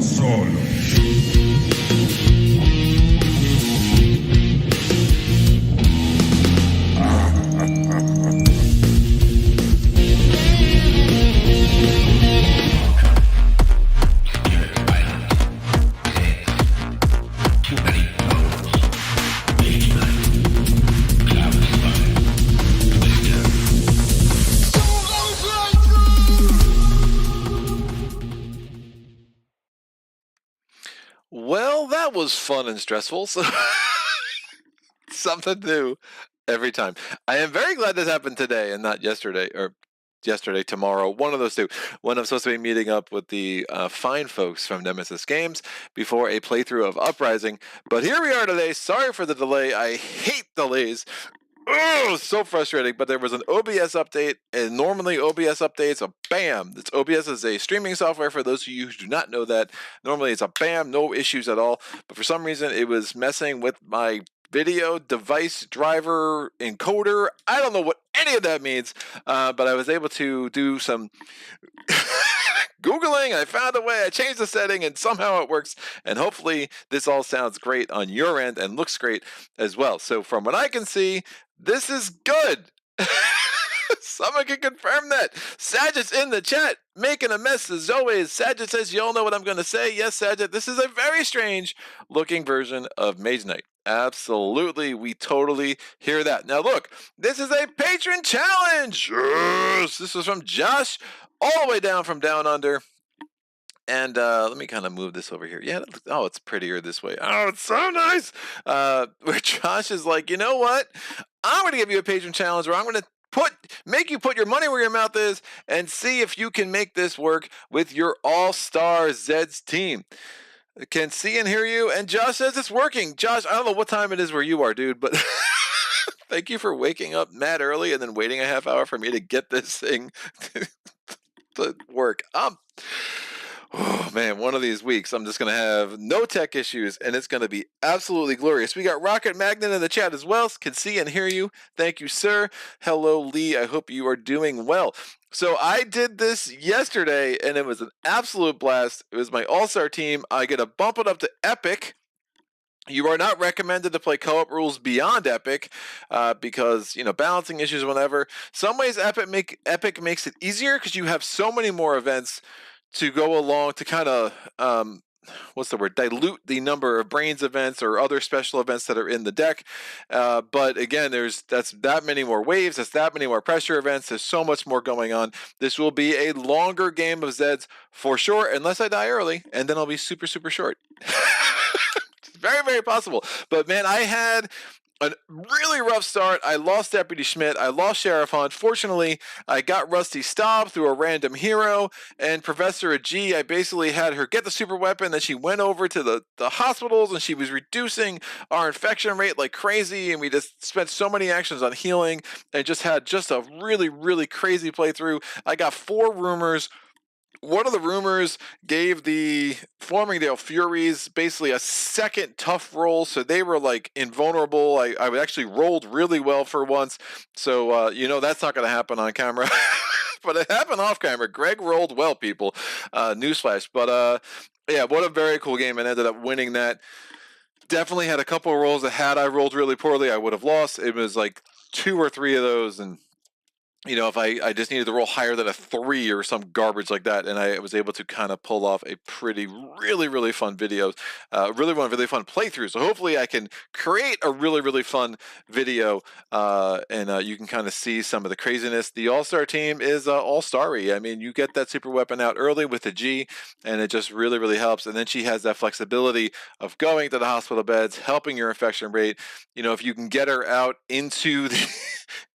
Solo. Well, that was fun and stressful. So something new every time. I am very glad this happened today and not yesterday, or yesterday, tomorrow, one of those two, when I'm supposed to be meeting up with the fine folks from Nemesis Games before a playthrough of Uprising. But here we are today. Sorry for the delay. I hate delays. Oh, so frustrating. But there was an OBS update, and normally OBS updates, a bam. It's OBS is a streaming software for those of you who do not know that. Normally it's a bam, no issues at all. But for some reason it was messing with my video device driver encoder. I don't know what any of that means, but I was able to do some Googling. I found a way. I changed the setting, and somehow it works. And hopefully this all sounds great on your end and looks great as well. So from what I can see, this is good. Someone can confirm that. Saget in the chat, making a mess as always. Saget says, you all know what I'm going to say. Yes, Saget, this is a very strange looking version of Mage Knight. Absolutely, we totally hear that. Now look, this is a patron challenge. Yes, this was from Josh, all the way down from down under. And let me kind of move this over here. Yeah, oh, it's prettier this way. Oh, it's so nice. Where Josh is like, you know what? I'm going to give you a patron challenge where I'm going to make you put your money where your mouth is and see if you can make this work with your all-star Zeds team. Can see and hear you, and Josh says it's working. Josh, I don't know what time it is where you are, dude, but thank you for waking up mad early and then waiting a half hour for me to get this thing to work. Oh man, one of these weeks I'm just going to have no tech issues and it's going to be absolutely glorious. We got Rocket Magnet in the chat as well. Can see and hear you. Thank you, sir. Hello, Lee. I hope you are doing well. So I did this yesterday and it was an absolute blast. It was my all-star team. I get to bump it up to Epic. You are not recommended to play co-op rules beyond Epic because, you know, balancing issues, whatever. Some ways Epic makes it easier because you have so many more events to go along to kind of, dilute the number of brains events or other special events that are in the deck. But again, that's that many more waves, that's that many more pressure events, there's so much more going on. This will be a longer game of Zeds for sure, unless I die early, and then I'll be super, super short. Very, very possible. But man, I had a really rough start. I lost Deputy Schmidt. I lost Sheriff Hunt. Fortunately, I got Rusty Staub through a random hero. And Professor G, I basically had her get the super weapon. Then she went over to the hospitals and she was reducing our infection rate like crazy. And we just spent so many actions on healing and just had just a really, really crazy playthrough. I got 4 rumors. One of the rumors gave the Farmingdale Furies basically a second tough roll, so they were like invulnerable. I actually rolled really well for once, so you know that's not going to happen on camera. But it happened off camera. Greg rolled well, people. Newsflash. But yeah, what a very cool game, and ended up winning that. Definitely had a couple of rolls that had I rolled really poorly, I would have lost. It was like 2 or 3 of those, and you know, if I just needed to roll higher than a 3 or some garbage like that, and I was able to kind of pull off a really, really fun video, really fun playthrough. So hopefully I can create a really fun video, and you can kind of see some of the craziness. The All-Star team is all-starry. I mean, you get that super weapon out early with the G, and it just really helps. And then she has that flexibility of going to the hospital beds, helping your infection rate. You know, if you can get her out into the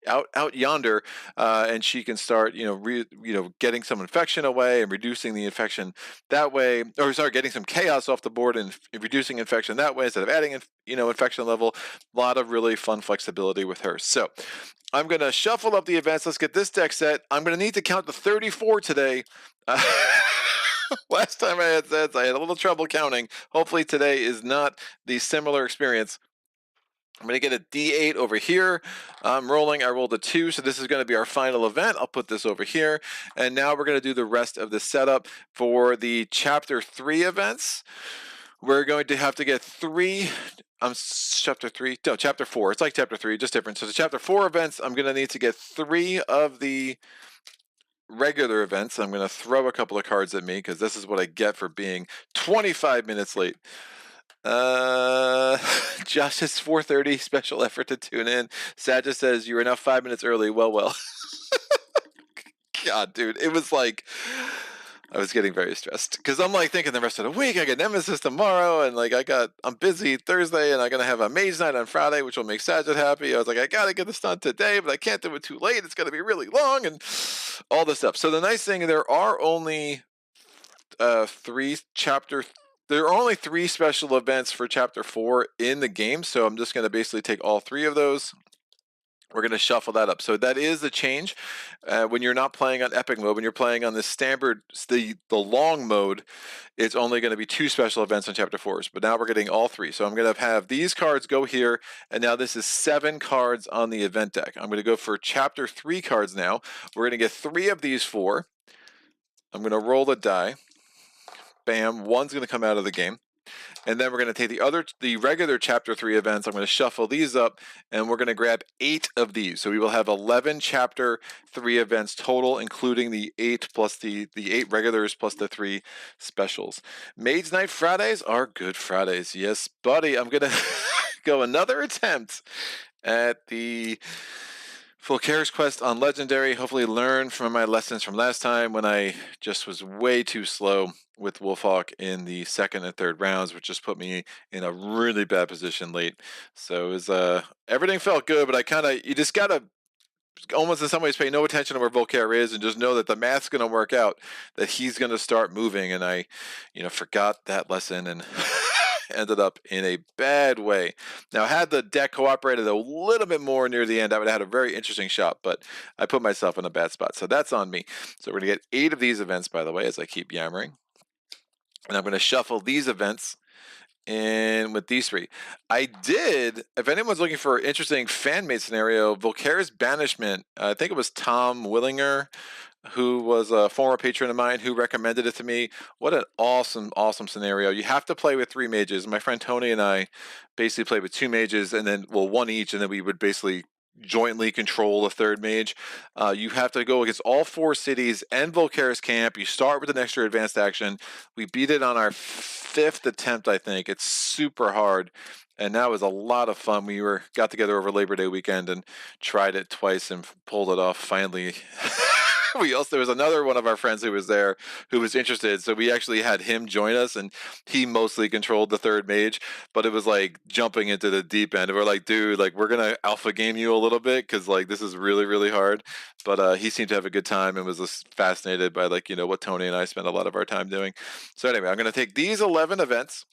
out yonder, and she can start, getting some infection away and reducing the infection that way, or sorry, getting some chaos off the board and reducing infection that way instead of adding, infection level. A lot of really fun flexibility with her. So I'm going to shuffle up the events. Let's get this deck set. I'm going to need to count to 34 today. Last time I had Zeds, I had a little trouble counting. Hopefully today is not the similar experience. I'm going to get a D8 over here. I'm rolling. I rolled a 2, so this is going to be our final event. I'll put this over here. And now we're going to do the rest of the setup for the Chapter 3 events. We're going to have to get 3... Chapter 3? No, Chapter 4. It's like Chapter 3, just different. So the Chapter 4 events, I'm going to need to get 3 of the regular events. I'm going to throw a couple of cards at me because this is what I get for being 25 minutes late. Josh, it's 4:30. Special effort to tune in. Saja says you were now 5 minutes early. Well. God, dude, it was like I was getting very stressed because I'm like thinking the rest of the week I get Nemesis tomorrow, and like I'm busy Thursday, and I'm gonna have a Mage Night on Friday, which will make Saja happy. I was like, I gotta get this done today, but I can't do it too late. It's gonna be really long and all this stuff. So the nice thing, there are only 3 chapter. There are only 3 special events for Chapter 4 in the game, so I'm just going to basically take all 3 of those. We're going to shuffle that up. So that is the change. When you're not playing on Epic mode, when you're playing on the standard, the long mode, it's only going to be 2 special events on Chapter 4s. But now we're getting all 3. So I'm going to have these cards go here, and now this is 7 cards on the event deck. I'm going to go for Chapter 3 cards now. We're going to get 3 of these 4. I'm going to roll the die. Bam, 1's going to come out of the game. And then we're going to take the regular Chapter 3 events. I'm going to shuffle these up, and we're going to grab 8 of these. So we will have 11 Chapter 3 events total, including the 8 plus the 8 regulars plus the 3 specials. Mage Night Fridays are good Fridays. Yes, buddy. I'm going to go another attempt at the Volcaire's quest on Legendary. Hopefully learn from my lessons from last time when I just was way too slow with Wolfhawk in the 2nd and 3rd rounds, which just put me in a really bad position late. So it was everything felt good, but you just gotta almost in some ways pay no attention to where Volcaire is and just know that the math's gonna work out, that he's gonna start moving. And I, forgot that lesson and ended up in a bad way. Now, had the deck cooperated a little bit more near the end, I would have had a very interesting shot, but I put myself in a bad spot. So that's on me. So we're going to get 8 of these events, by the way, as I keep yammering. And I'm going to shuffle these events in with these 3. I did, if anyone's looking for an interesting fan-made scenario, Volcaire's Banishment, I think it was Tom Willinger, who was a former patron of mine, who recommended it to me. What an awesome, awesome scenario. You have to play with 3 mages. My friend Tony and I basically played with 2 mages, and then, 1 each, and then we would basically jointly control a 3rd mage. You have to go against all 4 cities and Volcaire's camp. You start with an extra advanced action. We beat it on our 5th attempt, I think. It's super hard. And that was a lot of fun. We got together over Labor Day weekend and tried it twice and pulled it off finally. There was another one of our friends who was there who was interested, so we actually had him join us, and he mostly controlled the 3rd mage, but it was like jumping into the deep end. And we're like, dude, like we're gonna alpha game you a little bit because like this is really, really hard. But he seemed to have a good time and was just fascinated by what Tony and I spent a lot of our time doing. So anyway, I'm gonna take these 11 events,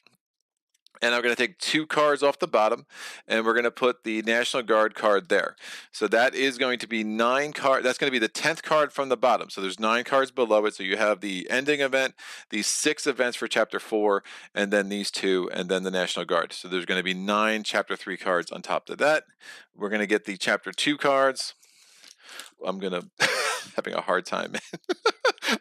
and I'm going to take 2 cards off the bottom, and we're going to put the National Guard card there. So that is going to be 9 cards. That's going to be the 10th card from the bottom. So there's 9 cards below it. So you have the ending event, these 6 events for Chapter 4, and then these 2, and then the National Guard. So there's going to be 9 Chapter 3 cards on top of that. We're going to get the Chapter 2 cards. I'm going to having a hard time.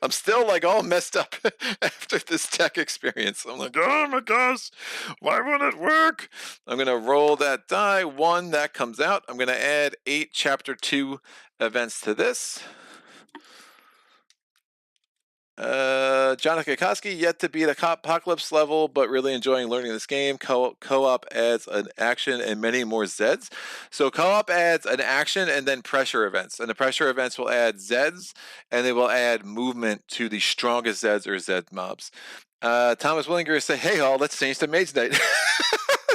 I'm still like all messed up after this tech experience. I'm like, oh my gosh, why won't it work? I'm going to roll that die. 1, that comes out. I'm going to add 8 Chapter 2 events to this. Jonathan Kokoski, yet to beat a apocalypse level, but really enjoying learning this game. Co-op adds an action and many more Zeds. So co-op adds an action and then pressure events. And the pressure events will add Zeds, and they will add movement to the strongest Zeds or Zed mobs. Thomas Willinger said, hey all, let's change to Mage Night.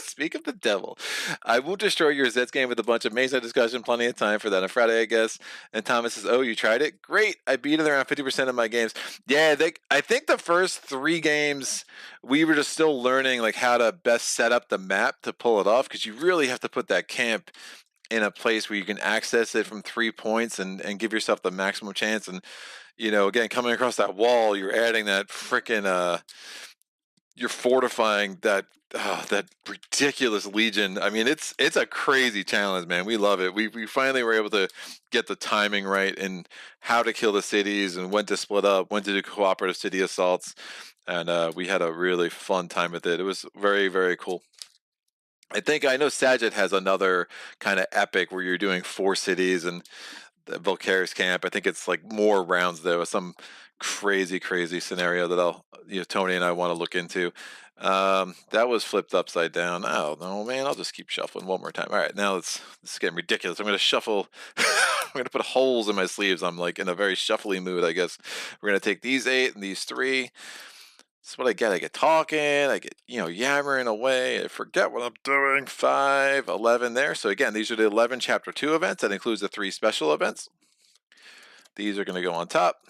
Speak of the devil. I won't destroy your Zeds game with a bunch of Mage Night discussion. Plenty of time for that on Friday, I guess. And Thomas says, oh, you tried it? Great. I beat it around 50% of my games. Yeah, I think the first 3 games, we were just still learning like how to best set up the map to pull it off, because you really have to put that camp in a place where you can access it from 3 points and give yourself the maximum chance. And, again, coming across that wall, you're adding that freaking you're fortifying that ridiculous legion. I mean, it's a crazy challenge, man. We love it. We finally were able to get the timing right and how to kill the cities and when to split up, when to do cooperative city assaults, and we had a really fun time with it. It was very, very cool. I know Saget has another kind of epic where you're doing 4 cities and the Volcarius camp. I think it's like more rounds though. Some crazy, crazy scenario that Tony and I want to look into. That was flipped upside down. Oh no, man! I'll just keep shuffling one more time. All right, now this is getting ridiculous. I'm gonna shuffle. I'm gonna put holes in my sleeves. I'm like in a very shuffly mood, I guess. We're gonna take these 8 and these 3. That's what I get. I get talking. I get, yammering away. I forget what I'm doing. 5, 11 there. So again, these are the 11 Chapter 2 events. That includes the 3 special events. These are going to go on top.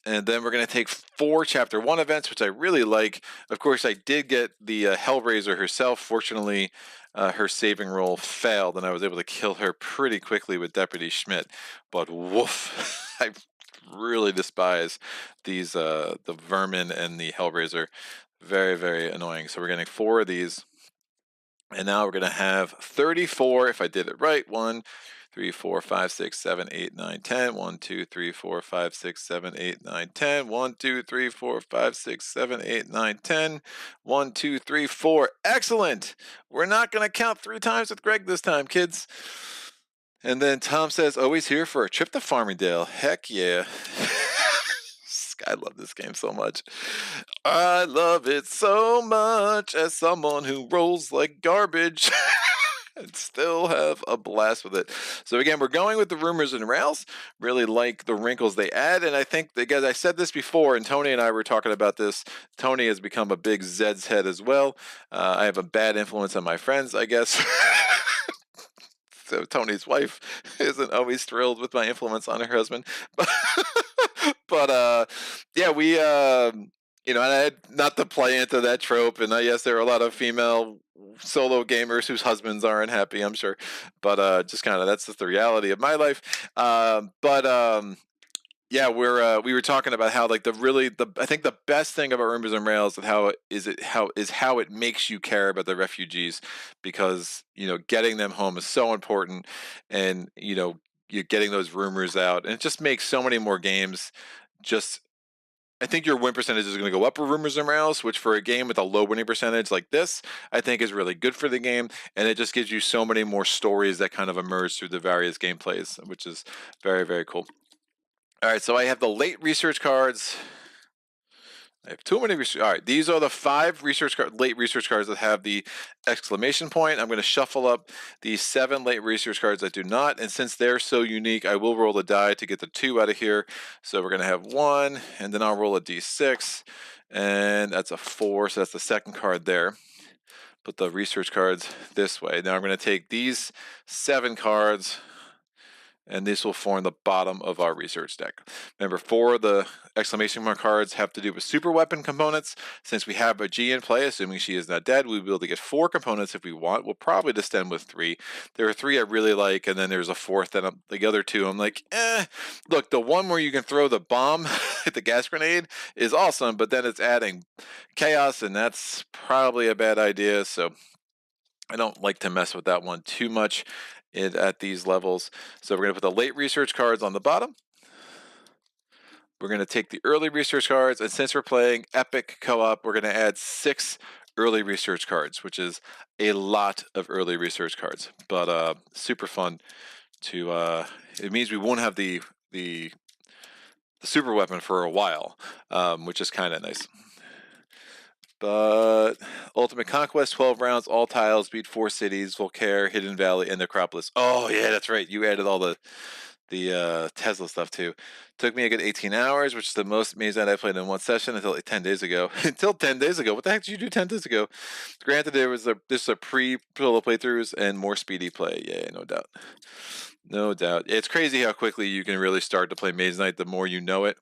And then we're going to take 4 Chapter 1 events, which I really like. Of course, I did get the Hellraiser herself. Fortunately, her saving roll failed, and I was able to kill her pretty quickly with Deputy Schmidt. But woof, I really despise these the vermin and the Hellraiser. Very, very annoying. So we're getting 4 of these. And now we're going to have 34 if I did it right. 1, 3, 4, 5, 6, 7, 8, 9, 10. 1, 2, 3, 4, 5, 6, 7, 8, 9, 10. 1, 2, 3, 4, 5, 6, 7, 8, 9, 10. 1, 2, 3, 4. Excellent. We're not going to count 3 times with Greg this time, kids. And then Tom says, always here for a trip to Farmingdale. Heck yeah. I love this game so much. I love it so much as someone who rolls like garbage. And still have a blast with it. So again, we're going with the rumors and rails. Really like the wrinkles they add, and I think because I said this before, and Tony and I were talking about this. Tony has become a big Zeds head as well. I have a bad influence on my friends, I guess. So Tony's wife isn't always thrilled with my influence on her husband, but yeah, we and I had not to play into that trope, and yes, there are a lot of female solo gamers whose husbands aren't happy, I'm sure, but just kind of that's just the reality of my life. But yeah, we were talking about how like the I think the best thing about Rumors and Rails and how it makes you care about the refugees, because getting them home is so important, and you're getting those rumors out, and it just makes so many more games. Just I think your win percentage is going to go up for Rumors and Rails, which for a game with a low winning percentage like this, I think is really good for the game, and it just gives you so many more stories that kind of emerge through the various gameplays, which is very, very cool. All right, so I have the late research cards. I have too many research. All right, these are the 5 late research cards that have the exclamation point. I'm going to shuffle up the 7 late research cards that do not, and since they're so unique, I will roll a die to get the 2 out of here. So we're going to have 1, and then I'll roll a d6, and that's a 4. So that's the second card there. Put the research cards this way. Now I'm going to take these 7 cards, and this will form the bottom of our research deck. Remember, 4 of the exclamation mark cards have to do with super weapon components. Since we have a G in play, assuming she is not dead, we'll be able to get 4 components if we want. We'll probably just end with 3. There are 3 I really like, and then there's a 4th, and the other 2, I'm like, Look, the one where you can throw the bomb, the gas grenade, is awesome, but then it's adding chaos, and that's probably a bad idea, so I don't like to mess with that one too much at these levels. So we're going to put the late research cards on the bottom. We're going to take the early research cards, and since we're playing epic co-op, we're going to add 6 early research cards, which is a lot of early research cards, but super fun to it means we won't have the super weapon for a while, which is kind of nice. But Ultimate Conquest, 12 rounds, all tiles, beat 4 cities, Volcare, Hidden Valley, and Necropolis. Oh yeah, that's right. You added all the Tesla stuff too. Took me a good 18 hours, which is the most Maze Night I played in one session until like 10 days ago. Until 10 days ago. What the heck did you do 10 days ago? Granted, this is a pre-solo playthroughs and more speedy play. Yeah, no doubt. No doubt. It's crazy how quickly you can really start to play Maze Night the more you know it.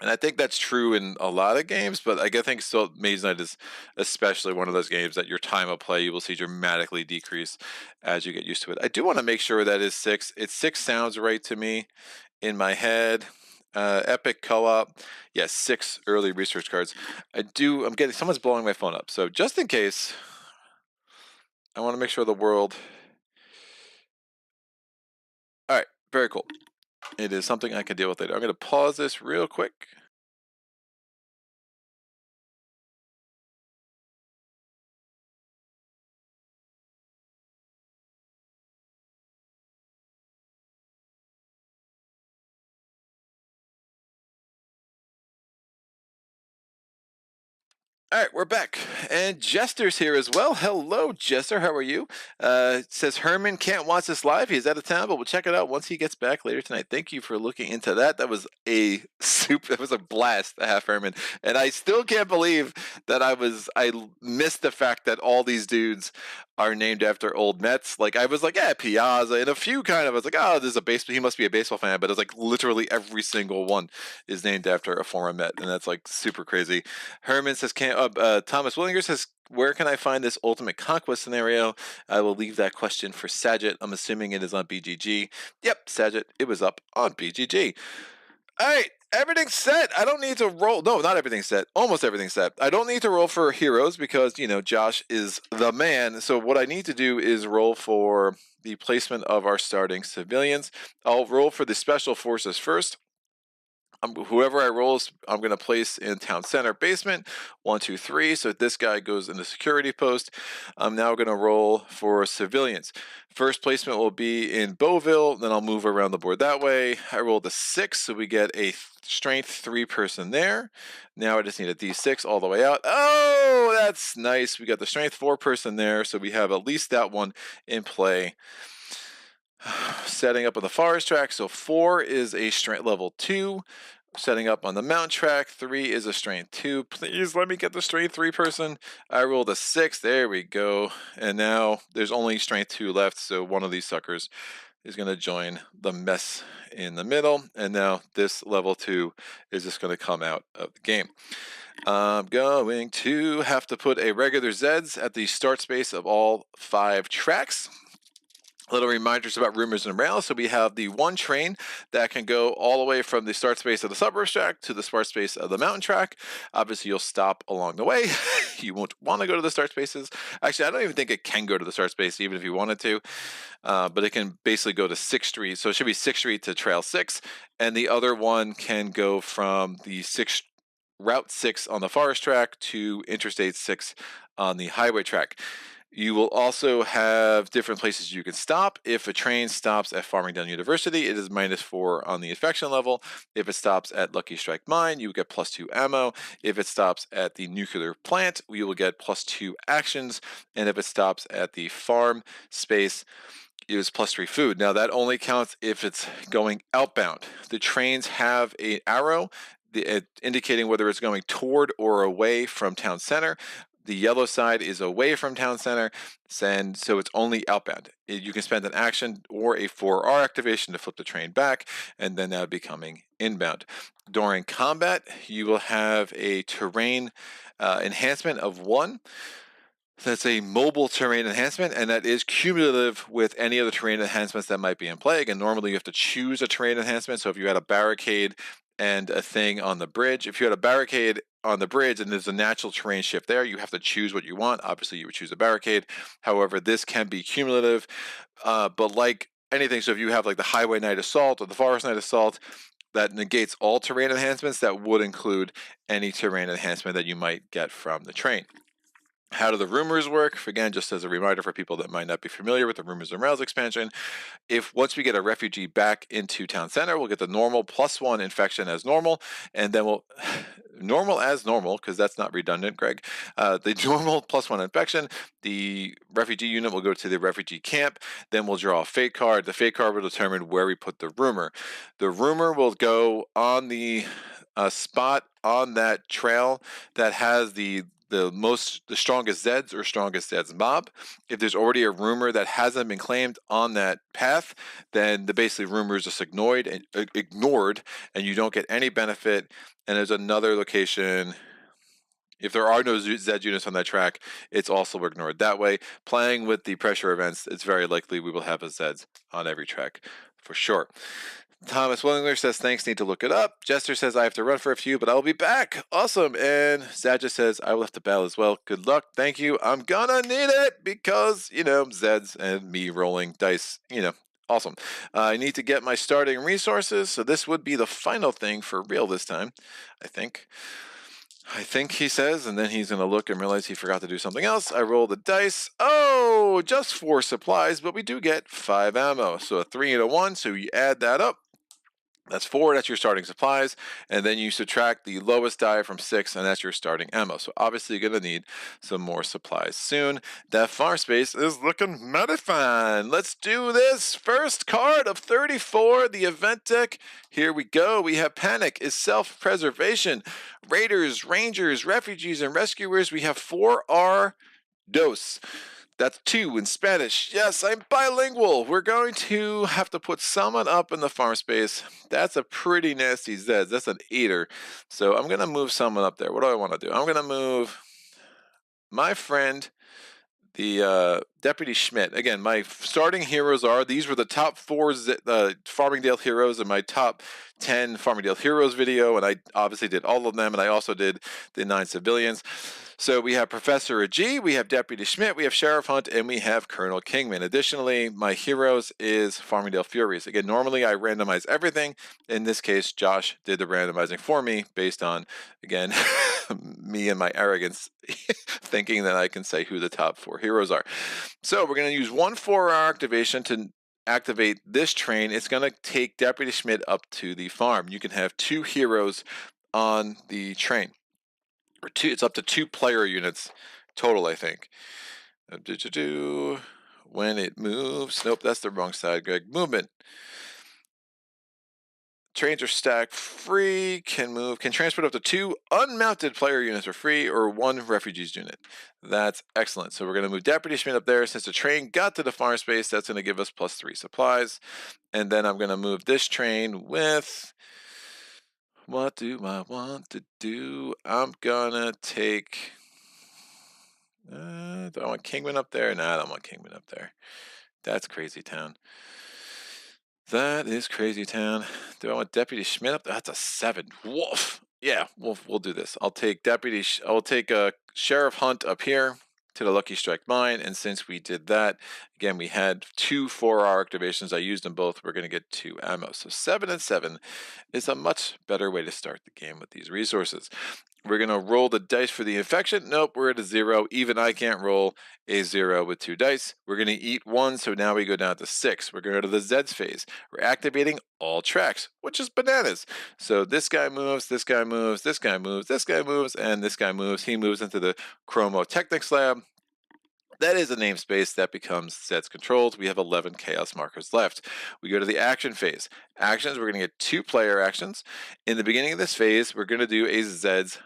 And I think that's true in a lot of games, but I think still Maze Knight is especially one of those games that your time of play you will see dramatically decrease as you get used to it. I do want to make sure that is 6. 6 sounds right to me in my head. Epic Co-op. Yes, 6 early research cards. I'm getting, someone's blowing my phone up. So just in case, I want to make sure the world. All right, very cool. It is something I can deal with later. I'm going to pause this real quick. All right, we're back. And Jester's here as well. Hello, Jester. How are you? Says Herman can't watch this live. He's out of town, but we'll check it out once he gets back later tonight. Thank you for looking into that. That was that was a blast to have Herman. And I still can't believe that I missed the fact that all these dudes are named after old Mets. Like, I was like, yeah, Piazza, and a few kind of, I was like, oh, there's a baseball, he must be a baseball fan, but it's like literally every single one is named after a former Met, and that's like super crazy. Herman says, Thomas Willinger says, where can I find this ultimate conquest scenario? I will leave that question for Saget. I'm assuming it is on BGG. Yep, Saget, it was up on BGG. All right, everything's set. I don't need to roll. No, not everything's set. Almost everything's set. I don't need to roll for heroes because, Josh is the man. So what I need to do is roll for the placement of our starting civilians. I'll roll for the special forces first. Whoever I roll, I'm going to place in town center basement. 1, 2, 3. So this guy goes in the security post. I'm now going to roll for civilians. First placement will be in Beauville. Then I'll move around the board that way. I rolled a 6, so we get a strength 3 person there. Now I just need a D6 all the way out. Oh, that's nice. We got the strength 4 person there, so we have at least that one in play. Setting up on the forest track, so 4 is a strength level 2. Setting up on the mount track, 3 is a strength 2. Please let me get the strength 3 person. I rolled a 6. There we go. And now there's only strength 2 left, so one of these suckers is going to join the mess in the middle. And now this level 2 is just going to come out of the game. I'm going to have to put a regular Zeds at the start space of all 5 tracks. Little reminders about rumors and rails. So we have the one train that can go all the way from the start space of the suburbs track to the start space of the mountain track. Obviously, you'll stop along the way. You won't want to go to the start spaces. Actually, I don't even think it can go to the start space, even if you wanted to. But it can basically go to 6th Street. So it should be 6th Street to Trail 6. And the other one can go from the Route 6 on the forest track to Interstate 6 on the highway track. You will also have different places you can stop. If a train stops at Farmingdale University, it is -4 on the infection level. If it stops at Lucky Strike Mine, you will get +2 ammo. If it stops at the nuclear plant, we will get +2 actions. And if it stops at the farm space, it is +3 food. Now that only counts if it's going outbound. The trains have an arrow indicating whether it's going toward or away from town center. The yellow side is away from town center, and so it's only outbound. You can spend an action or a 4R activation to flip the train back, and then that would be coming inbound. During combat, you will have a terrain enhancement of 1. That's a mobile terrain enhancement, and that is cumulative with any other terrain enhancements that might be in play. Again, normally you have to choose a terrain enhancement. So if you had a barricade and a thing on the bridge, if you had a barricade on the bridge and there's a natural terrain shift there, you have to choose what you want. Obviously, you would choose a barricade. However, this can be cumulative, but like anything, so if you have like the highway night assault or the forest night assault, that negates all terrain enhancements. That would include any terrain enhancement that you might get from the train. How do the rumors work? Again, just as a reminder for people that might not be familiar with the Rumors and Rails expansion, once we get a refugee back into town center, we'll get the normal +1 infection as normal, and then we'll normal as normal, because that's not redundant, Greg. The normal +1 infection, the refugee unit will go to the refugee camp, then we'll draw a fate card. The fate card will determine where we put the rumor. The rumor will go on the spot on that trail that has the strongest Zeds or strongest Zeds mob. If there's already a rumor that hasn't been claimed on that path, then the basically rumor is just ignored, and you don't get any benefit. And there's another location. If there are no Zed units on that track, it's also ignored. That way, playing with the pressure events, it's very likely we will have a Zeds on every track for sure. Thomas Willingler says, thanks, need to look it up. Jester says, I have to run for a few, but I'll be back. Awesome. And Zadja says, I will have to battle as well. Good luck. Thank you. I'm gonna need it because, Zeds and me rolling dice, awesome. I need to get my starting resources, so this would be the final thing for real this time, I think. He says, and then he's going to look and realize he forgot to do something else. I roll the dice. Oh, just 4 supplies, but we do get 5 ammo. So a 3 and a 1, so you add that up. That's 4, that's your starting supplies, and then you subtract the lowest die from 6, and that's your starting ammo. So obviously you're going to need some more supplies soon. That farm space is looking mighty fine. Let's do this. First card of 34, the event deck. Here we go. We have Panic is Self-Preservation. Raiders, Rangers, Refugees, and Rescuers. We have 4R Dos. That's 2 in Spanish. Yes, I'm bilingual. We're going to have to put someone up in the farm space. That's a pretty nasty Zeds. That's an 8er. So I'm going to move someone up there. What do I want to do? I'm going to move my friend, the Deputy Schmidt. Again, my starting heroes these were the top 4 Farmingdale heroes in my top 10 Farmingdale heroes video, and I obviously did all of them, and I also did the 9 civilians. So we have Professor G, we have Deputy Schmidt, we have Sheriff Hunt, and we have Colonel Kingman. Additionally, my heroes is Farmingdale Furies. Again, normally I randomize everything. In this case, Josh did the randomizing for me based on, again, me and my arrogance thinking that I can say who the top 4 heroes are. So we're going to use 1 4-hour activation to activate this train. It's going to take Deputy Schmidt up to the farm. You can have 2 heroes on the train. Or 2, it's up to 2 player units total, I think. When it moves. Nope, that's the wrong side, Greg. Movement. Trains are stack free, can transport up to 2 unmounted player units for free, or 1 refugees unit. That's excellent. So we're going to move Deputy Schmidt up there. Since the train got to the farm space, that's going to give us plus 3 supplies. And then I'm going to move this train with... What do I want to do? I'm going to take... do I want Kingman up there? No, I don't want Kingman up there. That's Crazy Town. That is Crazy Town. Do I want Deputy Schmidt up there? That's a 7. Woof. Yeah, we'll do this. I'll take Sheriff Hunt up here to the Lucky Strike Mine, and since we did that, again, we had 2 4-hour activations. I used them both. We're going to get 2 ammo. So 7 and 7 is a much better way to start the game with these resources. We're going to roll the dice for the infection. Nope, we're at a 0. Even I can't roll a 0 with 2 dice. We're going to eat 1, so now we go down to 6. We're going to go to the Zeds phase. We're activating all tracks, which is bananas. So this guy moves, this guy moves, this guy moves, this guy moves, and this guy moves. He moves into the Chromotechnics lab. That is a namespace that becomes Zeds controlled. We have 11 chaos markers left. We go to the action phase. Actions, we're going to get 2 player actions. In the beginning of this phase, we're going to do a Zeds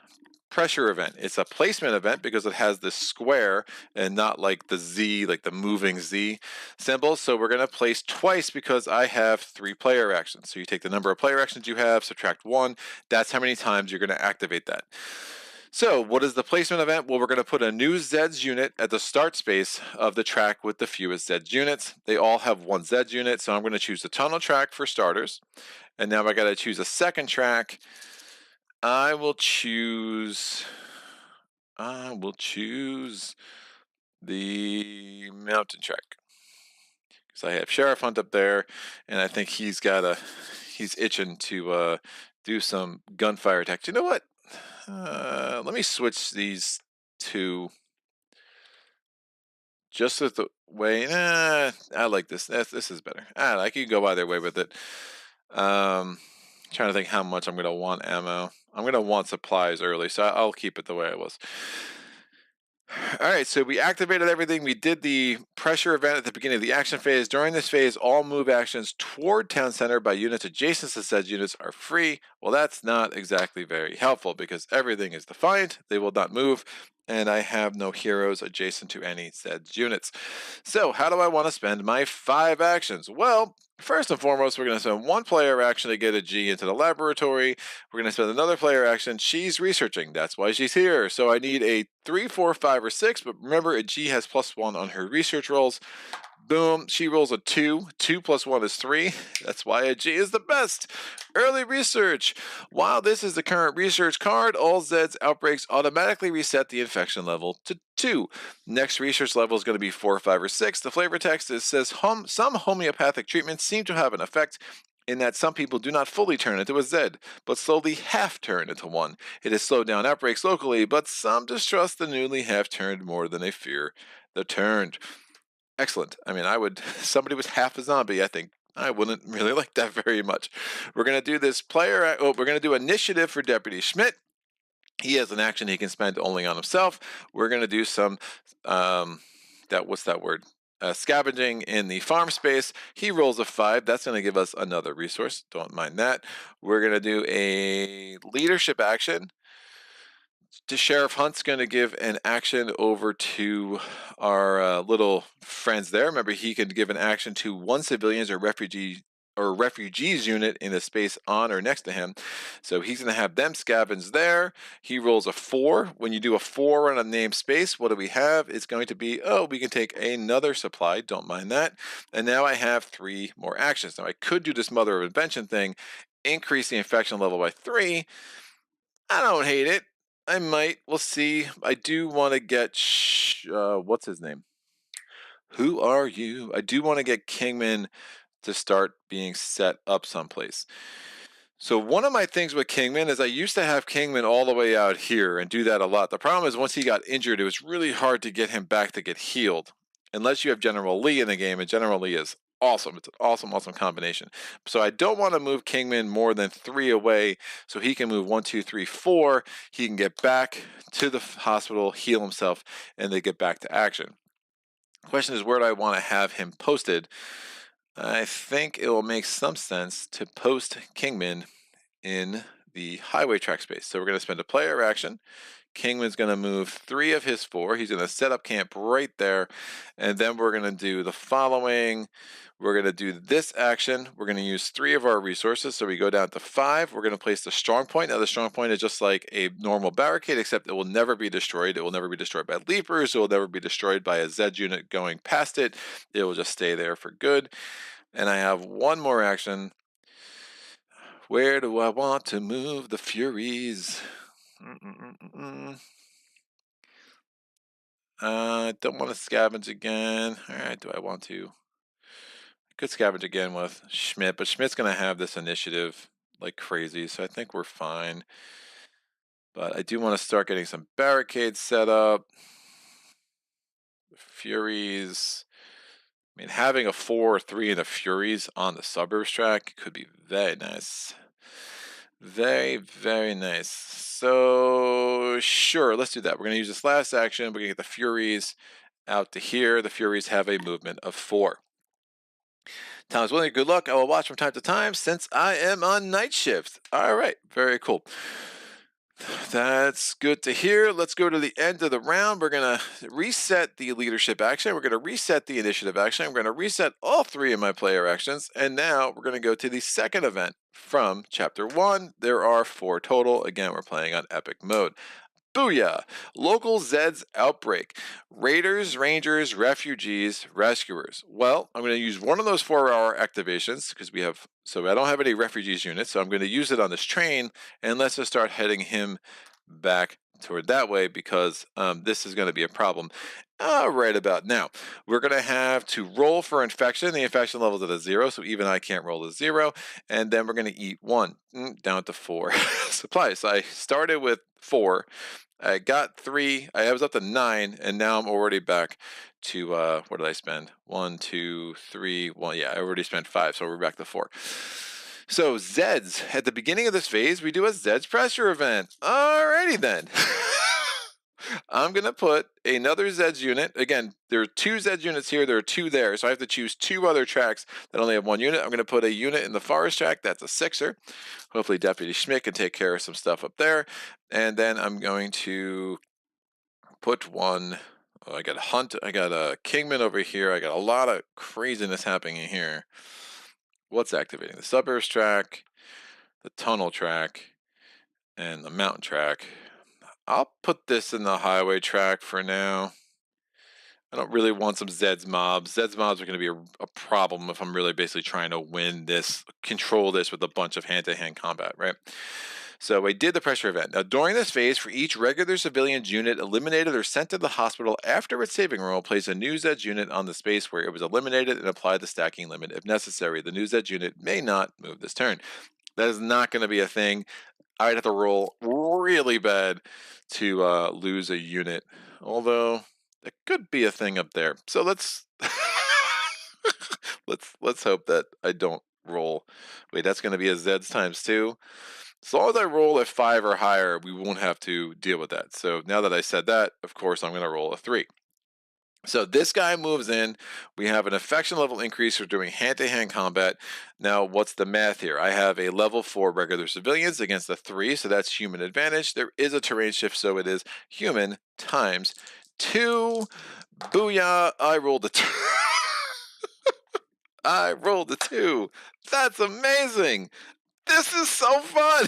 pressure event. It's a placement event because it has this square and not like the Z, like the moving Z symbol. So we're going to place twice because I have 3 player actions. So you take the number of player actions you have, subtract 1. That's how many times you're going to activate that. So what is the placement event? Well, we're going to put a new Zeds unit at the start space of the track with the fewest Zeds units. They all have 1 Zeds unit, so I'm going to choose the tunnel track for starters. And now I got to choose a second track. I will choose the mountain track. Because I have Sheriff Hunt up there, and I think he's itching to do some gunfire attacks. You know what? Let me switch these 2 just as the way. I like this. This is better. I can go either way with it. Trying to think how much I'm going to want ammo. I'm going to want supplies early, so I'll keep it the way I was. All right, so we activated everything. We did the pressure event at the beginning of the action phase. During this phase, all move actions toward town center by units adjacent to said units are free. Well, that's not exactly very helpful because everything is defined. They will not move, and I have no heroes adjacent to any said units. So how do I want to spend my 5 actions? Well, first and foremost, we're going to spend 1 player action to get a G into the laboratory. We're going to spend another player action. She's researching. That's why she's here. So I need a 3, 4, 5, or 6. But remember, a G has +1 on her research rolls. Boom. She rolls a 2. 2 plus 1 is 3. That's why a G is the best. Early research. While this is the current research card, all Zeds outbreaks automatically reset the infection level to 2. Next research level is going to be 4, 5, or 6. The flavor text says some homeopathic treatments seem to have an effect in that some people do not fully turn into a Zed, but slowly half turn into one. It has slowed down outbreaks locally, but some distrust the newly half turned more than they fear the turned. Excellent. I mean, somebody was half a zombie, I think I wouldn't really like that very much. We're going to do this we're going to do initiative for Deputy Schmidt. He has an action he can spend only on himself. We're going to do some, what's that word? Scavenging in the farm space. He rolls a 5. That's going to give us another resource. Don't mind that. We're going to do a leadership action. Sheriff Hunt's going to give an action over to our little friends there. Remember, he can give an action to one civilians or refugees unit in a space on or next to him. So he's going to have them scavenge there. He rolls a 4. When you do a 4 on a named space, what do we have? It's going to be, we can take another supply. Don't mind that. And now I have 3 more actions. Now I could do this Mother of Invention thing, increase the infection level by 3. I don't hate it. I might. We'll see. I do want to get what's his name? Who are you? I do want to get Kingman to start being set up someplace. So one of my things with Kingman is I used to have Kingman all the way out here and do that a lot. The problem is once he got injured, it was really hard to get him back to get healed. Unless you have General Lee in the game, and General Lee is awesome. It's an awesome combination. So I don't want to move Kingman more than 3 away, so he can move 1, 2, 3, 4. He can get back to the hospital, heal himself, and they get back to action. The question is, where do I want to have him posted? I think it will make some sense to post Kingman in the highway track space. So we're going to spend a player action. Kingman's going to move 3 of his 4. He's going to set up camp right there. And then we're going to do the following. We're going to do this action. We're going to use 3 of our resources. So we go down to 5. We're going to place the strong point. Now the strong point is just like a normal barricade, except it will never be destroyed. It will never be destroyed by leapers. It will never be destroyed by a Zed unit going past it. It will just stay there for good. And I have 1 more action. Where do I want to move the Furies? I don't want to scavenge again. All right, do I want to? I could scavenge again with Schmidt, but Schmidt's going to have this initiative like crazy, so I think we're fine. But I do want to start getting some barricades set up. Furies. I mean, having a 4 or 3 in the Furies on the suburbs track could be very nice. Very, very nice. So, sure, let's do that. We're going to use this last action. We're going to get the Furies out to here. The Furies have a movement of 4. Tom's willing. Good luck. I will watch from time to time since I am on night shift. All right. Very cool. That's good to hear. Let's go to the end of the round. We're going to reset the leadership action. We're going to reset the initiative action. We're going to reset all 3 of my player actions. And now we're going to go to the second event from Chapter 1. There are 4 total. Again, we're playing on Epic mode. Booyah! Local Zeds outbreak. Raiders, Rangers, Refugees, Rescuers. Well, I'm going to use one of those 4-hour activations because I don't have any Refugees units, so I'm going to use it on this train, and let's just start heading him back toward that way because this is going to be a problem. Right about now. We're going to have to roll for infection. The infection level is at a 0, so even I can't roll a 0. And then we're going to eat 1, down to 4 supplies. So I started with 4. I got 3. I was up to 9, and now I'm already back to what did I spend? 1, 2, 3. Well, yeah, I already spent 5, so we're back to 4. So Zeds, at the beginning of this phase, we do a Zeds pressure event. Alrighty then. I'm going to put another Zeds unit. Again, there are 2 Zeds units here. There are 2 there. So I have to choose 2 other tracks that only have 1 unit. I'm going to put a unit in the forest track. That's a 6er. Hopefully Deputy Schmidt can take care of some stuff up there. And then I'm going to put 1. I got a Hunt. I got a Kingman over here. I got a lot of craziness happening in here. What's activating? The suburbs track, the tunnel track, and the mountain track. I'll put this in the highway track for now. I don't really want some Zeds mobs. Zeds mobs are going to be a problem if I'm really basically trying to win this, control this with a bunch of hand-to-hand combat, right? So I did the pressure event. Now, during this phase, for each regular civilian unit eliminated or sent to the hospital after its saving roll, place a new Zeds unit on the space where it was eliminated and apply the stacking limit. If necessary, the new Zeds unit may not move this turn. That is not going to be a thing. I'd have to roll really bad to lose a unit, although that could be a thing up there. So let's let's hope that I don't roll. Wait, that's going to be a Zeds times 2. As long as I roll a 5 or higher, we won't have to deal with that. So now that I said that, of course, I'm going to roll a 3. So this guy moves in. We have an affection level increase for doing hand-to-hand combat. Now, what's the math here? I have a level 4 regular civilians against a 3, so that's human advantage. There is a terrain shift, so it is human times 2. Booyah! I rolled a 2. I rolled a 2. That's amazing. This is so fun.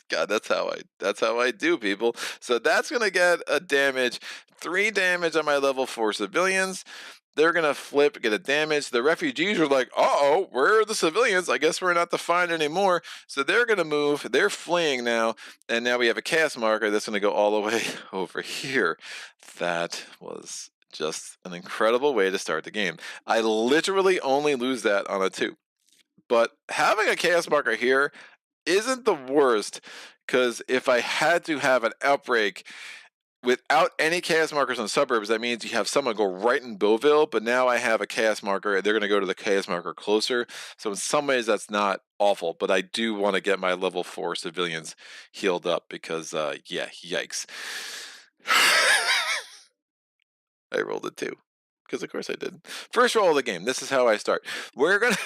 God, that's how I do, people. So that's gonna get a damage, 3 damage on my level 4 civilians. They're gonna flip, get a damage. The refugees are like, uh-oh, where are the civilians? I guess we're not to find anymore. So they're gonna move, they're fleeing now, and now we have a chaos marker that's gonna go all the way over here. That was just an incredible way to start the game. I literally only lose that on a 2. But having a chaos marker here isn't the worst, because if I had to have an outbreak without any chaos markers on suburbs, that means you have someone go right in Beauville, but now I have a chaos marker and they're going to go to the chaos marker closer. So in some ways that's not awful, but I do want to get my level 4 civilians healed up because yeah, yikes. I rolled a 2. Because of course I did. First roll of the game. This is how I start. We're gonna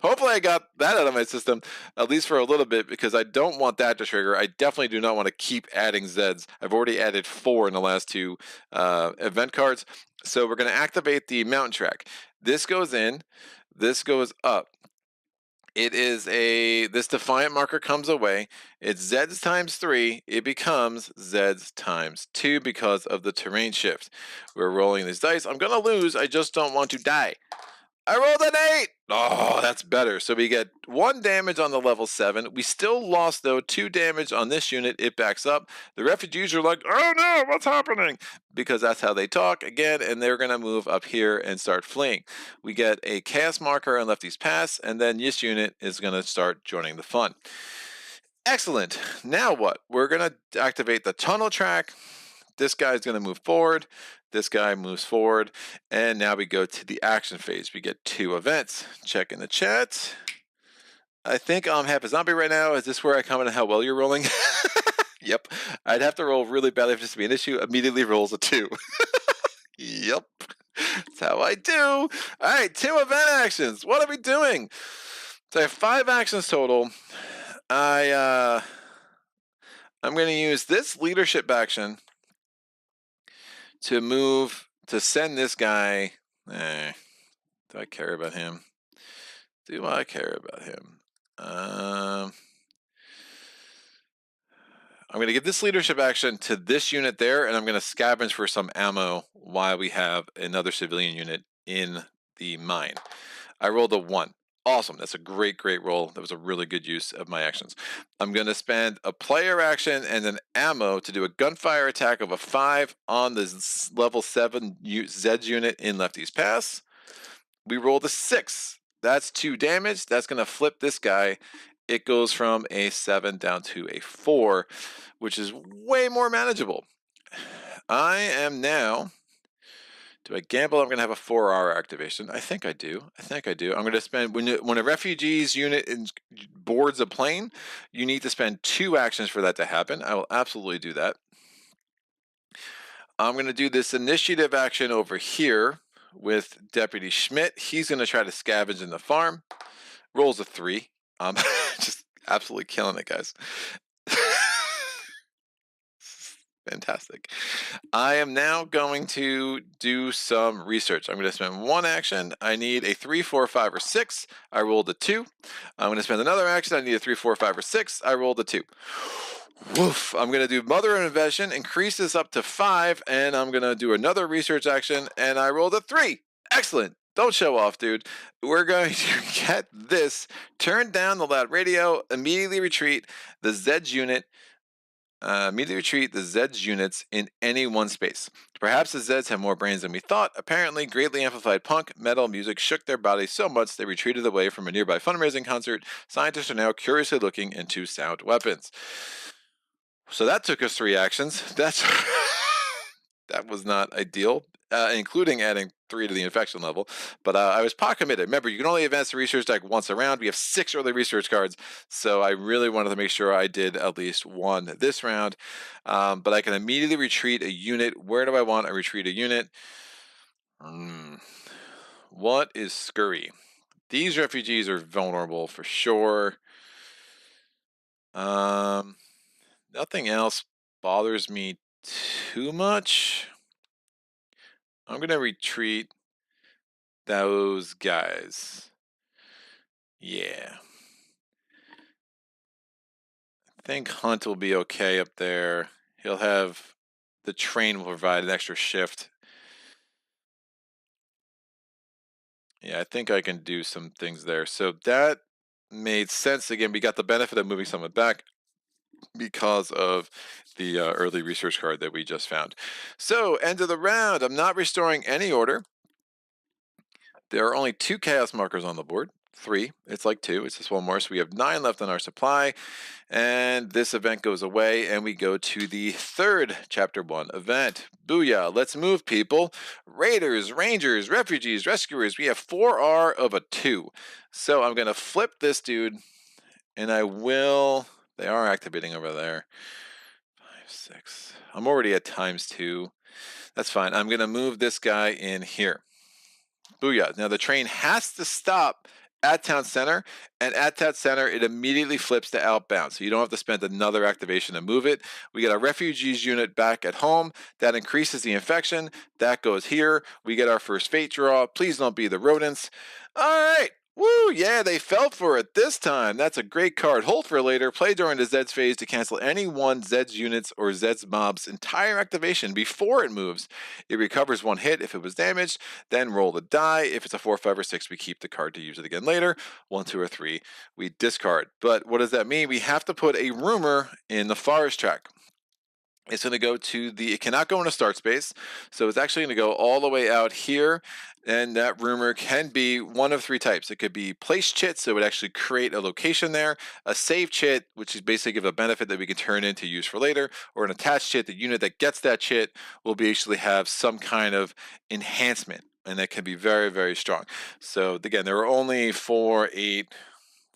hopefully I got that out of my system, at least for a little bit, because I don't want that to trigger. I definitely do not want to keep adding Zeds. I've already added 4 in the last 2 event cards. So we're gonna activate the mountain track. This goes in, this goes up. It is this defiant marker comes away. It's Zeds times 3. It becomes Zeds times 2 because of the terrain shift. We're rolling these dice. I'm gonna lose. I just don't want to die. I rolled an 8. Oh, that's better. So we get 1 damage on the level 7. We still lost, though, 2 damage on this unit. It backs up. The refugees are like, oh no, what's happening? Because that's how they talk again, and they're going to move up here and start fleeing. We get a chaos marker on Lefty's Pass, and then this unit is going to start joining the fun. Excellent. Now what? We're going to activate the tunnel track. This guy's going to move forward. This guy moves forward. And now we go to the action phase. We get 2 events. Check in the chat. I think I'm half a zombie right now. Is this where I comment on how well you're rolling? Yep. I'd have to roll really badly for this to be an issue. Immediately rolls a 2. Yep. That's how I do. All right, 2 event actions. What are we doing? So I have 5 actions total. I'm going to use this leadership action to move, to send this guy. Do I care about him? Do I care about him? I'm going to give this leadership action to this unit there, and I'm going to scavenge for some ammo while we have another civilian unit in the mine. I rolled a 1. Awesome. That's a great roll. That was a really good use of my actions. I'm going to spend a player action and an ammo to do a gunfire attack of a 5 on the level 7 Zeds unit in Lefty's Pass. We rolled a 6. That's 2 damage. That's going to flip this guy. It goes from a 7 down to a 4, which is way more manageable. I am now... Do I gamble? I'm going to have a 4-hour activation. I think I do. I'm going to spend, when a refugees unit boards a plane, you need to spend 2 actions for that to happen. I will absolutely do that. I'm going to do this initiative action over here with Deputy Schmidt. He's going to try to scavenge in the farm. Rolls a 3. Just absolutely killing it, guys. Fantastic. I am now going to do some research. I'm going to spend one action. I need a 3, 4, 5, or 6. I rolled a 2. I'm going to spend another action. I need a 3, 4, 5, or 6. I rolled a 2. Woof. I'm going to do Mother of Invention, increase this up to 5, and I'm going to do another research action, and I rolled a 3. Excellent. Don't show off, dude. We're going to get this. Turn down the loud radio. Immediately retreat the Zeds unit. Immediately retreat the Zeds units in any one space. Perhaps the Zeds have more brains than we thought. Apparently, greatly amplified punk metal music shook their bodies so much they retreated away from a nearby fundraising concert. Scientists are now curiously looking into sound weapons. So that took us 3 actions. That was not ideal, including adding 3 to the infection level. But I was pot committed. Remember, you can only advance the research deck once a round. We have 6 early research cards, so I really wanted to make sure I did at least one this round. But I can immediately retreat a unit. Where do I want to retreat a unit? What is scurry? These refugees are vulnerable for sure. Nothing else bothers me too much. I'm going to retreat those guys. Yeah. I think Hunt will be okay up there. He'll have... The train will provide an extra shift. Yeah, I think I can do some things there. So that made sense. Again, we got the benefit of moving someone back because of the early research card that we just found. So, end of the round. I'm not restoring any order. There are only 2 chaos markers on the board. 3. It's like 2. It's just one more. So we have 9 left on our supply. And this event goes away, and we go to the 3rd Chapter 1 event. Booyah. Let's move, people. Raiders, Rangers, Refugees, Rescuers. We have 4R of a 2. So I'm going to flip this dude, and I will... They are activating over there. 5, 6. I'm already at ×2. That's fine. I'm going to move this guy in here. Booyah. Now the train has to stop at town center, and at that center it immediately flips to outbound, so you don't have to spend another activation to move it. We get our refugees unit back at home. That increases the infection. That goes here. We get our first fate draw. Please don't be the rodents. All right. Woo, yeah, they fell for it this time. That's a great card. Hold for later. Play during the Zeds phase to cancel any one Zeds units or Zeds mob's entire activation before it moves. It recovers 1 hit if it was damaged. Then roll the die. If it's a 4, 5, or 6, we keep the card to use it again later. 1, 2, or 3, we discard. But what does that mean? We have to put a rumor in the forest track. It's going to go to the... It cannot go in a start space, so it's actually going to go all the way out here. And that rumor can be one of 3 types. It could be place chit, so it would actually create a location there. A save chit, which is basically give a benefit that we can turn into use for later. Or an attached chit, the unit that gets that chit will basically have some kind of enhancement. And that can be very, very strong. So again, there are only 4, 8,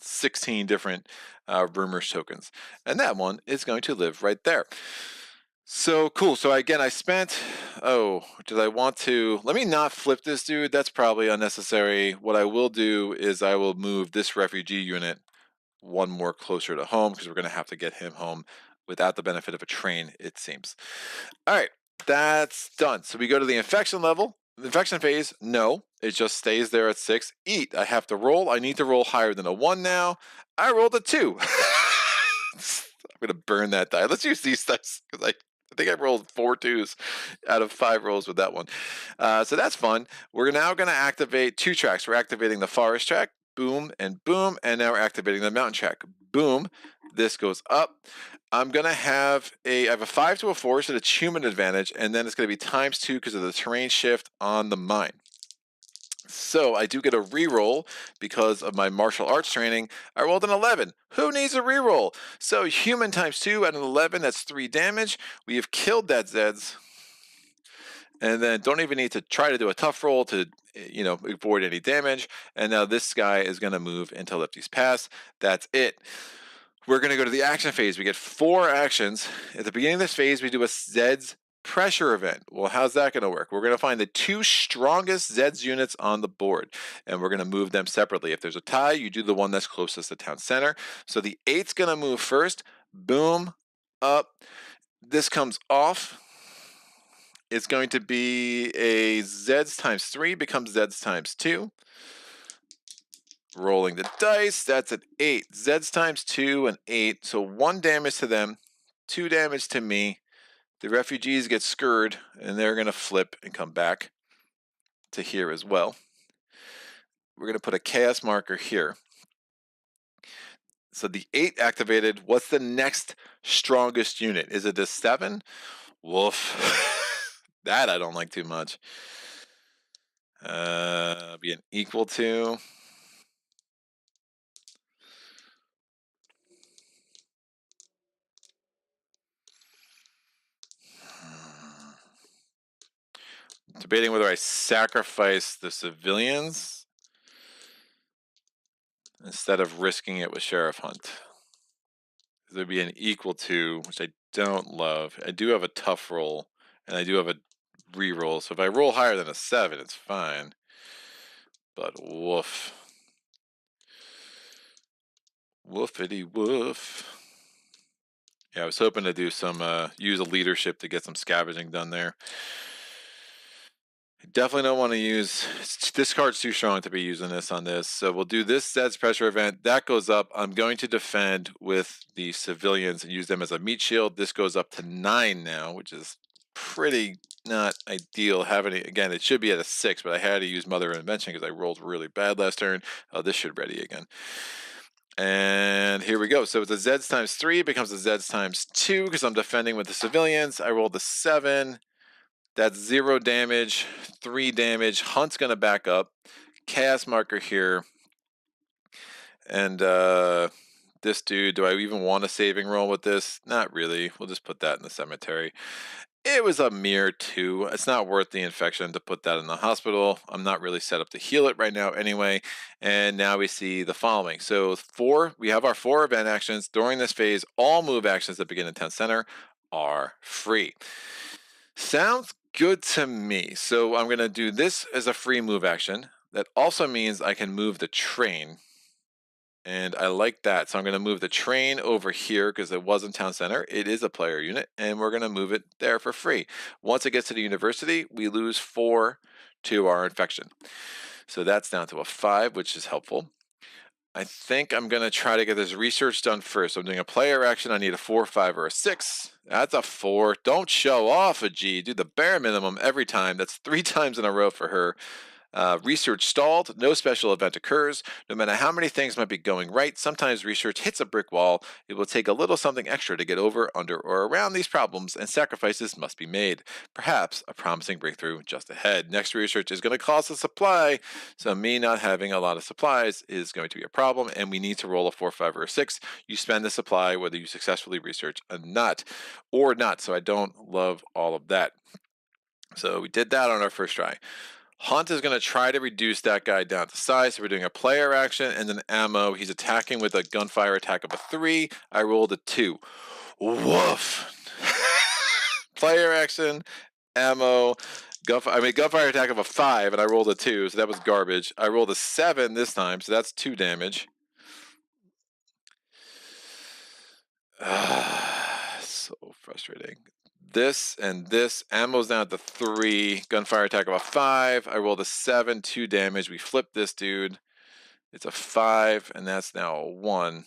16 different rumors tokens. And that one is going to live right there. So cool. So again, I spent... Oh, did I want to... Let me not flip this dude. That's probably unnecessary. What I will do is I will move this refugee unit 1 more closer to home, because we're going to have to get him home without the benefit of a train, it seems. All right. That's done. So we go to the infection level. The infection phase, no. It just stays there at 6. Eat. I have to roll. I need to roll higher than a 1 now. I rolled a 2. I'm going to burn that die. Let's use these dice, because I think I rolled 4 2s out of 5 rolls with that one. So that's fun. We're now going to activate 2 tracks. We're activating the forest track, boom, and now we're activating the mountain track, boom. This goes up. I'm going to have I have a 5 to a 4, so it's human advantage, and then it's going to be ×2 because of the terrain shift on the mine. So I do get a reroll because of my martial arts training. I rolled an 11. Who needs a reroll? So human ×2 at an 11, that's 3 damage. We have killed that Zeds. And then don't even need to try to do a tough roll to, avoid any damage. And now this guy is going to move into Lefty's Pass. That's it. We're going to go to the action phase. We get 4 actions. At the beginning of this phase, we do a Zeds pressure event. Well, how's that going to work? We're going to find the 2 strongest Zeds units on the board, and we're going to move them separately. If there's a tie, you do the one that's closest to town center. So the 8's going to move first. Boom, up. this comes off. It's going to be a Zeds times 3 becomes Zeds times 2. Rolling the dice, that's an 8. Zeds times 2, an 8. So 1 damage to them, 2 damage to me. The refugees get scurred, and they're going to flip and come back to here as well. We're going to put a chaos marker here. So the 8 activated. What's the next strongest unit? Is it a 7? Woof. That I don't like too much. Be an equal to. Debating whether I sacrifice the civilians instead of risking it with Sheriff Hunt. There'd be an equal to, which I don't love. I do have a tough roll, and I do have a reroll. So if I roll higher than a 7, it's fine. But woof. Woofity woof. Yeah, I was hoping to do some, use a leadership to get some scavenging done there. I definitely don't want to use, this card's too strong to be using this on this. So we'll do this Zeds pressure event. That goes up. I'm going to defend with the civilians and use them as a meat shield. This goes up to 9 now, which is pretty not ideal. Having it, again, it should be at a 6, but I had to use Mother of Invention because I rolled really bad last turn. Oh, this should ready again. And here we go. So it's a Zeds times 3 becomes a Zeds times 2 because I'm defending with the civilians. I rolled a 7. That's 0 damage, 3 damage. Hunt's going to back up. Chaos marker here. And this dude, do I even want a saving roll with this? Not really. We'll just put that in the cemetery. It was a mere 2. It's not worth the infection to put that in the hospital. I'm not really set up to heal it right now anyway. And now we see the following. So we have our 4 event actions. During this phase, all move actions that begin in town center are free. Sounds good to me. So I'm going to do this as a free move action. That also means I can move the train. And I like that. So I'm going to move the train over here because it was in town center. It is a player unit, and we're going to move it there for free. Once it gets to the university, we lose 4 to our infection. So that's down to a 5, which is helpful. I think I'm going to try to get this research done first. So I'm doing a player action. I need a 4, 5, or a 6. That's a 4. Don't show off a G. Do the bare minimum every time. That's 3 times in a row for her. Research stalled. No special event occurs. No matter how many things might be going right, sometimes research hits a brick wall. It will take a little something extra to get over, under, or around these problems, and sacrifices must be made. Perhaps a promising breakthrough just ahead. Next research is going to cost a supply, so me not having a lot of supplies is going to be a problem, and we need to roll a 4, 5, or a 6. You spend the supply whether you successfully research or not, so I don't love all of that. So we did that on our first try. Hunt is going to try to reduce that guy down to size. So we're doing a player action and then ammo. He's attacking with a gunfire attack of a 3. I rolled a 2. Woof. Player action, ammo, gunfire attack of a 5, and I rolled a 2, so that was garbage. I rolled a 7 this time, so that's 2 damage. So frustrating. This and this. Ammo's down to 3. Gunfire attack of a 5. I rolled a 7, 2 damage. We flip this dude. It's a 5, and that's now a 1.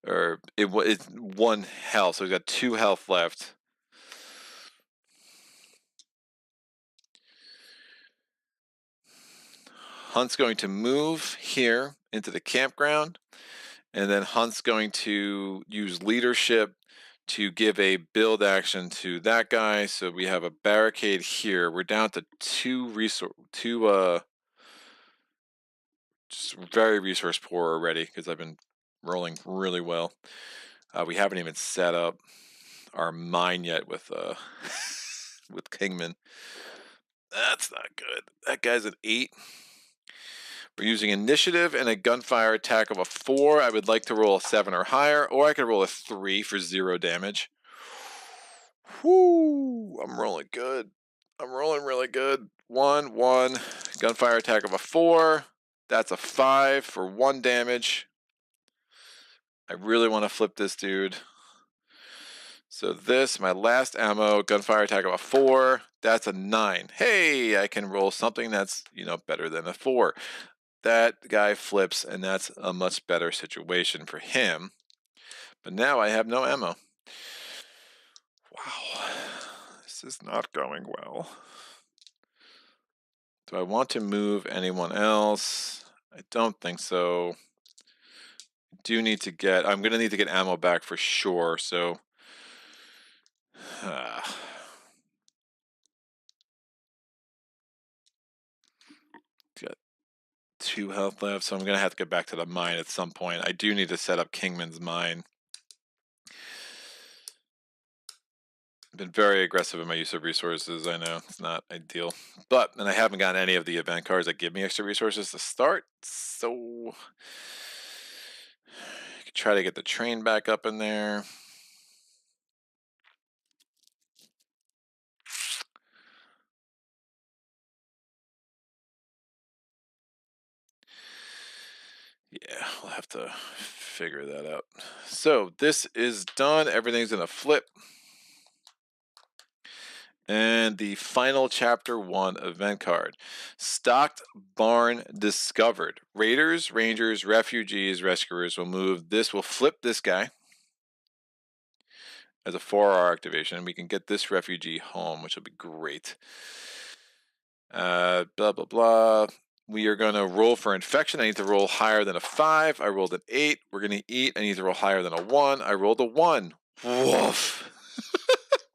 Or it's 1 health, so we've got 2 health left. Hunt's going to move here into the campground, and then Hunt's going to use leadership to give a build action to that guy. So we have a barricade here. We're down to 2 just very resource poor already because I've been rolling really well. We haven't even set up our mine yet with with Kingman. That's not good. That guy's an 8. We're using initiative and a gunfire attack of a 4. I would like to roll a 7 or higher, or I could roll a 3 for 0 damage. Whoo! I'm rolling good. I'm rolling really good. 1, 1. Gunfire attack of a 4. That's a 5 for 1 damage. I really want to flip this dude. So this, my last ammo, gunfire attack of a 4. That's a 9. Hey, I can roll something that's, better than a 4. That guy flips, and that's a much better situation for him. But now I have no ammo. Wow. This is not going well. Do I want to move anyone else? I don't think so. I'm going to need to get ammo back for sure, so. Got 2 health left, so I'm going to have to get back to the mine at some point. I do need to set up Kingman's mine. I've been very aggressive in my use of resources. I know it's not ideal, and I haven't gotten any of the event cards that give me extra resources to start, so I could try to get the train back up in there. Yeah, we'll have to figure that out. So this is done. Everything's in a flip. And the final chapter 1 event card. Stocked barn discovered. Raiders, rangers, refugees, rescuers will move. This will flip this guy as a 4-hour activation. We can get this refugee home, which will be great. Blah, blah, blah. We are going to roll for infection. I need to roll higher than a 5. I rolled an 8. We're going to eat. I need to roll higher than a 1. I rolled a 1. Woof.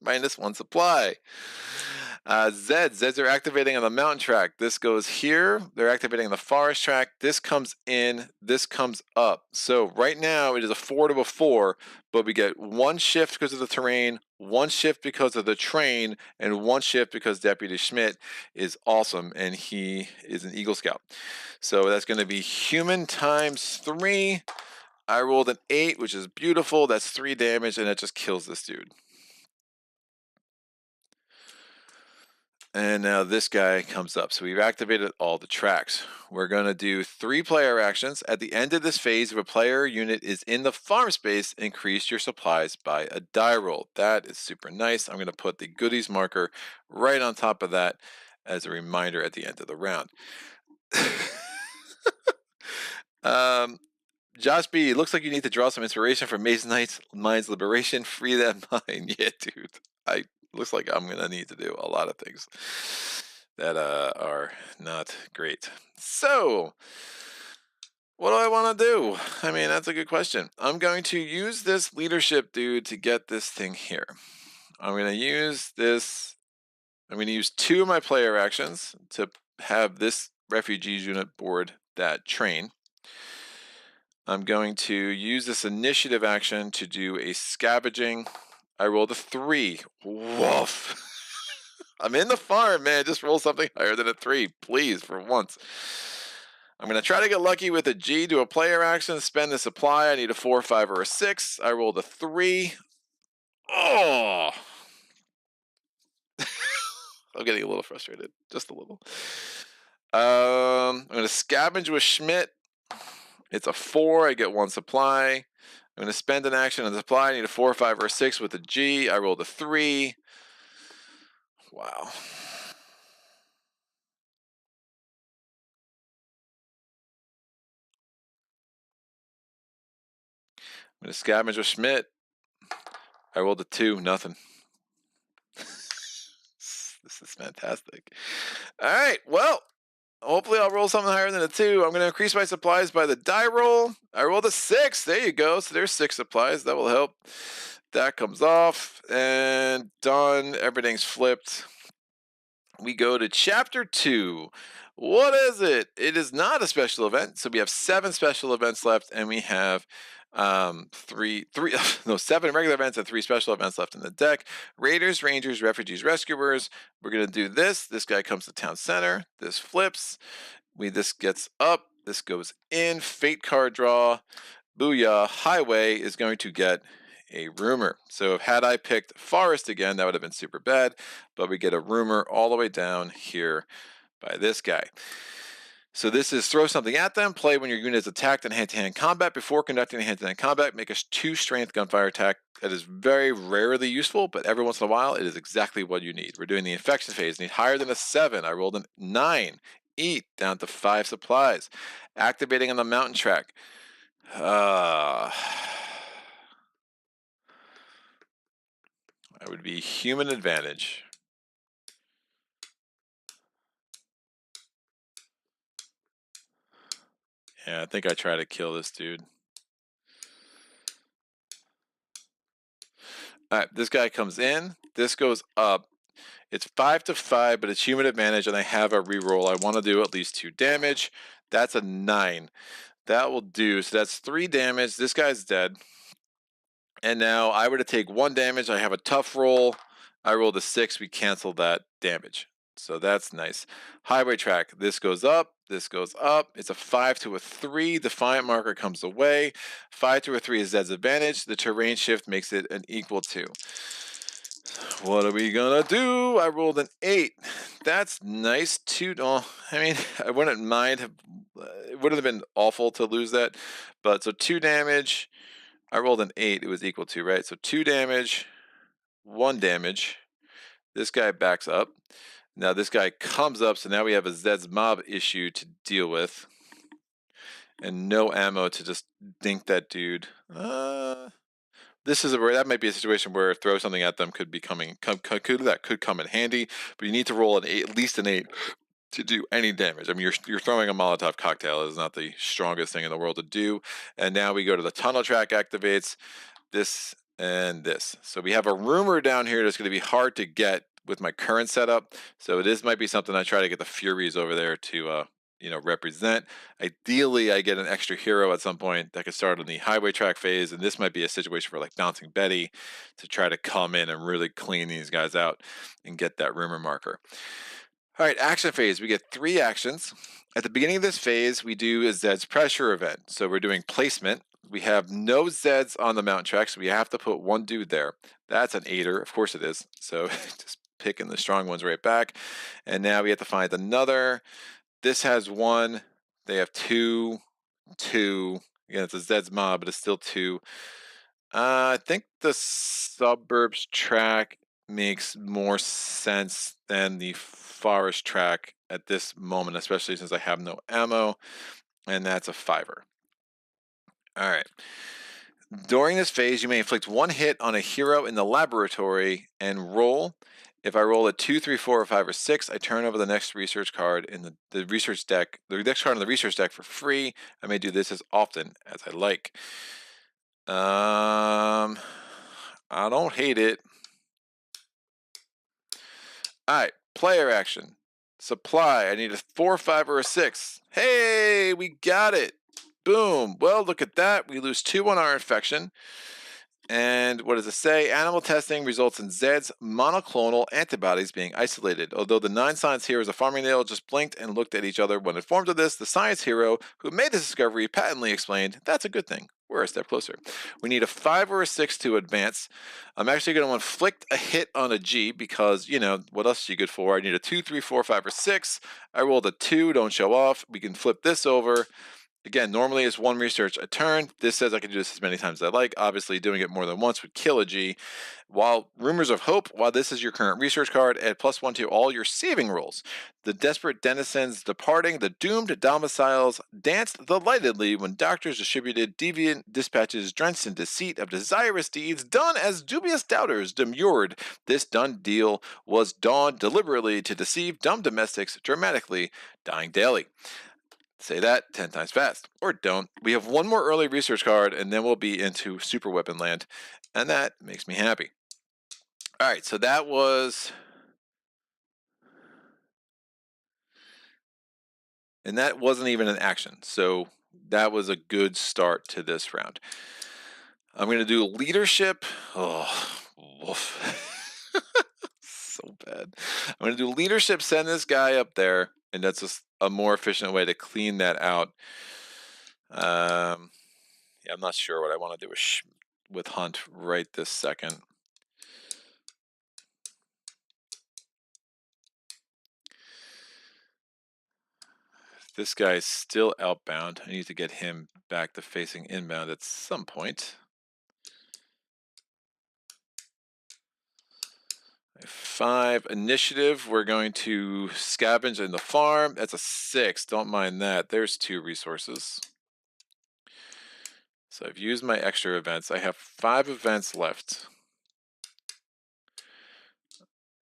-1 supply. Zeds are activating on the mountain track. This goes here. They're activating on the forest track. This comes in. This comes up. So right now it is a 4 to a 4, but we get 1 shift because of the terrain, 1 shift because of the train, and 1 shift because Deputy Schmidt is awesome and he is an Eagle Scout. So that's going to be human times 3. I rolled an 8, which is beautiful. That's 3 damage, and that just kills this dude. And now this guy comes up. So we've activated all the tracks. We're going to do 3 player actions. At the end of this phase, if a player unit is in the farm space, increase your supplies by a die roll. That is super nice. I'm going to put the goodies marker right on top of that as a reminder at the end of the round. Josh B, looks like you need to draw some inspiration from Mason Knight's Mind's Liberation. Free that mind. Yeah, dude. Looks like I'm going to need to do a lot of things that are not great. So, what do I want to do? I mean, that's a good question. I'm going to use this leadership dude to get this thing here. I'm going to use this. I'm going to use 2 of my player actions to have this refugees unit board that train. I'm going to use this initiative action to do a scavenging. I rolled a 3. Woof. I'm in the farm, man. Just roll something higher than a 3, please, for once. I'm going to try to get lucky with a G, do a player action, spend the supply. I need a 4, 5, or a 6. I rolled a 3. Oh! I'm getting a little frustrated. Just a little. I'm going to scavenge with Schmidt. It's a 4. I get 1 supply. I'm going to spend an action on the supply. I need a 4, 5, or a 6 with a G. I rolled a 3. Wow. I'm going to scavenge with Schmidt. I rolled a 2. Nothing. This is fantastic. All right. Well, hopefully I'll roll something higher than a 2. I'm going to increase my supplies by the die roll. I rolled a 6. There you go. So there's 6 supplies. That will help. That comes off. And done. Everything's flipped. We go to chapter 2. What is it? It is not a special event. So we have 7 special events left, and we have 7 regular events and 3 special events left in the deck. Raiders, Rangers, Refugees, Rescuers. We're going to do this. This guy comes to town center. This flips. This gets up. This goes in. Fate card draw. Booyah. Highway is going to get a rumor. So had I picked Forest again, that would have been super bad, but we get a rumor all the way down here by this guy. So this is throw something at them, play when your unit is attacked in hand-to-hand combat. Before conducting a hand-to-hand combat, make a 2 strength gunfire attack. That is very rarely useful, but every once in a while, it is exactly what you need. We're doing the infection phase. Need higher than a 7. I rolled a 9. Eat down to 5 supplies. Activating on the mountain track. That would be human advantage. Yeah, I think I try to kill this dude. All right, this guy comes in. This goes up. It's 5 to 5, but it's human advantage, and I have a reroll. I want to do at least 2 damage. That's a 9. That will do. So that's 3 damage. This guy's dead. And now I were to take 1 damage. I have a tough roll. I rolled a 6. We cancel that damage. So that's nice. Highway track. This goes up. This goes up. It's a 5 to a 3. Defiant marker comes away. 5 to a 3 is Zed's advantage. The terrain shift makes it an equal to. What are we gonna do? I rolled an 8. That's nice. 2. Oh, I mean, I wouldn't mind. It wouldn't have been awful to lose that. But so 2 damage. I rolled an 8. It was equal to, right? So 2 damage, 1 damage. This guy backs up. Now this guy comes up. So now we have a Zed's mob issue to deal with. And no ammo to just dink that dude. This is that might be a situation where throw something at them could come in handy, but you need to roll an 8, at least an 8, to do any damage. I mean, you're throwing a Molotov cocktail is not the strongest thing in the world to do. And now we go to the tunnel track activates this and this. So we have a rumor down here that's going to be hard to get with my current setup. So this might be something I try to get the Furies over there to represent. Ideally, I get an extra hero at some point that could start on the highway track phase, and this might be a situation for like Bouncing Betty to try to come in and really clean these guys out and get that rumor marker. All right, action phase. We get 3 actions. At the beginning of this phase, we do a Zed's pressure event. So we're doing placement. We have no Zeds on the mountain track, so we have to put 1 dude there. That's an 8er. Of course it is. So just picking the strong ones right back. And now we have to find another. This has 1. They have 2. 2. Again, it's a Zed's mob, but it's still 2. I think the suburbs track makes more sense than the forest track at this moment, especially since I have no ammo, and that's a 5er. All right. During this phase, you may inflict 1 hit on a hero in the laboratory and roll. If I roll a 2, 3, 4, or 5, or 6, I turn over the next research card in the research deck, the next card on the research deck for free. I may do this as often as I like. I don't hate it. All right, player action. Supply. I need a 4, 5, or a 6. Hey, we got it. Boom. Well, look at that. We lose 2 on our infection. And what does it say? Animal testing results in Zed's monoclonal antibodies being isolated. Although the 9 science heroes of Farmingdale just blinked and looked at each other when informed of this, the science hero who made this discovery patently explained, that's a good thing. We're a step closer. We need a 5 or a 6 to advance. I'm actually going to inflict a hit on a G because, what else are you good for? I need a 2, 3, 4, 5, or 6. I rolled a 2. Don't show off. We can flip this over. Again, normally it's 1 research a turn. This says I can do this as many times as I like. Obviously, doing it more than once would kill a G. While Rumors of Hope, while this is your current research card, add +1 to all your saving rolls. The desperate denizens departing the doomed domiciles danced delightedly when doctors distributed deviant dispatches drenched in deceit of desirous deeds done as dubious doubters demurred. This done deal was donned deliberately to deceive dumb domestics dramatically, dying daily. Say that 10 times fast. Or don't. We have 1 more early research card, and then we'll be into super weapon land. And that makes me happy. All right, so that was... And that wasn't even an action. So that was a good start to this round. I'm going to do leadership. Oh, woof. So bad. I'm going to do leadership, send this guy up there. And that's just a more efficient way to clean that out. Yeah, I'm not sure what I want to do with Hunt right this second. This guy's still outbound. I need to get him back to facing inbound at some point. 5 initiative. We're going to scavenge in the farm. That's a 6. Don't mind that. There's 2 resources. So I've used my extra events. I have 5 events left.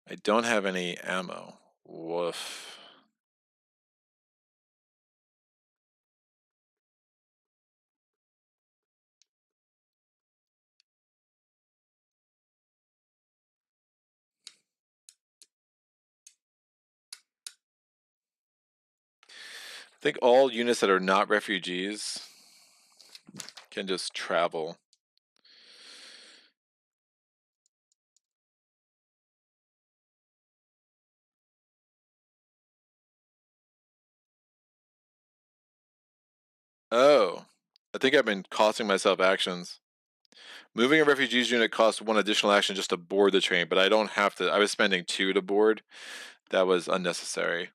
I don't have any ammo. Woof. I think all units that are not refugees can just travel. Oh, I think I've been costing myself actions. Moving a refugees unit costs 1 additional action just to board the train, but I don't have to. I was spending 2 to board. That was unnecessary.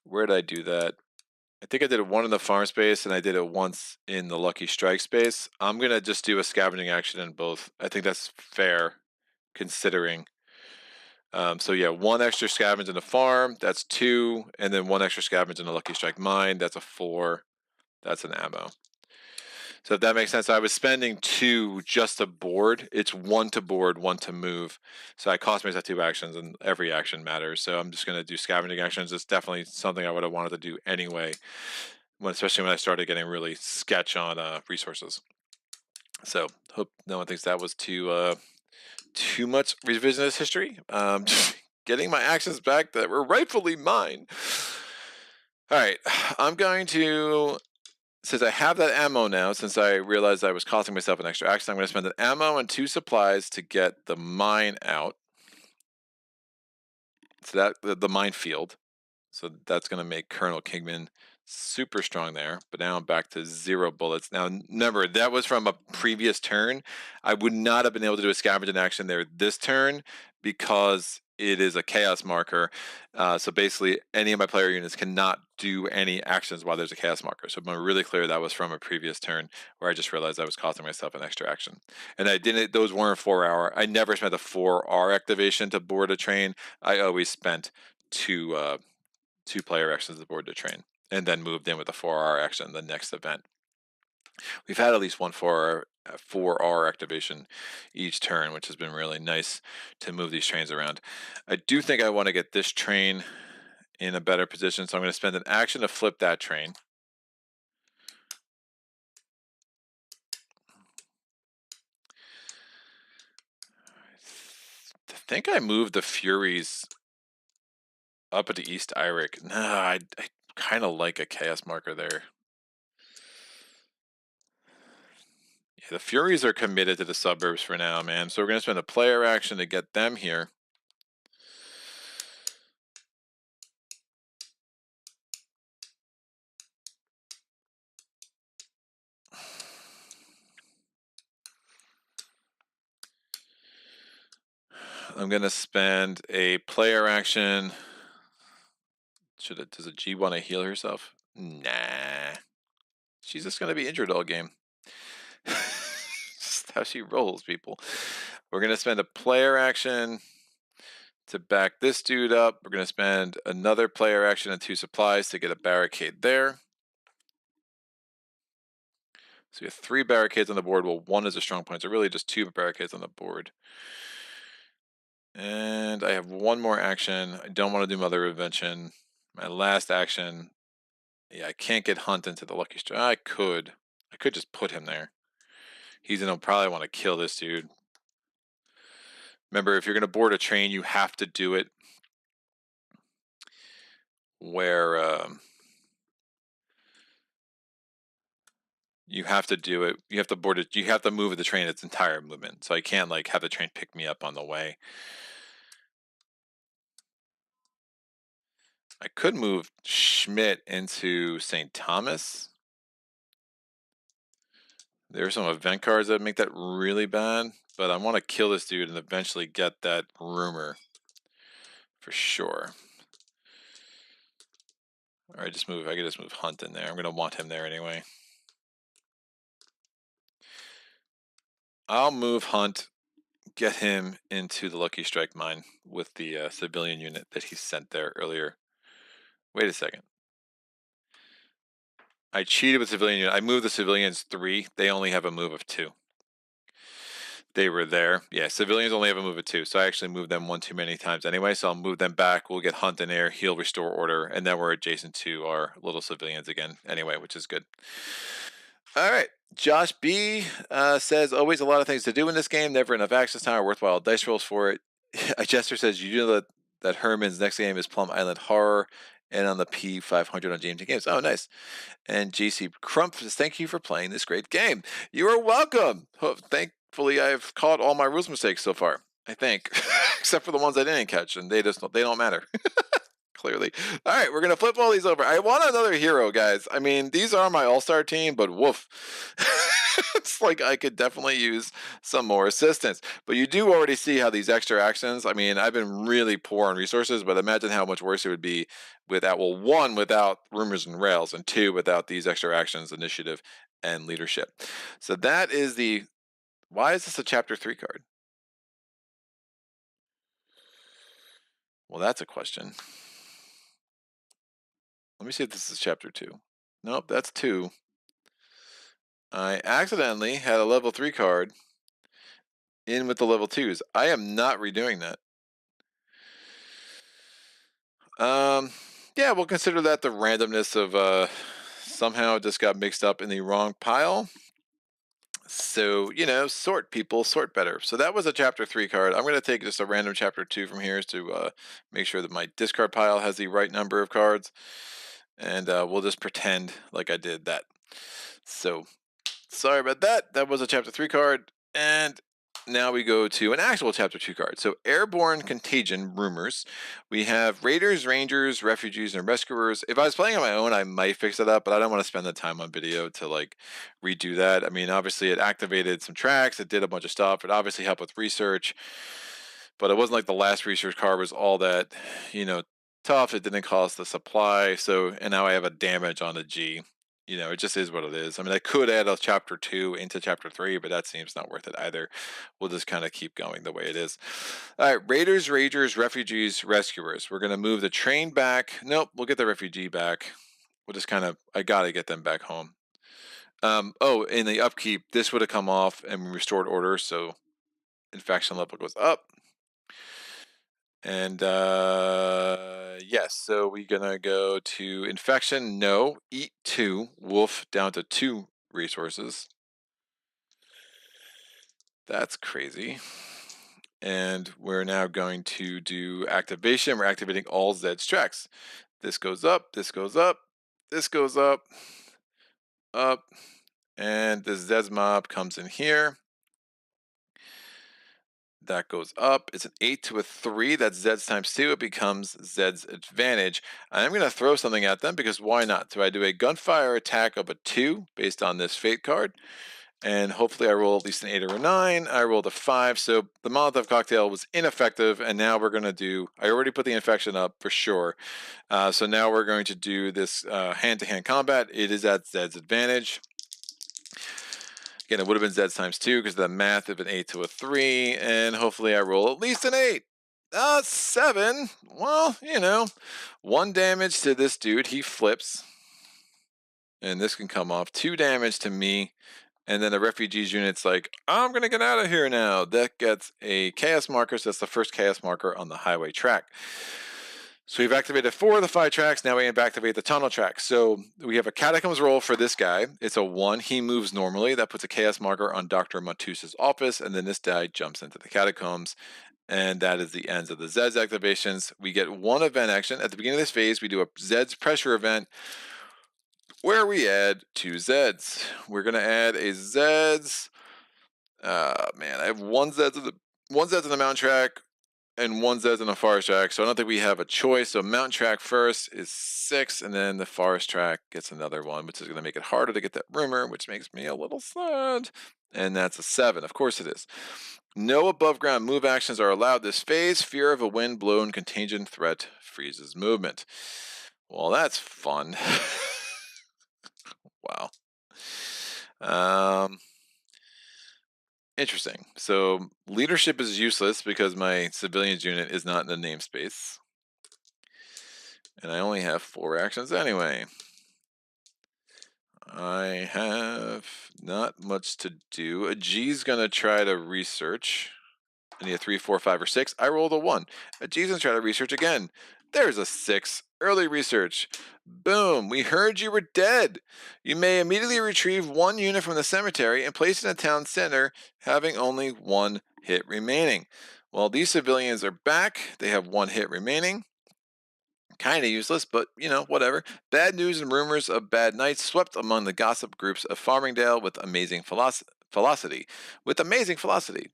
Where did I do that? I think I did it 1 in the farm space, and I did it once in the lucky strike space. I'm gonna just do a scavenging action in both. I think that's fair, considering. So yeah, 1 extra scavenge in the farm, that's 2, and then 1 extra scavenge in the lucky strike mine, that's a 4. That's an ammo. So if that makes sense, I was spending 2 just to board. It's 1 to board, 1 to move. So I cost myself 2 actions, and every action matters. So I'm just going to do scavenging actions. It's definitely something I would have wanted to do anyway, especially when I started getting really sketch on resources. So hope no one thinks that was too much revisionist history. Getting my actions back that were rightfully mine. All right, I'm going to, since I have that ammo now, since I realized I was costing myself an extra action, I'm going to spend an ammo and 2 supplies to get the mine out. So that the minefield. So that's going to make Colonel Kingman super strong there. But now I'm back to 0 bullets. Now, remember, that was from a previous turn. I would not have been able to do a scavenging action there this turn because it is a chaos marker. So basically, any of my player units cannot do any actions while there's a chaos marker. So I'm really clear that was from a previous turn where I just realized I was costing myself an extra action. And I didn't, those weren't 4-hour. I never spent a 4R activation to board a train. I always spent 2 player actions to board the train, and then moved in with a 4R action the next event. We've had at least 1 4R activation each turn, which has been really nice to move these trains around. I do think I want to get this train in a better position, so I'm going to spend an action to flip that train. I think I moved the Furies up into East Iric. Nah, I kind of like a chaos marker there. Yeah, the Furies are committed to the suburbs for now, man. So we're going to spend a player action to get them here. I'm going to spend a player action. Does a G want to heal herself? Nah. She's just going to be injured all game. Just how she rolls, people. We're going to spend a player action to back this dude up. We're going to spend another player action and 2 supplies to get a barricade there. So we have 3 barricades on the board. Well, 1 is a strong point, so really just 2 barricades on the board. And I have 1 more action. I don't want to do Mother Invention. My last action. Yeah, I can't get Hunt into the Lucky Strike. I could just put him there. He's gonna probably want to kill this dude. Remember, if you're gonna board a train, you have to do it where you have to do it. You have to board it. You have to move the train its entire movement. So I can't like have the train pick me up on the way. I could move Schmidt into St. Thomas. There's some event cards that make that really bad, but I want to kill this dude and eventually get that rumor for sure. Or I can just move Hunt in there. I'm going to want him there anyway. I'll move Hunt, get him into the Lucky Strike mine with the civilian unit that he sent there earlier. Wait a second. I cheated with civilian unit. I moved the civilians 3. They only have a move of 2. They were there. Yeah, civilians only have a move of 2, so I actually moved them one too many times anyway, so I'll move them back. We'll get Hunt in there, he'll restore order, and then we're adjacent to our little civilians again anyway, which is good. All right. Josh B says, always a lot of things to do in this game, never enough access time or worthwhile dice rolls for it. Jester says, you know that Herman's next game is Plum Island Horror and on the P500 on GMT Games. Oh, nice. And GC Crump says, thank you for playing this great game. You are welcome. Thankfully, I've caught all my rules mistakes so far, I think, except for the ones I didn't catch, and they don't matter. Clearly. All right, we're going to flip all these over. I want another hero, guys. I mean, these are my all-star team, but woof. It's like I could definitely use some more assistance. But you do already see how these extra actions, I mean, I've been really poor on resources, but imagine how much worse it would be without, well, 1, without rumors and rails, and 2, without these extra actions, initiative, and leadership. So that is the, why is this a chapter 3 card? Well, that's a question. Let me see if this is chapter 2. Nope, that's 2. I accidentally had a level 3 card in with the level 2s. I am not redoing that. Yeah, we'll consider that the randomness of somehow it just got mixed up in the wrong pile. So, you know, sort people, sort better. So that was a chapter 3 card. I'm going to take just a random chapter 2 from here to make sure that my discard pile has the right number of cards. And we'll just pretend like I did that. So, sorry about that. That was a chapter 3 card. And now we go to an actual chapter 2 card. So Airborne Contagion Rumors. We have Raiders, Rangers, Refugees, and Rescuers. If I was playing on my own, I might fix it up, but I don't want to spend the time on video to like redo that. I mean, obviously it activated some tracks, it did a bunch of stuff, it obviously helped with research, but it wasn't like the last research card was all that, you know, tough. It didn't cost the supply. So, and now I have a damage on the G. You know, it just is what it is. I mean, I could add a chapter 2 into chapter 3, but that seems not worth it either. We'll just kind of keep going the way it is. All right, Raiders, Ragers, Refugees, Rescuers. We're going to move the train back. Nope, we'll get the refugee back. We'll just kind of, I got to get them back home. Oh, in the upkeep, this would have come off and restored order, so infection level goes up. And yes, so we're gonna go to infection. No, eat 2. Wolf down to 2 resources. That's crazy. And we're now going to do activation. We're activating all Zeds tracks. This goes up. This goes up. This goes up. Up. And the Zeds mob comes in here. That goes up. It's an 8 to a 3. That's Zeds times 2. It becomes Zeds advantage. I'm going to throw something at them because why not? So I do a gunfire attack of a 2 based on this fate card. And hopefully I roll at least an 8 or a 9. I rolled a 5. So the Molotov cocktail was ineffective. And now we're going to do, I already put the infection up for sure. So now we're going to do this hand-to-hand combat. It is at Zeds advantage. Again, it would have been Zeds times 2 because the math of an 8 to a 3, and hopefully I roll at least an 8. 7. Well, you know, 1 damage to this dude. He flips, and this can come off. 2 damage to me, and then the refugees unit's like, I'm going to get out of here now. That gets a chaos marker, so that's the first chaos marker on the highway track. So we've activated 4 of the 5 tracks. Now we have to activate the tunnel track. So we have a catacombs roll for this guy. It's a 1. He moves normally. That puts a chaos marker on Dr. Matusa's office. And then this guy jumps into the catacombs. And that is the ends of the Zeds activations. We get 1 event action. At the beginning of this phase, we do a Zeds pressure event where we add 2 Zeds. We're going to add a Zeds. Man, I have 1 Zeds in the mountain track and 1 Zeds in the forest track, so I don't think we have a choice. So mountain track first is 6, and then the forest track gets another 1, which is going to make it harder to get that rumor, which makes me a little sad. And that's a 7. Of course it is. No above ground move actions are allowed this phase. Fear of a wind blown contagion threat freezes movement. Well, that's fun. Wow. Interesting. So leadership is useless because my civilians unit is not in the namespace. And I only have 4 actions anyway. I have not much to do. A G's gonna try to research. I need a 3, 4, 5, or 6. I rolled a 1. A G's gonna try to research again. There's a 6. Early research. Boom. We heard you were dead. You may immediately retrieve 1 unit from the cemetery and place it in the town center, having only 1 hit remaining. Well, these civilians are back. They have 1 hit remaining. Kind of useless, but whatever. Bad news and rumors of bad nights swept among the gossip groups of Farmingdale with amazing velocity. With amazing velocity.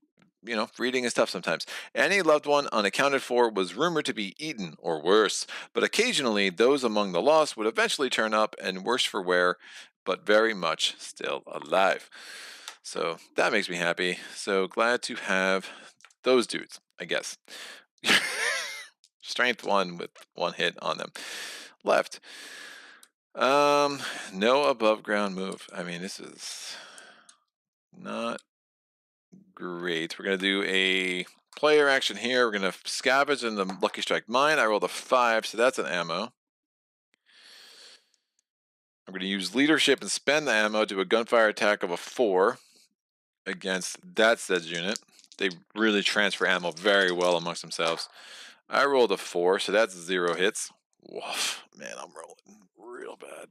Reading is tough sometimes. Any loved one unaccounted for was rumored to be eaten or worse, but occasionally those among the lost would eventually turn up and worse for wear, but very much still alive. So that makes me happy. So glad to have those dudes, I guess. Strength 1 with 1 hit on them. Left. No above ground move. I mean, this is not great. We're going to do a player action here. We're going to scavenge in the Lucky Strike mine. I rolled a 5, so that's an ammo. I'm going to use leadership and spend the ammo to a gunfire attack of a 4 against that Zeds unit. They really transfer ammo very well amongst themselves. I rolled a 4, so that's 0 hits. Woof, man, I'm rolling real bad.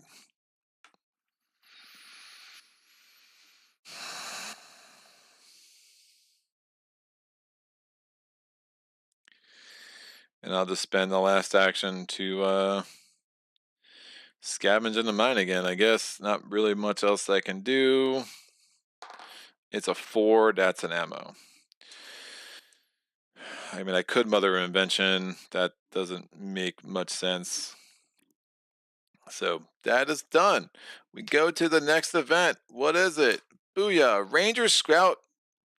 And I'll just spend the last action to scavenge in the mine again, I guess. Not really much else I can do. It's a 4, that's an ammo. I mean, I could Mother of Invention. That doesn't make much sense. So that is done. We go to the next event. What is it? Booyah! Ranger Scout.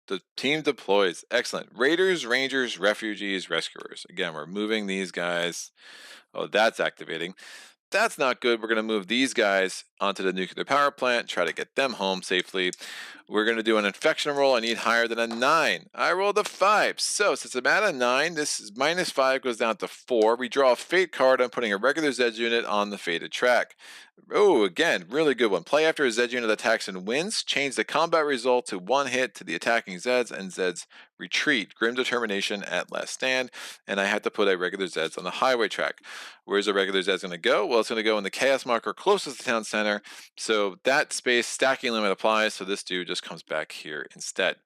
The team deploys. Excellent. Raiders, Rangers, Refugees, Rescuers. Again, we're moving these guys. Oh, that's activating. That's not good. We're going to move these guys onto the nuclear power plant, try to get them home safely. We're going to do an infection roll. I need higher than a 9. I rolled a 5. So since I'm at a 9, this is -5 goes down to 4. We draw a fate card. I'm putting a regular Zeds unit on the fated track. Oh, again, really good one. Play after a Zed unit attacks and wins. Change the combat result to 1 hit to the attacking Zeds and Zeds retreat. Grim Determination at last stand. And I had to put a regular Zeds on the highway track. Where's the regular Zeds going to go? Well, it's going to go in the chaos marker closest to town center. So that space stacking limit applies. So this dude just comes back here instead.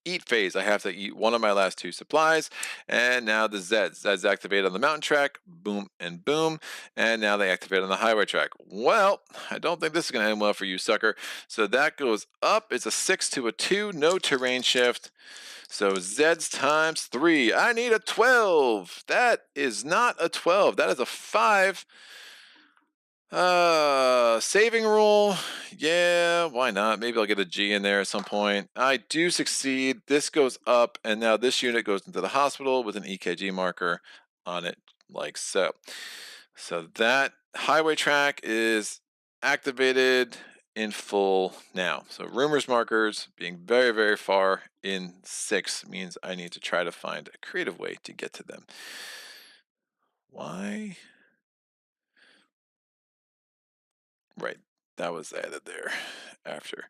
Eat phase. I have to eat one of my last 2 supplies. And now the Zeds. Zeds activate on the mountain track. Boom and boom. And now they activate on the highway track. Well, I don't think this is going to end well for you, sucker. So that goes up. It's a 6 to a 2. No terrain shift. So Zeds times 3. I need a 12. That is not a 12. That is a 5. Saving rule. Yeah, why not? Maybe I'll get a G in there at some point. I do succeed. This goes up, and now this unit goes into the hospital with an EKG marker on it, like so. So that highway track is activated in full now. So rumors markers being very, very far in 6 means I need to try to find a creative way to get to them. Why? Right, that was added there after.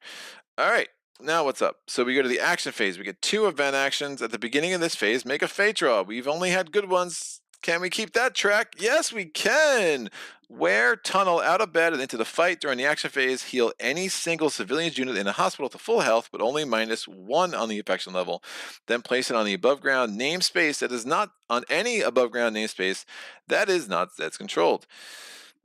All right, now what's up? So we go to the action phase. We get 2 event actions at the beginning of this phase. Make a fate draw. We've only had good ones. Can we keep that track? Yes, we can. Wear tunnel out of bed and into the fight during the action phase. Heal any single civilian's unit in the hospital to full health, but only -1 on the infection level. Then place it on the above ground namespace that is not on any above ground namespace that is not Zeds controlled.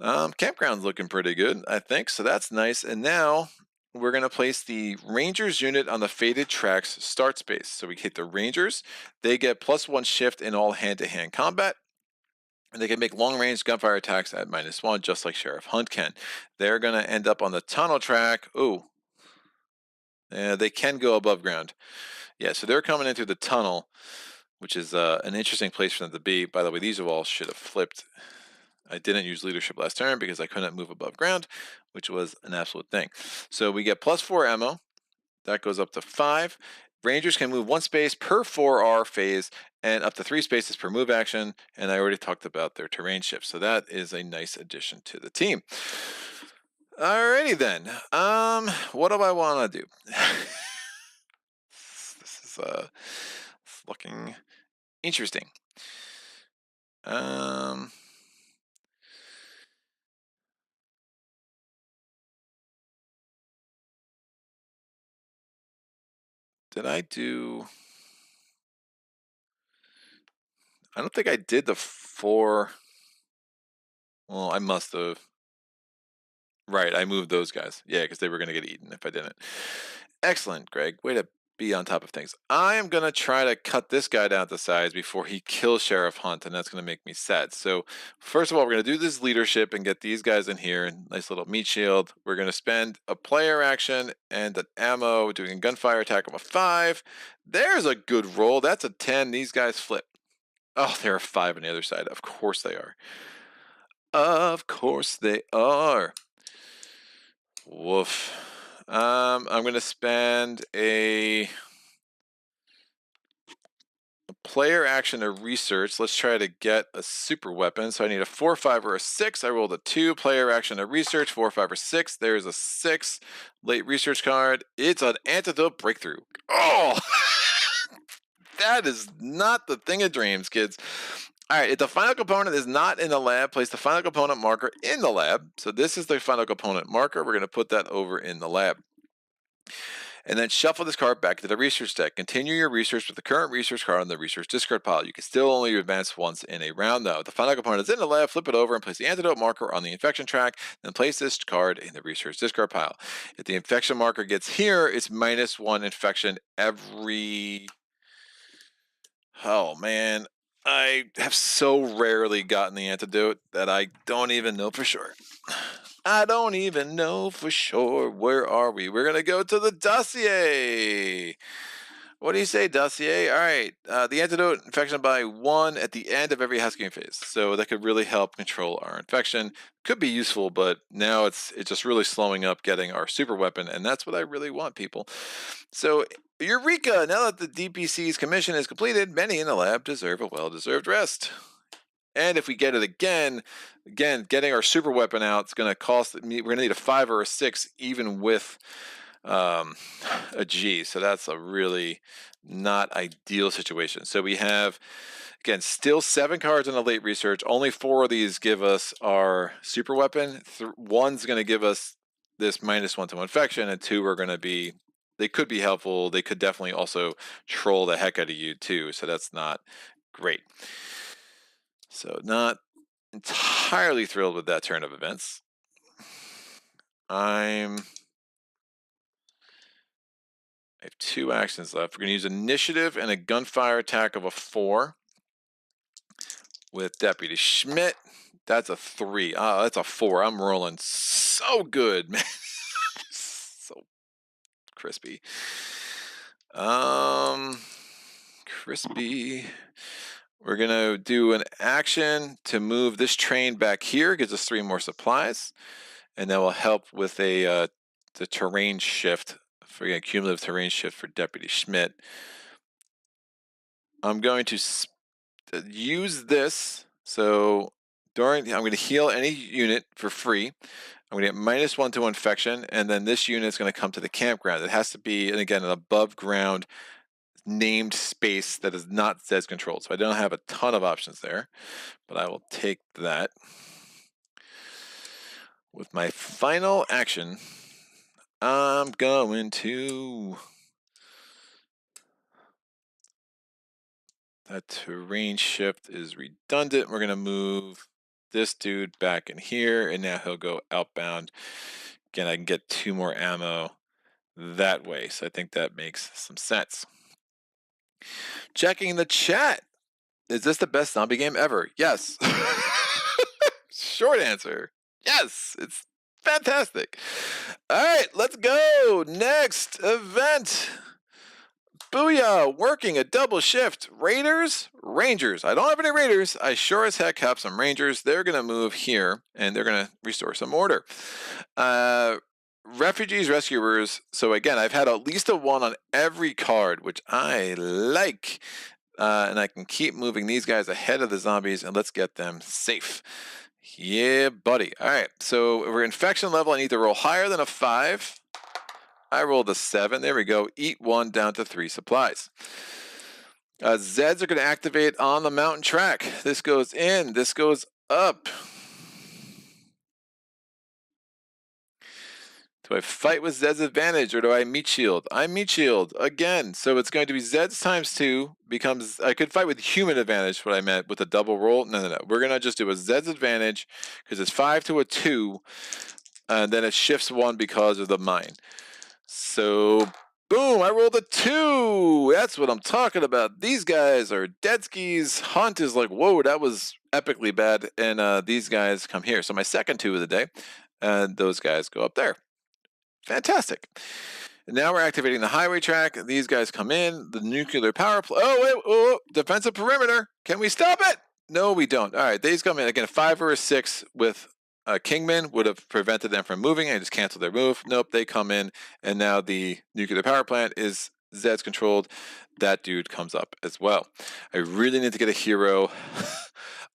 Campground's looking pretty good, I think, so that's nice. And now we're going to place the Rangers unit on the Fated Tracks start space. So we hit the Rangers. They get +1 shift in all hand-to-hand combat. And they can make long-range gunfire attacks at -1, just like Sheriff Hunt can. They're going to end up on the tunnel track. Ooh. They can go above ground. Yeah, so they're coming in through the tunnel, which is an interesting place for them to be. By the way, these all should have flipped. I didn't use leadership last turn because I couldn't move above ground, which was an absolute thing. So we get +4 ammo. That goes up to 5. Rangers can move 1 space per 4R phase and up to 3 spaces per move action. And I already talked about their terrain shift. So that is a nice addition to the team. Alrighty then. What do I want to do? This is looking interesting. Did I do? I don't think I did the 4. Well, I must have. Right, I moved those guys. Yeah, because they were going to get eaten if I didn't. Excellent, Greg. Way to be on top of things. I am going to try to cut this guy down to size before he kills Sheriff Hunt, and that's going to make me sad. So, first of all, we're going to do this leadership and get these guys in here. Nice little meat shield. We're going to spend a player action and an ammo doing a gunfire attack of a 5. There's a good roll. That's a 10. These guys flip. Oh, they're a 5 on the other side. Of course they are. Of course they are. Woof. I'm going to spend a player action to research. Let's try to get a super weapon. So I need a 4, 5, or a 6. I rolled a 2. Player action to research. 4, 5, or 6. There's a 6. Late research card. It's an antidote breakthrough. Oh! That is not the thing of dreams, kids. All right, if the final component is not in the lab, place the final component marker in the lab. So this is the final component marker. We're going to put that over in the lab. And then shuffle this card back to the research deck. Continue your research with the current research card on the research discard pile. You can still only advance once in a round, though. If the final component is in the lab, flip it over and place the antidote marker on the infection track. Then place this card in the research discard pile. If the infection marker gets here, it's -1 infection every... Oh, man. I have so rarely gotten the antidote that I don't even know for sure. I don't even know for sure. Where are we? We're going to go to the dossier. What do you say, dossier? All right. The antidote infection by 1 at the end of every house game phase. So that could really help control our infection. Could be useful, but now it's just really slowing up getting our super weapon. And that's what I really want, people. So, Eureka! Now that the DPC's commission is completed, many in the lab deserve a well-deserved rest. And if we get it again, getting our super weapon out, it's going to cost, we're going to need a 5 or a 6, even with a G. So that's a really not ideal situation. So we have, again, still 7 cards in the late research. Only 4 of these give us our super weapon. 1's going to give us this -1 to infection, and 2 are going to be, they could be helpful. They could definitely also troll the heck out of you too. So that's not great. So not entirely thrilled with that turn of events. I have 2 actions left. We're going to use initiative and a gunfire attack of a 4 with Deputy Schmidt. That's a 3. Oh, that's a 4. I'm rolling so good, man. So crispy. Crispy. We're going to do an action to move this train back here. Gives us 3 more supplies. And that will help with the terrain shift, for a cumulative terrain shift for Deputy Schmidt. I'm going to use this. So I'm going to heal any unit for free. I'm going to get -1 to infection. And then this unit is going to come to the campground. It has to be, and again, an above ground named space that is not Zeds controlled. So I don't have a ton of options there, but I will take that. With my final action, I'm going to... That terrain shift is redundant. We're going to move this dude back in here, and now he'll go outbound. Again, I can get 2 more ammo that way, so I think that makes some sense. Checking the chat. Is this the best zombie game ever? Yes. Short answer. Yes, it's fantastic. All right, let's go. Next event. Booyah! Working a double shift. Raiders, Rangers. I don't have any Raiders. I sure as heck have some Rangers. They're going to move here, and they're going to restore some order. Refugees, rescuers. So again, I've had at least a 1 on every card, which I like. And I can keep moving these guys ahead of the zombies, and let's get them safe. Yeah, buddy. All right, so we're infection level. I need to roll higher than a 5. I rolled a 7. There we go. Eat 1 down to 3 supplies. Zeds are going to activate on the mountain track. This goes in. This goes up. Do I fight with Zed's advantage, or do I meat shield? I meat shield again. So it's going to be Zed's times 2 becomes. I could fight with human advantage. What I meant with a double roll. No. We're gonna just do a Zed's advantage because it's 5 to a 2, and then it shifts 1 because of the mine. So boom! I rolled a 2. That's what I'm talking about. These guys are dead skis. Hunt is like, whoa, that was epically bad. And these guys come here. So my second 2 of the day, and those guys go up there. Fantastic. And now we're activating the highway track. These guys come in. The nuclear power plant. Defensive perimeter. Can we stop it? No, we don't. All right, these come in. Again, a 5 or a 6 with Kingman would have prevented them from moving. I just canceled their move. Nope, they come in. And now the nuclear power plant is Zeds controlled. That dude comes up as well. I really need to get a hero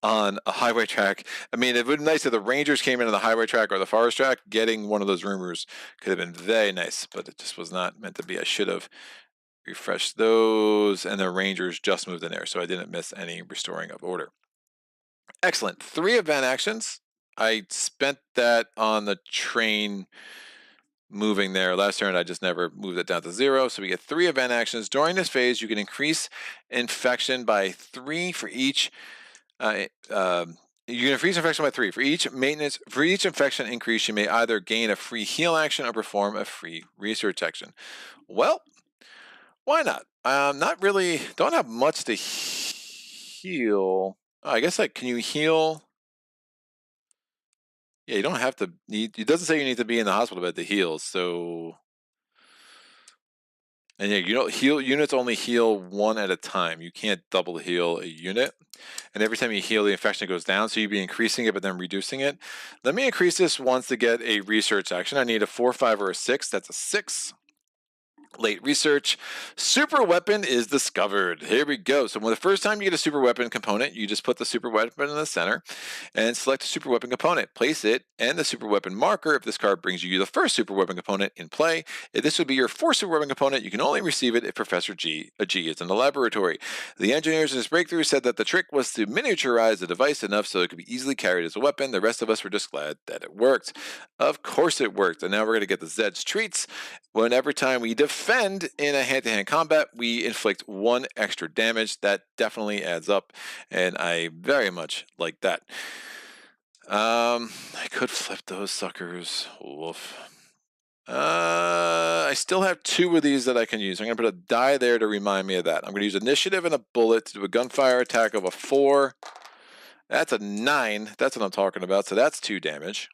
on a highway track. I mean, it would be nice if the Rangers came in on the highway track or the forest track. Getting one of those rumors could have been very nice, but it just was not meant to be. I should have refreshed those, and the Rangers just moved in there, so I didn't miss any restoring of order. Excellent. 3 event actions. I spent that on the train moving there last turn. I just never moved it down to 0. So we get 3 event actions. During this phase, you can increase infection by 3 for each. You can increase infection by 3. For each infection increase, you may either gain a free heal action or perform a free research action. Well, why not? Not really. Don't have much to heal. I guess can you heal? Yeah, you don't have to need. It doesn't say you need to be in the hospital bed to heal. So, and yeah, you don't heal. Units only heal 1 at a time. You can't double heal a unit. And every time you heal, the infection goes down. So you'd be increasing it, but then reducing it. Let me increase this once to get a research action. I need a 4, 5, or a 6. That's a 6. Late research. Super weapon is discovered. Here we go. So when the first time you get a super weapon component, you just put the super weapon in the center and select a super weapon component. Place it and the super weapon marker if this card brings you the first super weapon component in play. If this would be your 4th super weapon component, you can only receive it if Professor G is in the laboratory. The engineers in this breakthrough said that the trick was to miniaturize the device enough so it could be easily carried as a weapon. The rest of us were just glad that it worked. Of course it worked. And now we're going to get the Zeds treats. Whenever time we defend in a hand-to-hand combat, we inflict 1 extra damage. That definitely adds up, and I very much like that. I could flip those suckers. Woof. I still have 2 of these that I can use. I'm going to put a die there to remind me of that. I'm going to use initiative and a bullet to do a gunfire attack of a 4. That's a 9. That's what I'm talking about. So that's 2 damage.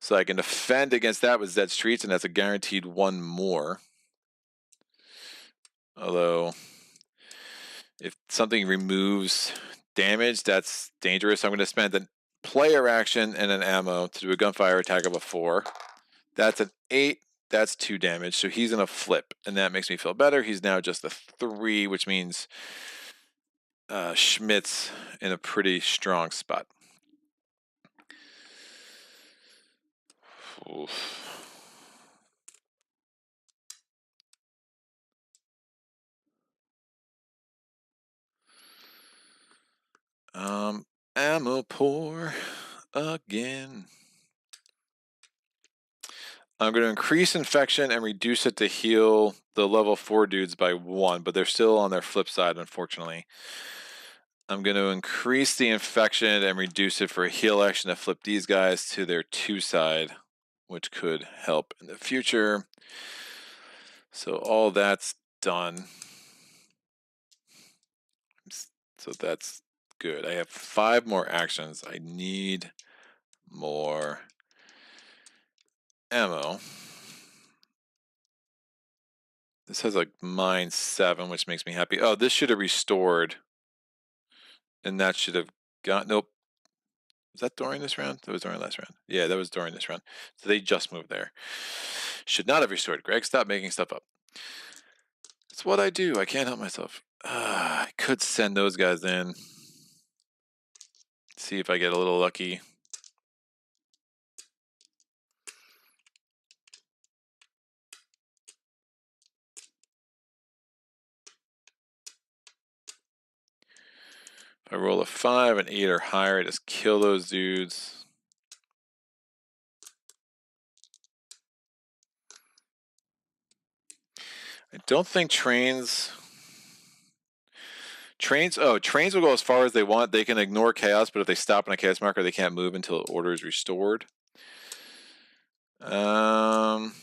So I can defend against that with Zed's treats, and that's a guaranteed 1 more. Although, if something removes damage, that's dangerous. So I'm going to spend a player action and an ammo to do a gunfire attack of a 4. That's an 8. That's 2 damage. So he's going to flip, and that makes me feel better. He's now just a 3, which means Schmidt's in a pretty strong spot. Oof. Ammo pour again. I'm going to increase infection and reduce it to heal the level 4 dudes by 1, but they're still on their flip side, unfortunately. I'm going to increase the infection and reduce it for a heal action to flip these guys to their 2 side, which could help in the future. So all that's done. So that's good. I have 5 more actions. I need more ammo. The This has like -7, which makes me happy. Oh, this should have restored. And that should have got, nope. Was that during this round? That was during last round. Yeah, that was during this round. So they just moved there. Should not have restored. Greg, stop making stuff up. It's what I do. I can't help myself. I could send those guys in. See if I get a little lucky. If I roll a 5, an 8 or higher, I just kill those dudes. I don't think trains will go as far as they want. They can ignore chaos, but if they stop on a chaos marker, they can't move until order is restored. I'm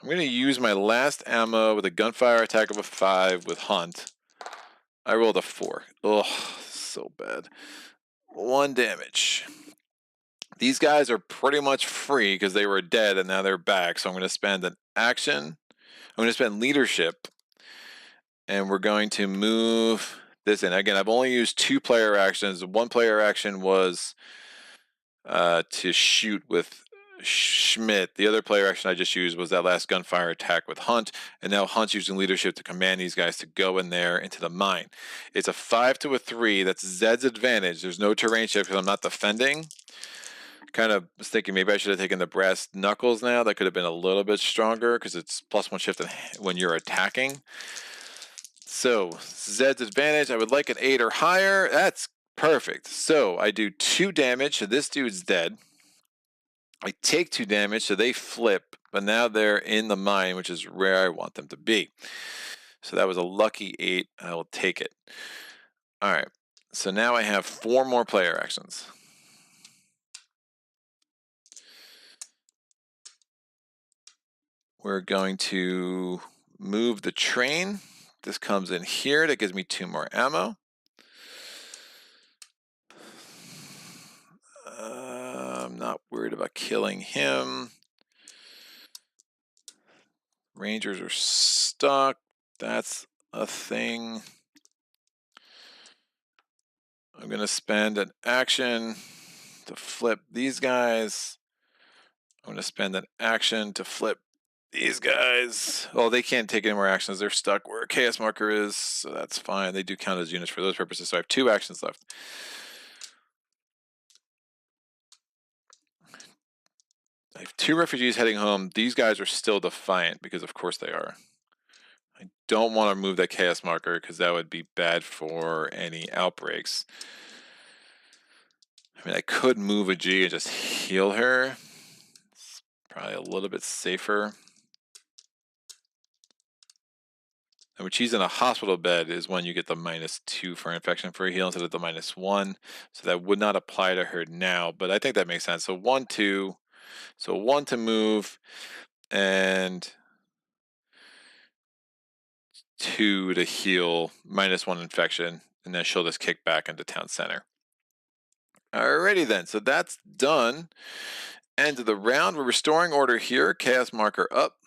going to use my last ammo with a gunfire attack of a 5 with Hunt. I rolled a 4. Ugh, so bad. 1 damage. These guys are pretty much free because they were dead and now they're back. So I'm going to spend an action. I'm going to spend leadership. And we're going to move this in. Again, I've only used 2 player actions. 1 player action was to shoot with Schmidt. The other player action I just used was that last gunfire attack with Hunt, and now Hunt's using leadership to command these guys to go in there into the mine. It's a 5 to a 3. That's Zed's advantage. There's no terrain shift because I'm not defending. Kind of was thinking maybe I should have taken the brass knuckles now. That could have been a little bit stronger because it's +1 shift when you're attacking. So Zed's advantage, I would like an 8 or higher. That's perfect. So I do 2 damage, so this dude's dead. I take 2 damage, so they flip, but now they're in the mine, which is where I want them to be. So that was a lucky 8. I will take it. All right. So now I have 4 more player actions. We're going to move the train. This comes in here. That gives me 2 more ammo. I'm not worried about killing him. Rangers are stuck. That's a thing. I'm going to spend an action to flip these guys. I'm going to spend an action to flip these guys. Oh, they can't take any more actions. They're stuck where a chaos marker is, so that's fine. They do count as units for those purposes. So I have 2 actions left. I have 2 refugees heading home. These guys are still defiant because of course they are. I don't want to move that chaos marker because that would be bad for any outbreaks. I mean, I could move a G and just heal her. It's probably a little bit safer. And when she's in a hospital bed is when you get the -2 for infection for a heal instead of the -1. So that would not apply to her now, but I think that makes sense. So 1, 2. So 1 to move and 2 to heal, -1 infection, and then she'll just kick back into town center. Alrighty then, so that's done. End of the round. We're restoring order here, chaos marker up.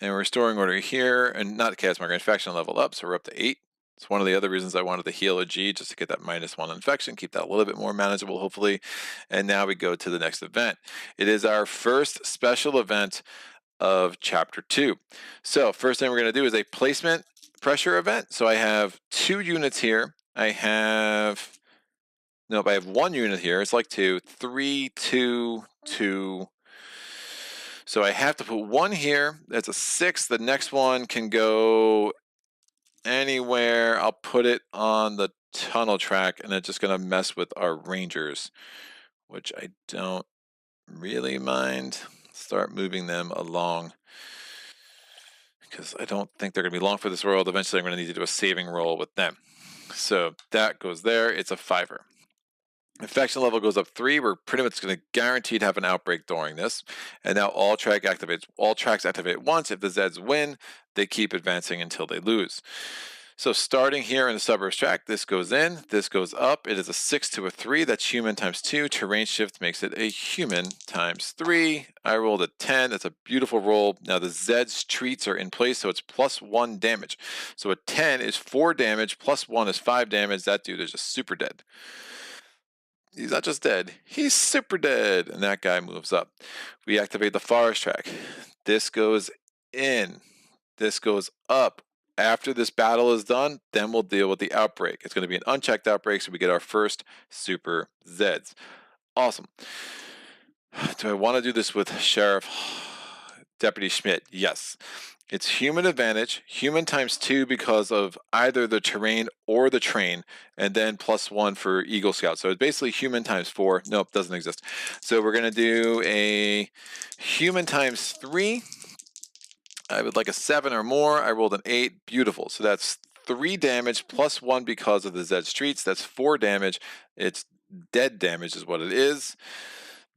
And we're restoring order here, and not chaos marker, infection level up, so we're up to 8. It's one of the other reasons I wanted to heal a G, just to get that -1 infection, keep that a little bit more manageable, hopefully. And now we go to the next event. It is our first special event of Chapter 2. So first thing we're going to do is a placement pressure event. So I have 2 units here. I have 1 unit here. It's like 2, 3, 2, 2. So I have to put 1 here. That's a 6. The next one can go anywhere. I'll put it on the tunnel track, and it's just going to mess with our rangers, which I don't really mind. Start moving them along because I don't think they're going to be long for this world. Eventually, I'm going to need to do a saving roll with them. So that goes there. It's a 5er. Infection level goes up 3. We're pretty much going to guaranteed have an outbreak during this. And now all tracks activate once. If the Zeds win, they keep advancing until they lose. So starting here in the suburbs track, this goes in, this goes up. It is a 6 to a 3. That's human times 2. Terrain shift makes it a human times 3. I rolled a 10. That's a beautiful roll. Now the Zeds treats are in place, so it's +1 damage. So a 10 is 4 damage, +1 is 5 damage. That dude is just super dead. He's not just dead, he's super dead. And that guy moves up. We activate the forest track. This goes in. This goes up. After this battle is done, then we'll deal with the outbreak. It's going to be an unchecked outbreak, so we get our first super Zeds. Awesome. Do I want to do this with Sheriff Deputy Schmidt? Yes. It's human advantage, human times 2 because of either the terrain or the train, and then +1 for Eagle Scout. So it's basically human times 4. Nope, doesn't exist. So we're going to do a human times 3. I would like a 7 or more. I rolled an 8. Beautiful. So that's 3 damage +1 because of the Zed Streets. That's 4 damage. It's dead damage is what it is.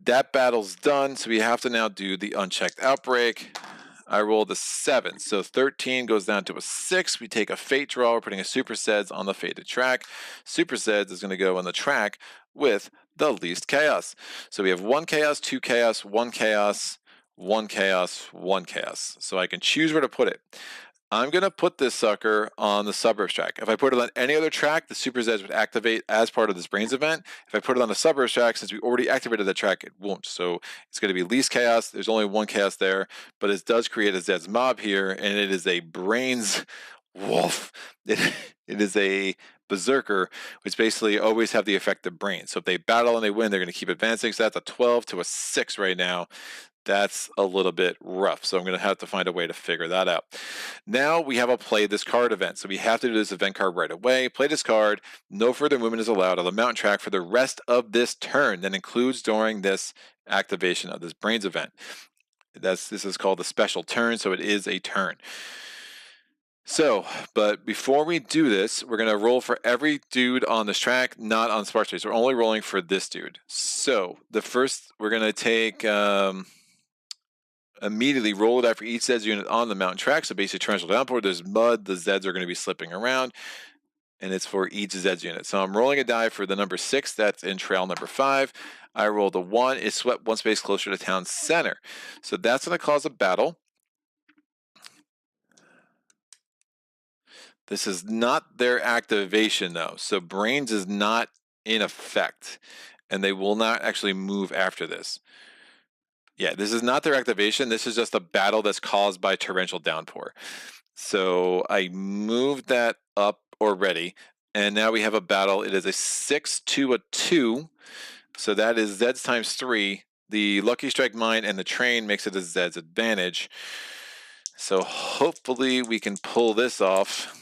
That battle's done. So we have to now do the unchecked outbreak. I rolled a 7. So 13 goes down to a 6. We take a fate draw. We're putting a Super Zeds on the fated track. Super Zeds is going to go on the track with the least chaos. So we have 1 chaos, 2 chaos, 1 chaos, 1 chaos, 1 chaos. So I can choose where to put it. I'm going to put this sucker on the suburbs track. If I put it on any other track, the Super Zeds would activate as part of this Brains event. If I put it on the suburbs track, since we already activated the track, it won't. So it's going to be least chaos. There's only 1 chaos there, but it does create a Zeds mob here, and it is a Brains wolf. It is a berserker, which basically always have the effect of brains. So if they battle and they win, they're going to keep advancing. So that's a 12 to a 6 right now. That's a little bit rough, so I'm going to have to find a way to figure that out. Now we have a play this card event, so we have to do this event card right away. Play this card. No further movement is allowed on the mountain track for the rest of this turn. That includes during this activation of this Brains event. This is called a special turn, so it is a turn. So, but before we do this, we're going to roll for every dude on this track, not on Spark Space. We're only rolling for this dude. So, the first, we're going to take... immediately roll it after each Zeds unit on the mountain track. So basically torrential downpour, there's mud, the Zeds are going to be slipping around, and it's for each Zeds unit. So I'm rolling a die for the number 6, that's in trail number 5. I rolled a 1, it swept 1 space closer to town center. So that's going to cause a battle. This is not their activation though, so Brains is not in effect, and they will not actually move after this. Yeah, this is not their activation. This is just a battle that's caused by torrential downpour. So I moved that up already, and now we have a battle. It is a 6 to a 2. So that is Zeds times 3. The Lucky Strike Mine and the train makes it a Zeds advantage. So hopefully we can pull this off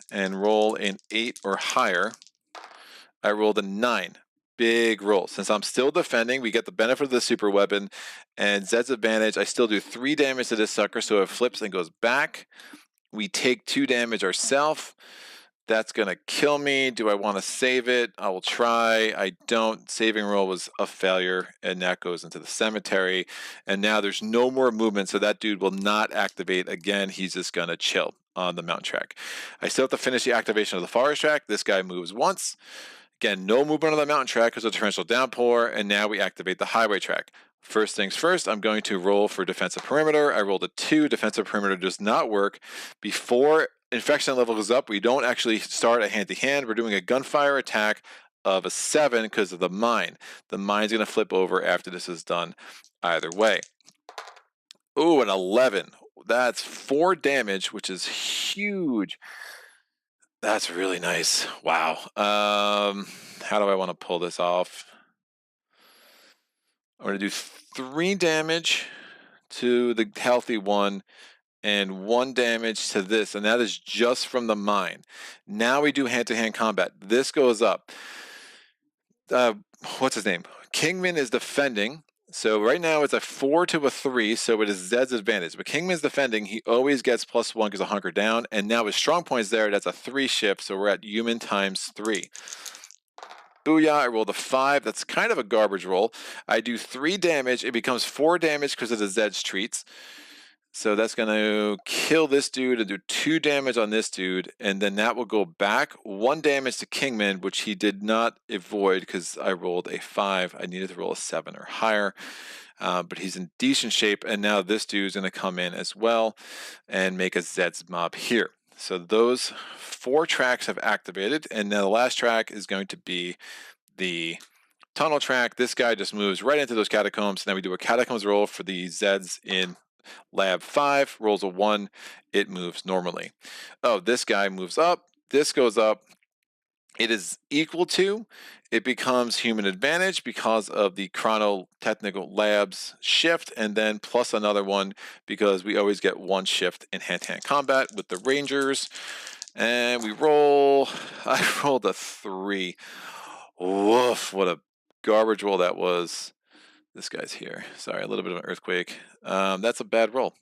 and roll an 8 or higher. I rolled a 9. Big roll. Since I'm still defending, we get the benefit of the super weapon and Zed's advantage. I still do 3 damage to this sucker, so it flips and goes back. We take 2 damage ourselves. That's going to kill me. Do I want to save it? I will try. I don't. Saving roll was a failure, and that goes into the cemetery. And now there's no more movement, so that dude will not activate again. He's just going to chill on the mountain track. I still have to finish the activation of the forest track. This guy moves once. Again, no movement on the mountain track because of torrential downpour, and now we activate the highway track. First things first, I'm going to roll for defensive perimeter. I rolled a 2. Defensive perimeter does not work. Before infection level goes up, we don't actually start a hand-to-hand. We're doing a gunfire attack of a 7 because of the mine. The mine's going to flip over after this is done either way. Ooh, an 11. That's 4 damage, which is huge. That's really nice. Wow. How do I want to pull this off? I'm going to do 3 damage to the healthy one and 1 damage to this, and that is just from the mine. Now we do hand-to-hand combat. This goes up. What's his name? Kingman is defending. So right now it's a 4 to a 3, so it is Zed's advantage. But Kingman's defending, he always gets +1 because of hunker down, and now his strong point's there, that's a 3 shift, so we're at human times 3. Booyah, I rolled a 5, that's kind of a garbage roll. I do 3 damage, it becomes 4 damage because of the Zed's treats. So that's going to kill this dude and do 2 damage on this dude, and then that will go back 1 damage to Kingman, which he did not avoid because I rolled a 5. I needed to roll a 7 or higher, but he's in decent shape, and now this dude's going to come in as well and make a Zeds mob here. So those 4 tracks have activated, and now the last track is going to be the tunnel track. This guy just moves right into those catacombs. Now we do a catacombs roll for the Zeds in Lab 5, rolls a 1, it moves normally. Oh, this guy moves up, this goes up. It is equal to, it becomes human advantage because of the Chrono Technical Labs shift, and then plus another one because we always get 1 shift in hand-to-hand combat with the Rangers. And we roll, I rolled a 3. Woof, what a garbage roll that was. This guy's here. Sorry, a little bit of an earthquake. That's a bad roll.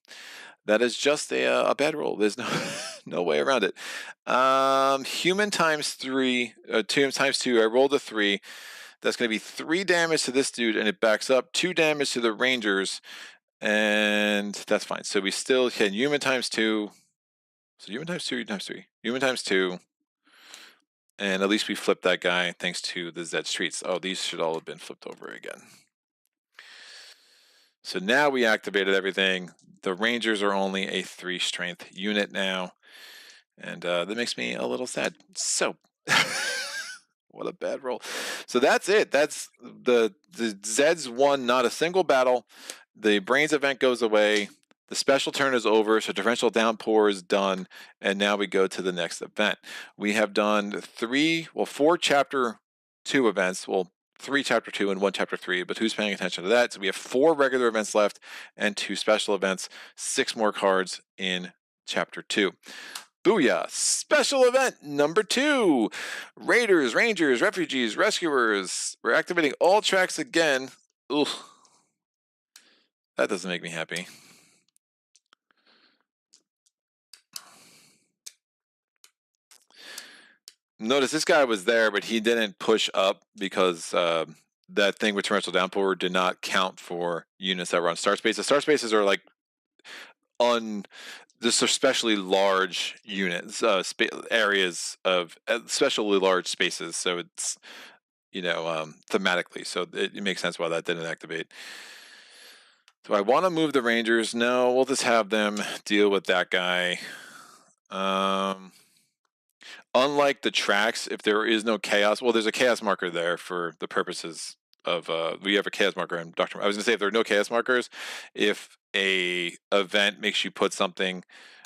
That is just a bad roll. There's no no way around it. Human times 3, times 2. I rolled a 3. That's going to be 3 damage to this dude, and it backs up 2 damage to the Rangers, and that's fine. So we still can human times 2. So human times 2, times 3. Human times 2. And at least we flipped that guy thanks to the Zed Streets. Oh, these should all have been flipped over again. So now we activated everything. The Rangers are only a 3 strength unit now, and that makes me a little sad. So, what a bad roll. So that's it. That's the Zeds won not a single battle. The Brains event goes away. The special turn is over, so Differential Downpour is done, and now we go to the next event. We have done 4 Chapter 2 events. Well, 3 Chapter 2 and 1 Chapter 3, but who's paying attention to that? So we have 4 regular events left and 2 special events, 6 more cards in Chapter 2. Booyah! Special event number 2. Raiders, Rangers, Refugees, Rescuers. We're activating all tracks again. Ugh. That doesn't make me happy. Notice this guy was there, but he didn't push up because that thing with Torrential Downpour did not count for units that were on start spaces. Start spaces are like this are especially large units, areas of especially large spaces. So it's, thematically. So it makes sense why that didn't activate. Do I want to move the Rangers? No, we'll just have them deal with that guy. Unlike the tracks, if there is no chaos, well, there's a chaos marker there for the purposes of we have a chaos marker in Doctor. I was gonna say if there are no chaos markers, if a event makes you put something,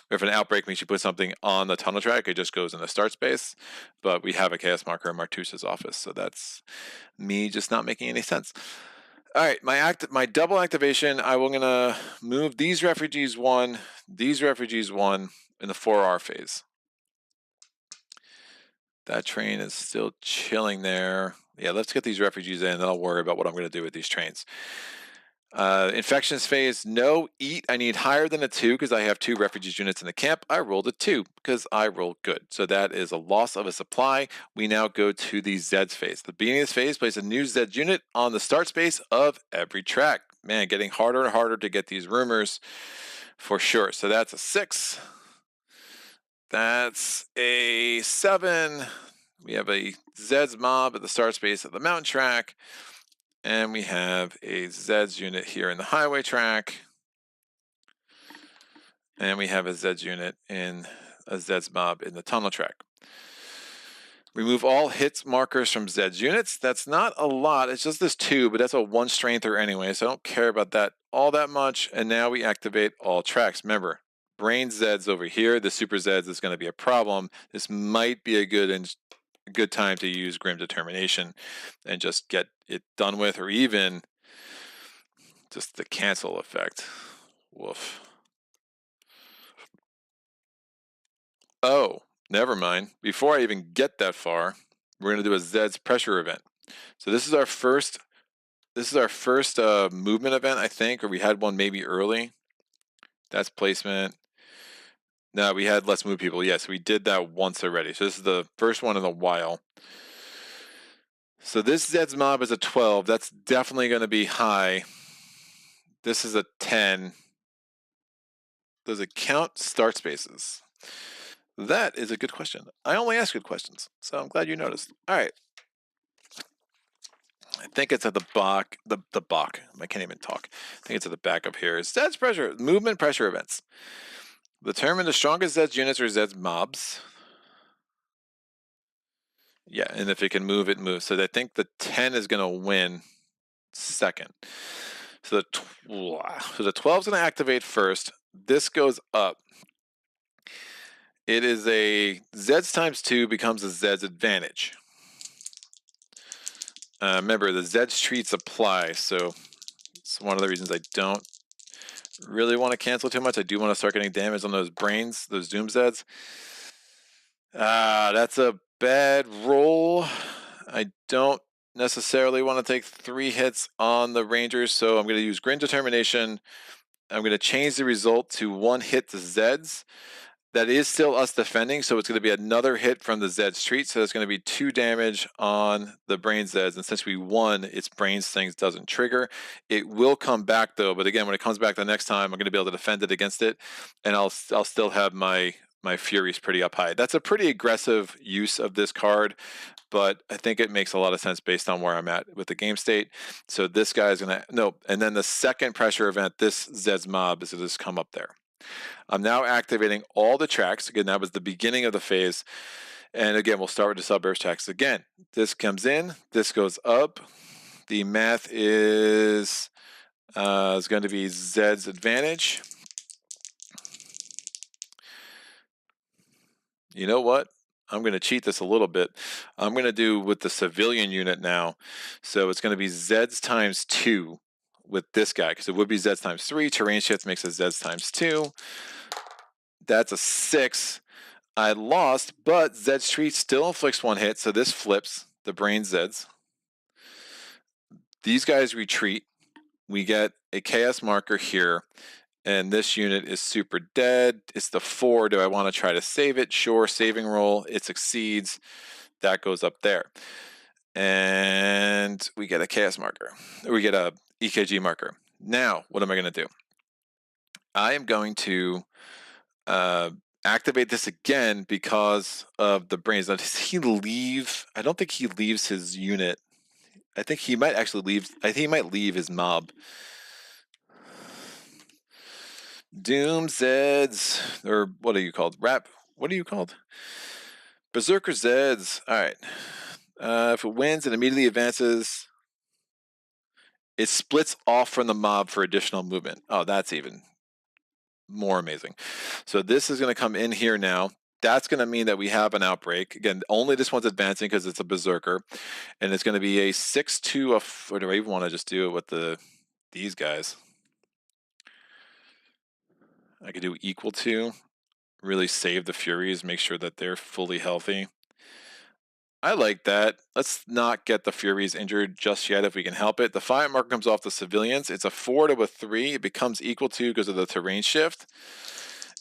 if an outbreak makes you put something on the tunnel track, it just goes in the start space. But we have a chaos marker in Martusa's office, so that's me just not making any sense. All right, my double activation. I'm gonna move these refugees 1, these refugees 1 in the 4R phase. That train is still chilling there. Yeah, let's get these refugees in, then I'll worry about what I'm going to do with these trains. Infections phase, no. Eat, I need higher than a 2 because I have 2 refugees units in the camp. I rolled a 2 because I rolled good. So that is a loss of a supply. We now go to the Zeds phase. The beginning of this phase, place a new Zeds unit on the start space of every track. Man, getting harder and harder to get these rumors for sure. So that's a 6. That's a 7. We have a Zeds mob at the start space of the mountain track. And we have a Zeds unit here in the highway track. And we have a Zeds unit in a Zeds mob in the tunnel track. Remove all hits markers from Zeds units. That's not a lot. It's just this 2, but that's a 1 strengther anyway, so I don't care about that all that much. And now we activate all tracks. Remember, Brain Zeds over here. The Super Zeds is going to be a problem. This might be a good time to use Grim Determination and just get it done with, or even just the cancel effect. Woof. Oh, never mind. Before I even get that far, we're going to do a Zeds pressure event. So this is our first movement event, I think, or we had one maybe early. That's placement. No, we had Let's Move People. Yes, we did that once already. So this is the first one in a while. So this Zeds mob is a 12. That's definitely going to be high. This is a 10. Does it count start spaces? That is a good question. I only ask good questions, so I'm glad you noticed. All right. I think it's at the back. The back. I can't even talk. I think it's at the back up here. Zeds pressure, movement pressure events. Determine the strongest Zeds units or Zeds mobs. Yeah, and if it can move, it moves. So I think the 10 is going to win second. So the 12 is going to activate first. This goes up. It is a Zeds times 2 becomes a Zeds advantage. Remember, the Zeds treats apply, so it's one of the reasons I don't really want to cancel too much. I do want to start getting damage on those brains, those Doom Zeds. That's a bad roll. I don't necessarily want to take 3 hits on the Rangers, so I'm going to use Grin Determination. I'm going to change the result to 1 hit to Zeds. That is still us defending, so it's going to be another hit from the Zeds treat, so it's going to be 2 damage on the Brain Zeds, and since we won, its Brains things doesn't trigger. It will come back, though, but again, when it comes back the next time, I'm going to be able to defend it against it, and I'll still have my Furies pretty up high. That's a pretty aggressive use of this card, but I think it makes a lot of sense based on where I'm at with the game state. So this guy is going to, no, and then the second pressure event, this Zeds mob is going to just come up there. I'm now activating all the tracks. Again, that was the beginning of the phase. And again, we'll start with the suburbs tracks. Again, this comes in, this goes up. The math is going to be Zed's advantage. You know what? I'm going to cheat this a little bit. I'm going to do with the civilian unit now. So it's going to be Zeds times 2 with this guy, because it would be Zeds times 3. Terrain shift makes it Zeds times 2. That's a 6. I lost, but Zed's treat still inflicts 1 hit, so this flips the Brain Zeds. These guys retreat. We get a chaos marker here, and this unit is super dead. It's the 4. Do I want to try to save it? Sure, saving roll. It succeeds. That goes up there. And we get a chaos marker. We get a EKG marker. Now, what am I going to do? I am going to activate this again because of the brains. Now, does he leave? I don't think he leaves his unit. I think he might actually leave. I think he might leave his mob. Doom Zeds, or what are you called? What are you called? Berserker Zeds. All right. If it wins and immediately advances, it splits off from the mob for additional movement. Oh, that's even more amazing. So this is going to come in here now. That's going to mean that we have an outbreak. Again, only this one's advancing because it's a berserker, and it's going to be a 6-2. Or do I even want to just do it with these guys? I could do equal to, really save the Furies, make sure that they're fully healthy. I like that. Let's not get the Furies injured just yet if we can help it. The fight marker comes off the civilians. It's a 4 to a 3. It becomes equal to because of the terrain shift.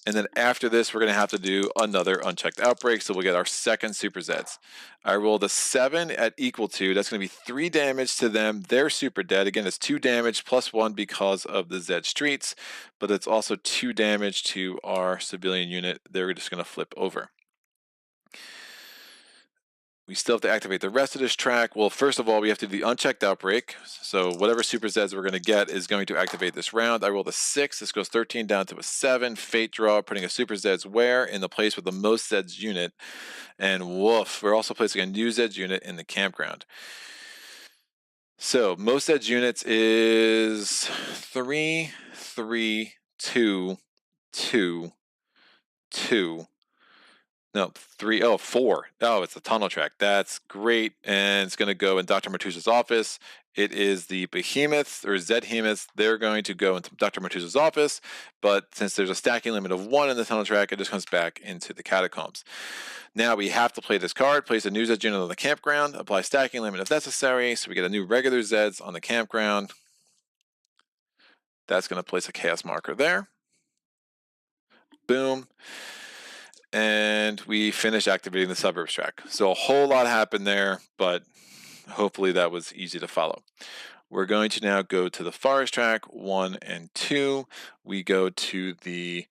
And then after this, we're going to have to do another unchecked outbreak. So we'll get our second Super Zeds. I rolled a 7 at equal to. That's going to be 3 damage to them. They're super dead. Again, it's 2 damage plus 1 because of the Zed streets. But it's also 2 damage to our civilian unit. They're just going to flip over. We still have to activate the rest of this track. Well, first of all, we have to do the unchecked outbreak. So whatever Super Zeds we're going to get is going to activate this round. I rolled a 6. This goes 13 down to a 7. Fate draw, putting a Super Zeds where? In the place with the most Zeds unit. And woof, we're also placing a new Zeds unit in the campground. So most Zeds units is 3, 3, 2, 2, 2. No, 3, 4. Oh, it's the tunnel track. That's great. And it's going to go in Dr. Martuse's office. It is the Behemoths, or Zedhemoths. They're going to go into Dr. Martuse's office. But since there's a stacking limit of 1 in the tunnel track, it just comes back into the catacombs. Now we have to play this card, place a new Zed unit on the campground, apply stacking limit if necessary. So we get a new regular Zeds on the campground. That's going to place a chaos marker there. Boom. And we finish activating the suburbs track. So a whole lot happened there, but hopefully that was easy to follow. We're going to now go to the forest track 1 and 2. We go to the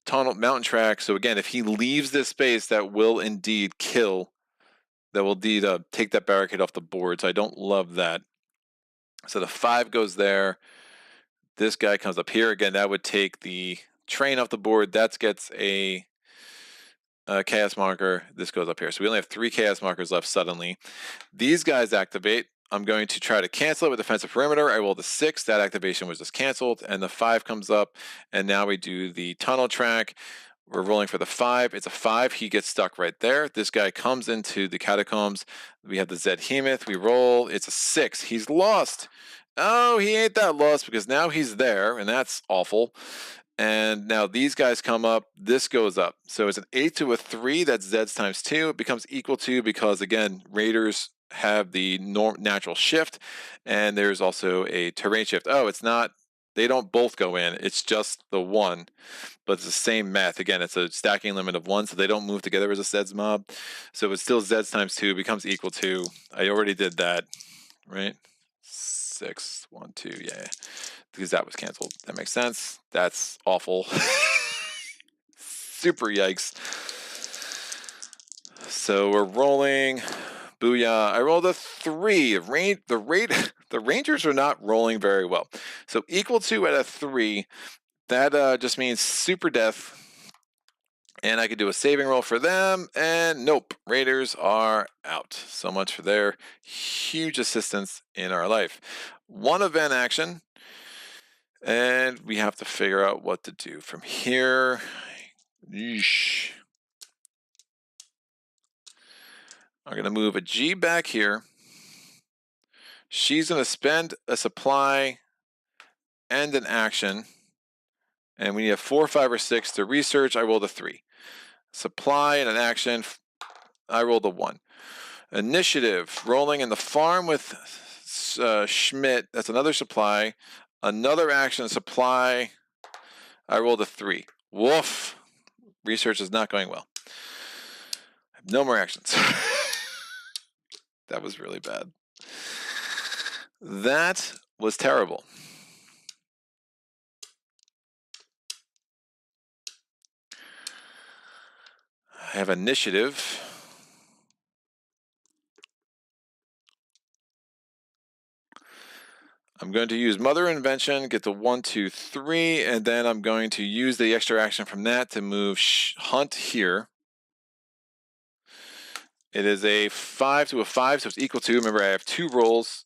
tunnel mountain track. So again, if he leaves this space, that will indeed kill. That will indeed take that barricade off the board. So I don't love that. So the 5 goes there. This guy comes up here again. That would take the train off the board. That gets a chaos marker. This goes up here. So we only have 3 chaos markers left suddenly. These guys activate. I'm going to try to cancel it with defensive perimeter. I roll the 6. That activation was just canceled. And the 5 comes up. And now we do the tunnel track. We're rolling for the 5. It's a 5. He gets stuck right there. This guy comes into the catacombs. We have the Zed Hemoth. We roll. It's a 6. He's lost. Oh, he ain't that lost because now he's there. And that's awful. And now these guys come up. This goes up. So it's an 8 to a 3. That's Zeds times 2. It becomes equal to because, again, Raiders have the natural shift. And there's also a terrain shift. Oh, it's not. They don't both go in. It's just the 1. But it's the same math. Again, it's a stacking limit of 1. So they don't move together as a Zeds mob. So it's still Zeds times 2. Becomes equal to. I already did that. Right? 6, 1, 2. Yeah. Because that was canceled. That makes sense. That's awful. Super yikes. So we're rolling. Booyah. I rolled a 3. The Rangers are not rolling very well. So equal to at a 3. That just means super death. And I could do a saving roll for them. And nope. Raiders are out. So much for their huge assistance in our life. 1 event action. And we have to figure out what to do from here. Yeesh. I'm going to move a G back here. She's going to spend a supply and an action. And we need a 4, 5, or 6 to research. I rolled a 3. Supply and an action. I rolled a 1. Initiative. Rolling in the farm with Schmidt. That's another supply. Another action supply. I rolled a 3. Woof. Research is not going well. I have no more actions. That was really bad. That was terrible. I have initiative. I'm going to use Mother Invention, get the 1, 2, 3, and then I'm going to use the extra action from that to move Hunt here. It is a 5 to a 5, so it's equal to. Remember, I have 2 rolls.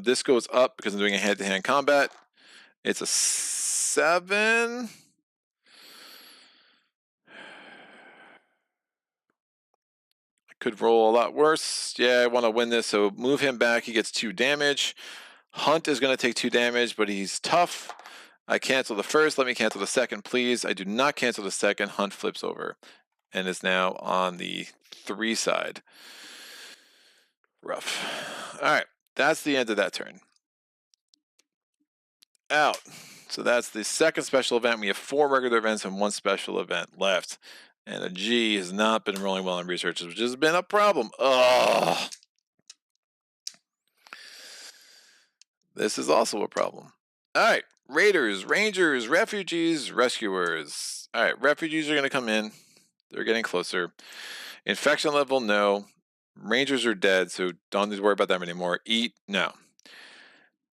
This goes up because I'm doing a hand-to-hand combat. It's a 7. I could roll a lot worse. Yeah, I want to win this, so move him back. He gets 2 damage. Hunt is going to take 2 damage, but he's tough. I cancel the first. Let me cancel the second, please. I do not cancel the second. Hunt flips over and is now on the 3 side. Rough. All right. That's the end of that turn. Out. So that's the second special event. We have 4 regular events and 1 special event left. And a G has not been rolling well in research, which has been a problem. Oh. This is also a problem. All right. Raiders, Rangers, Refugees, Rescuers. All right. Refugees are going to come in. They're getting closer. Infection level, no. Rangers are dead, so don't need to worry about them anymore. Eat, no.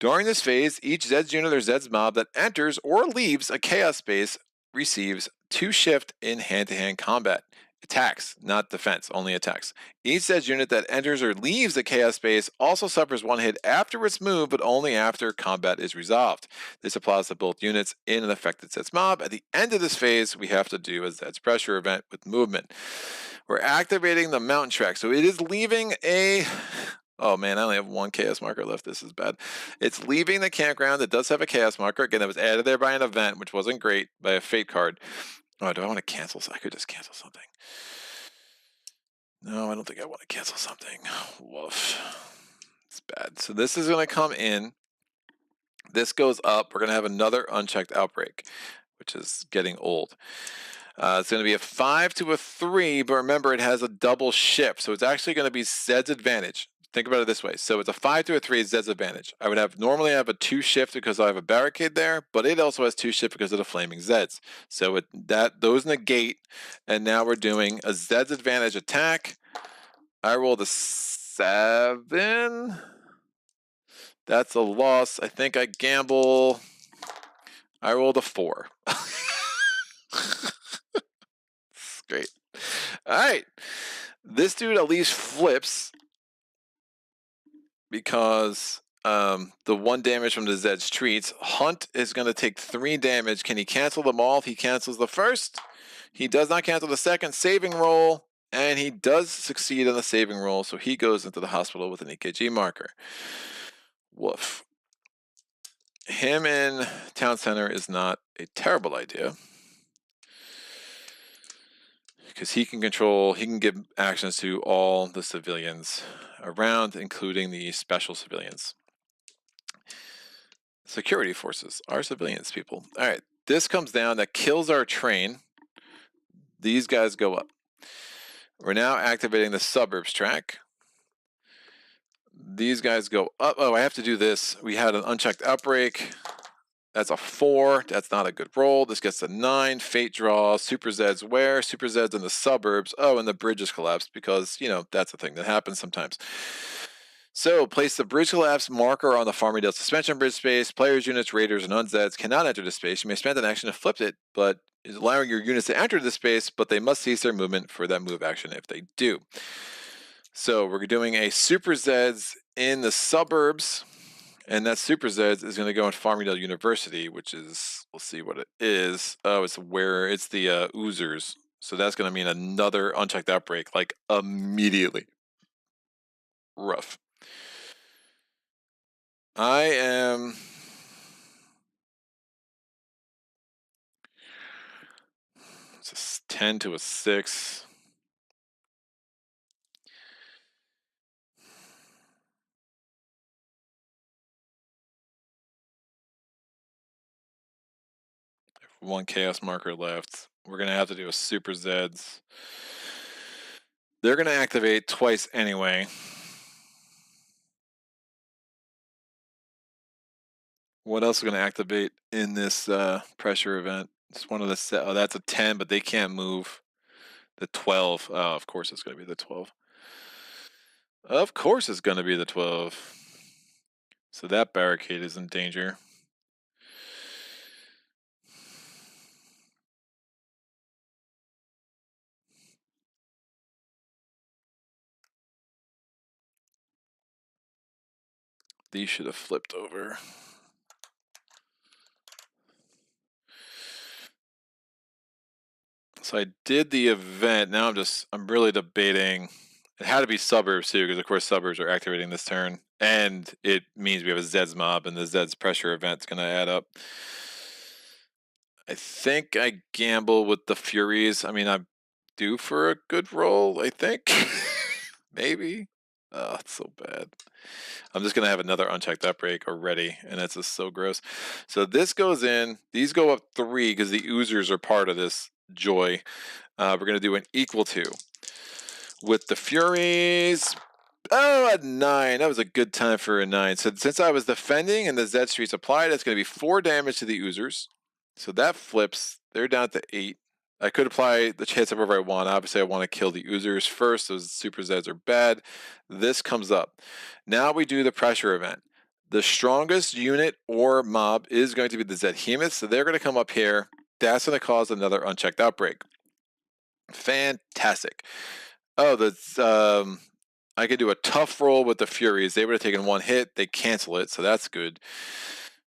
During this phase, each Zeds unit or Zeds mob that enters or leaves a chaos space receives 2 shift in hand-to-hand combat. Attacks, not defense, only attacks. Each Zeds unit that enters or leaves the chaos space also suffers 1 hit after its move, but only after combat is resolved. This applies to both units in an affected Zeds mob. At the end of this phase, we have to do a Zeds pressure event with movement. We're activating the mountain track, so it is leaving a... Oh man, I only have 1 chaos marker left. This is bad. It's leaving the campground. It does have a chaos marker. Again, that was added there by an event, which wasn't great, by a fate card. Oh, do I want to cancel? I could just cancel something. No, I don't think I want to cancel something. Woof. It's bad. So this is going to come in. This goes up. We're going to have another unchecked outbreak, which is getting old. It's going to be a 5 to a 3, but remember it has a double shift. So it's actually going to be Zed's advantage. think about it this way. So it's a 5 to a 3 Zed's advantage. I would have normally have a 2 shift because I have a barricade there, but it also has 2 shift because of the flaming Zeds. So those negate, and now we're doing a Zed's advantage attack. I rolled a 7. That's a loss. I think I gamble. I rolled a 4. Great. All right. This dude at least flips because the 1 damage from the Zed's treats. Hunt is going to take 3 damage. Can he cancel them all? If he cancels the first, he does not cancel the second. Saving roll, and he does succeed on the saving roll, so he goes into the hospital with an EKG marker. Woof. Him in town center is not a terrible idea, because he can give actions to all the civilians around, including the special civilians. Security forces are civilians, people. All right, this comes down, that kills our train. These guys go up. We're now activating the suburbs track. These guys go up. Oh, I have to do this. We had an unchecked outbreak. That's a 4. That's not a good roll. This gets a 9. Fate draw. Super Zeds where? Super Zeds in the suburbs. Oh, and the bridge is collapsed because, that's a thing that happens sometimes. So, place the bridge collapse marker on the Farmingdale suspension bridge space. Players, units, raiders, and unzeds cannot enter the space. You may spend an action to flip it, but is allowing your units to enter the space, but they must cease their movement for that move action if they do. So, we're doing a Super Zeds in the suburbs. And that Super Zeds is going to go in Farmingdale University, which is, we'll see what it is. Oh, it's the Oozers. So that's going to mean another unchecked outbreak, like immediately. Rough. I am... It's a 10 to a 6. One chaos marker left. We're going to have to do a Super Zeds. They're going to activate twice anyway. What else is going to activate in this pressure event? It's one of the oh, that's a 10, but they can't move. The 12. Oh, of course it's going to be the 12. Of course it's going to be the 12. So that barricade is in danger. These should have flipped over. So I did the event. Now I'm really debating. It had to be suburbs too, because of course suburbs are activating this turn. And it means we have a Zeds mob, and the Zeds pressure event's going to add up. I think I gamble with the Furies. I mean, I'm due for a good roll, I think. Maybe. Oh, it's so bad. I'm just going to have another unchecked outbreak already, and that's just so gross. So this goes in. These go up 3 because the Oozers are part of this joy. We're going to do an equal to. With the Furies... Oh, a 9. That was a good time for a 9. So since I was defending and the Zed Streets applied, that's going to be 4 damage to the Oozers. So that flips. They're down to 8. I could apply the chance however I want. Obviously, I want to kill the Oozers first. Those Super Zeds are bad. This comes up. Now we do the pressure event. The strongest unit or mob is going to be the Zedhemoths. So they're going to come up here. That's going to cause another unchecked outbreak. Fantastic. Oh, that's... I could do a tough roll with the Furies. They would have taken 1 hit. They cancel it, so that's good.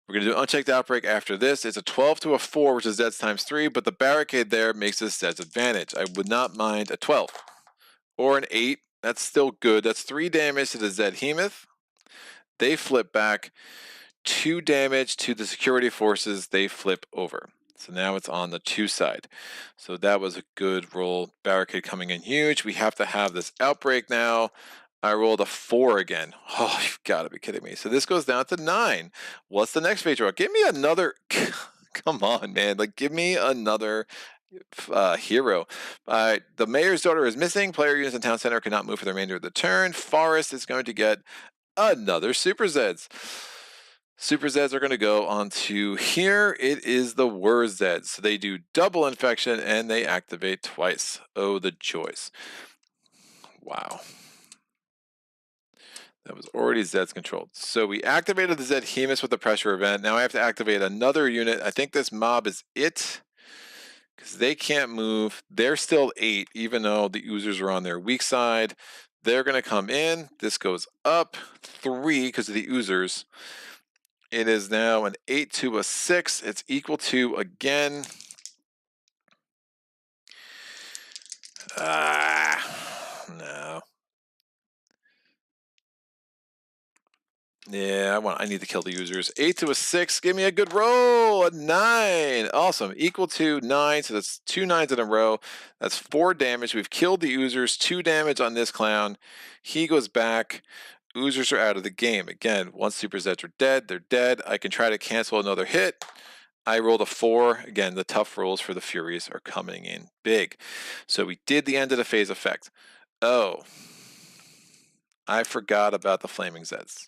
We're going to do unchecked outbreak after this. It's a 12 to a 4, which is Zeds times 3, but the barricade there makes this Zeds advantage. I would not mind a 12 or an 8. That's still good. That's 3 damage to the Zedhemoth. They flip back. 2 damage to the security forces. They flip over. So now it's on the 2 side. So that was a good roll. Barricade coming in huge. We have to have this outbreak now. I rolled a 4 again. Oh, you've got to be kidding me. So this goes down to 9. What's the next phase draw? Give me another... Come on, man. Like, give me another... hero. The mayor's daughter is missing. Player units in town center cannot move for the remainder of the turn. Forest is going to get another Super Zeds. Super Zeds are going to go onto here. It is the Word Zeds. So they do double infection and they activate twice. Oh, the joys. Wow. That was already Zeds controlled. So we activated the Zed Hemus with the pressure event. Now I have to activate another unit. I think this mob is it, because they can't move. They're still 8, even though the Oozers are on their weak side. They're going to come in. This goes up 3 because of the Oozers. It is now an 8 to a 6. It's equal to, again, no. Yeah, I need to kill the Users. 8 to a 6. Give me a good roll. A 9. Awesome. Equal to 9. So that's 2 9s in a row. That's 4 damage. We've killed the Users. 2 damage on this clown. He goes back. Oozers are out of the game. Again, once Super Zeds are dead, they're dead. I can try to cancel another hit. I rolled a 4. Again, the tough rolls for the Furies are coming in big. So we did the end of the phase effect. Oh, I forgot about the Flaming Zeds.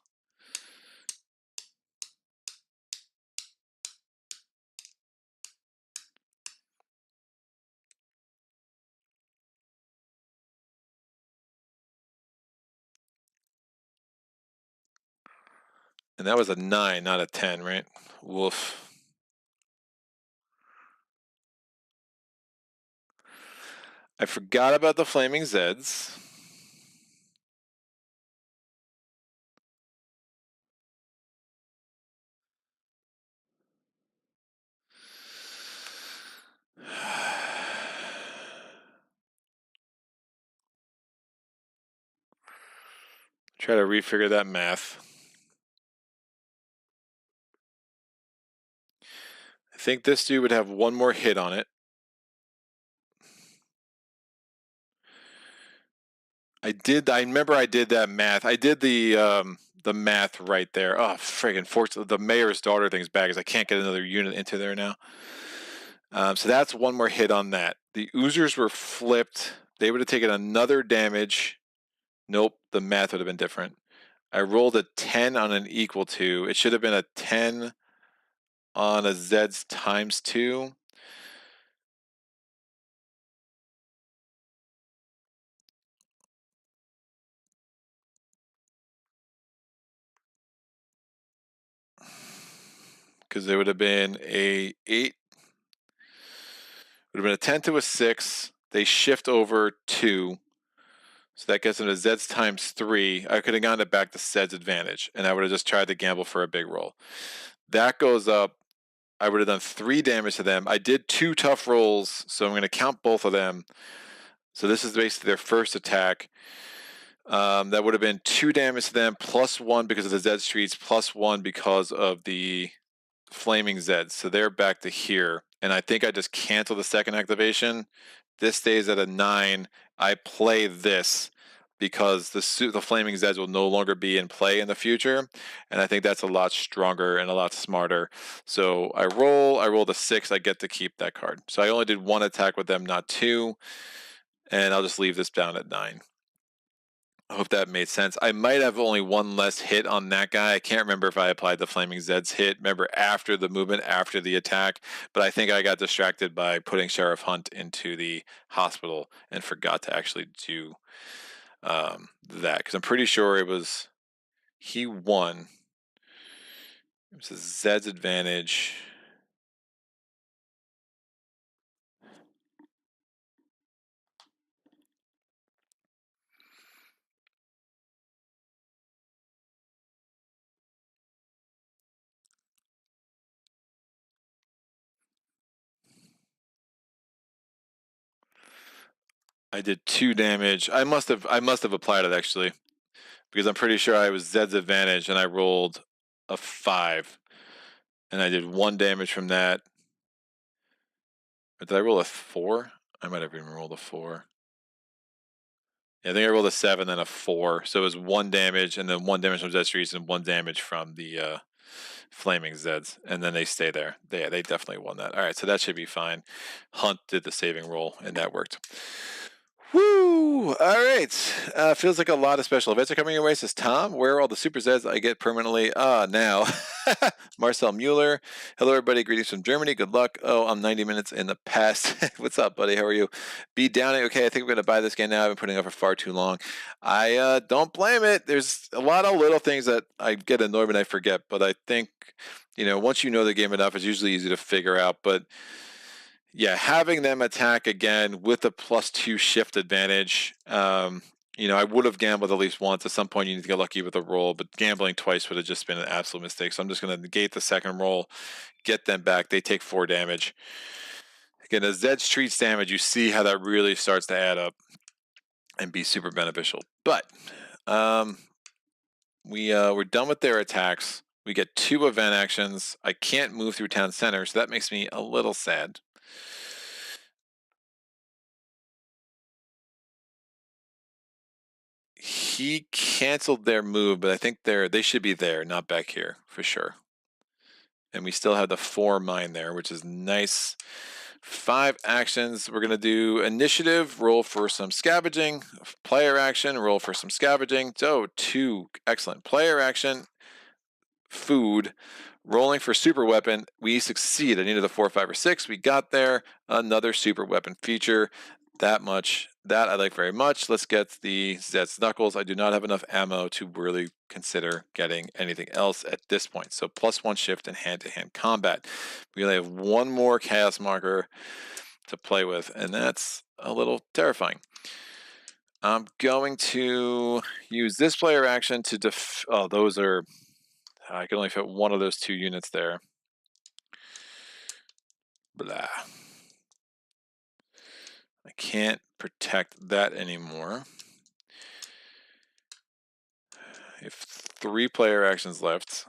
And that was a 9, not a 10, right? Woof. I forgot about the Flaming Zeds. Try to refigure that math. I think this dude would have 1 more hit on it. I remember I did that math. I did the math right there. Oh, friggin' fortunately, the mayor's daughter thing's bad because I can't get another unit into there now. So that's 1 more hit on that. The Oozers were flipped. They would have taken another damage. Nope, the math would have been different. I rolled a 10 on an equal to. It should have been a 10 on a Zeds times 2. Because there would have been a 8. Would have been a 10 to a 6. They shift over 2. So that gets them to Zeds times 3. I could have gotten it back to Zeds advantage, and I would have just tried to gamble for a big roll. That goes up. I would have done 3 damage to them. I did 2 tough rolls, so I'm going to count both of them. So this is basically their first attack. That would have been 2 damage to them, plus 1 because of the Zed streets, plus 1 because of the Flaming Zeds. So they're back to here. And I think I just cancel the second activation. This stays at a 9. I play this because the Flaming Zeds will no longer be in play in the future. And I think that's a lot stronger and a lot smarter. So I roll the 6. I get to keep that card. So I only did 1 attack with them, not 2. And I'll just leave this down at 9. I hope that made sense. I might have only 1 less hit on that guy. I can't remember if I applied the Flaming Zeds hit. Remember after the movement, after the attack. But I think I got distracted by putting Sheriff Hunt into the hospital and forgot to actually do that. Because I'm pretty sure it was he won. It was a Zed's advantage. I did 2 damage. I must have applied it actually, because I'm pretty sure I was Zed's advantage and I rolled a 5, and I did 1 damage from that. Or did I roll a 4? I might have even rolled a 4. Yeah, I think I rolled a 7 and a 4. So it was 1 damage, and then 1 damage from Zed streets and 1 damage from the Flaming Zeds, and then they stay there. They definitely won that. All right, so that should be fine. Hunt did the saving roll, and that worked. Woo! All right. Feels like a lot of special events are coming your way, says Tom. Where are all the super Zeds I get permanently? Now. Marcel Mueller. Hello, everybody. Greetings from Germany. Good luck. Oh, I'm 90 minutes in the past. What's up, buddy? How are you? Be down. Okay, I think I'm going to buy this game now. I've been putting it off for far too long. I don't blame it. There's a lot of little things that I get annoyed when I forget, but I think, once you know the game enough, it's usually easy to figure out. But yeah, having them attack again with a +2 shift advantage. I would have gambled at least once. At some point, you need to get lucky with a roll, but gambling twice would have just been an absolute mistake. So I'm just going to negate the second roll, get them back. They take 4 damage. Again, as Zeds treats damage, you see how that really starts to add up and be super beneficial. But we're done with their attacks. We get 2 event actions. I can't move through town center, so that makes me a little sad. He canceled their move, but I think they should be there, not back here for sure. And we still have the 4 mine there, which is nice. 5 actions. We're gonna do initiative, roll for some scavenging, player action, roll for some scavenging. So 2 excellent player action, food, rolling for super weapon. We succeed. I needed a 4, 5, or 6. We got there. Another super weapon feature. That much. That I like very much. Let's get the Zeds Knuckles. I do not have enough ammo to really consider getting anything else at this point. So +1 shift in hand-to-hand combat. We only have 1 more chaos marker to play with, and that's a little terrifying. I'm going to use this player action to those are... I can only fit 1 of those 2 units there. Blah. I can't protect that anymore. I have 3 player actions left.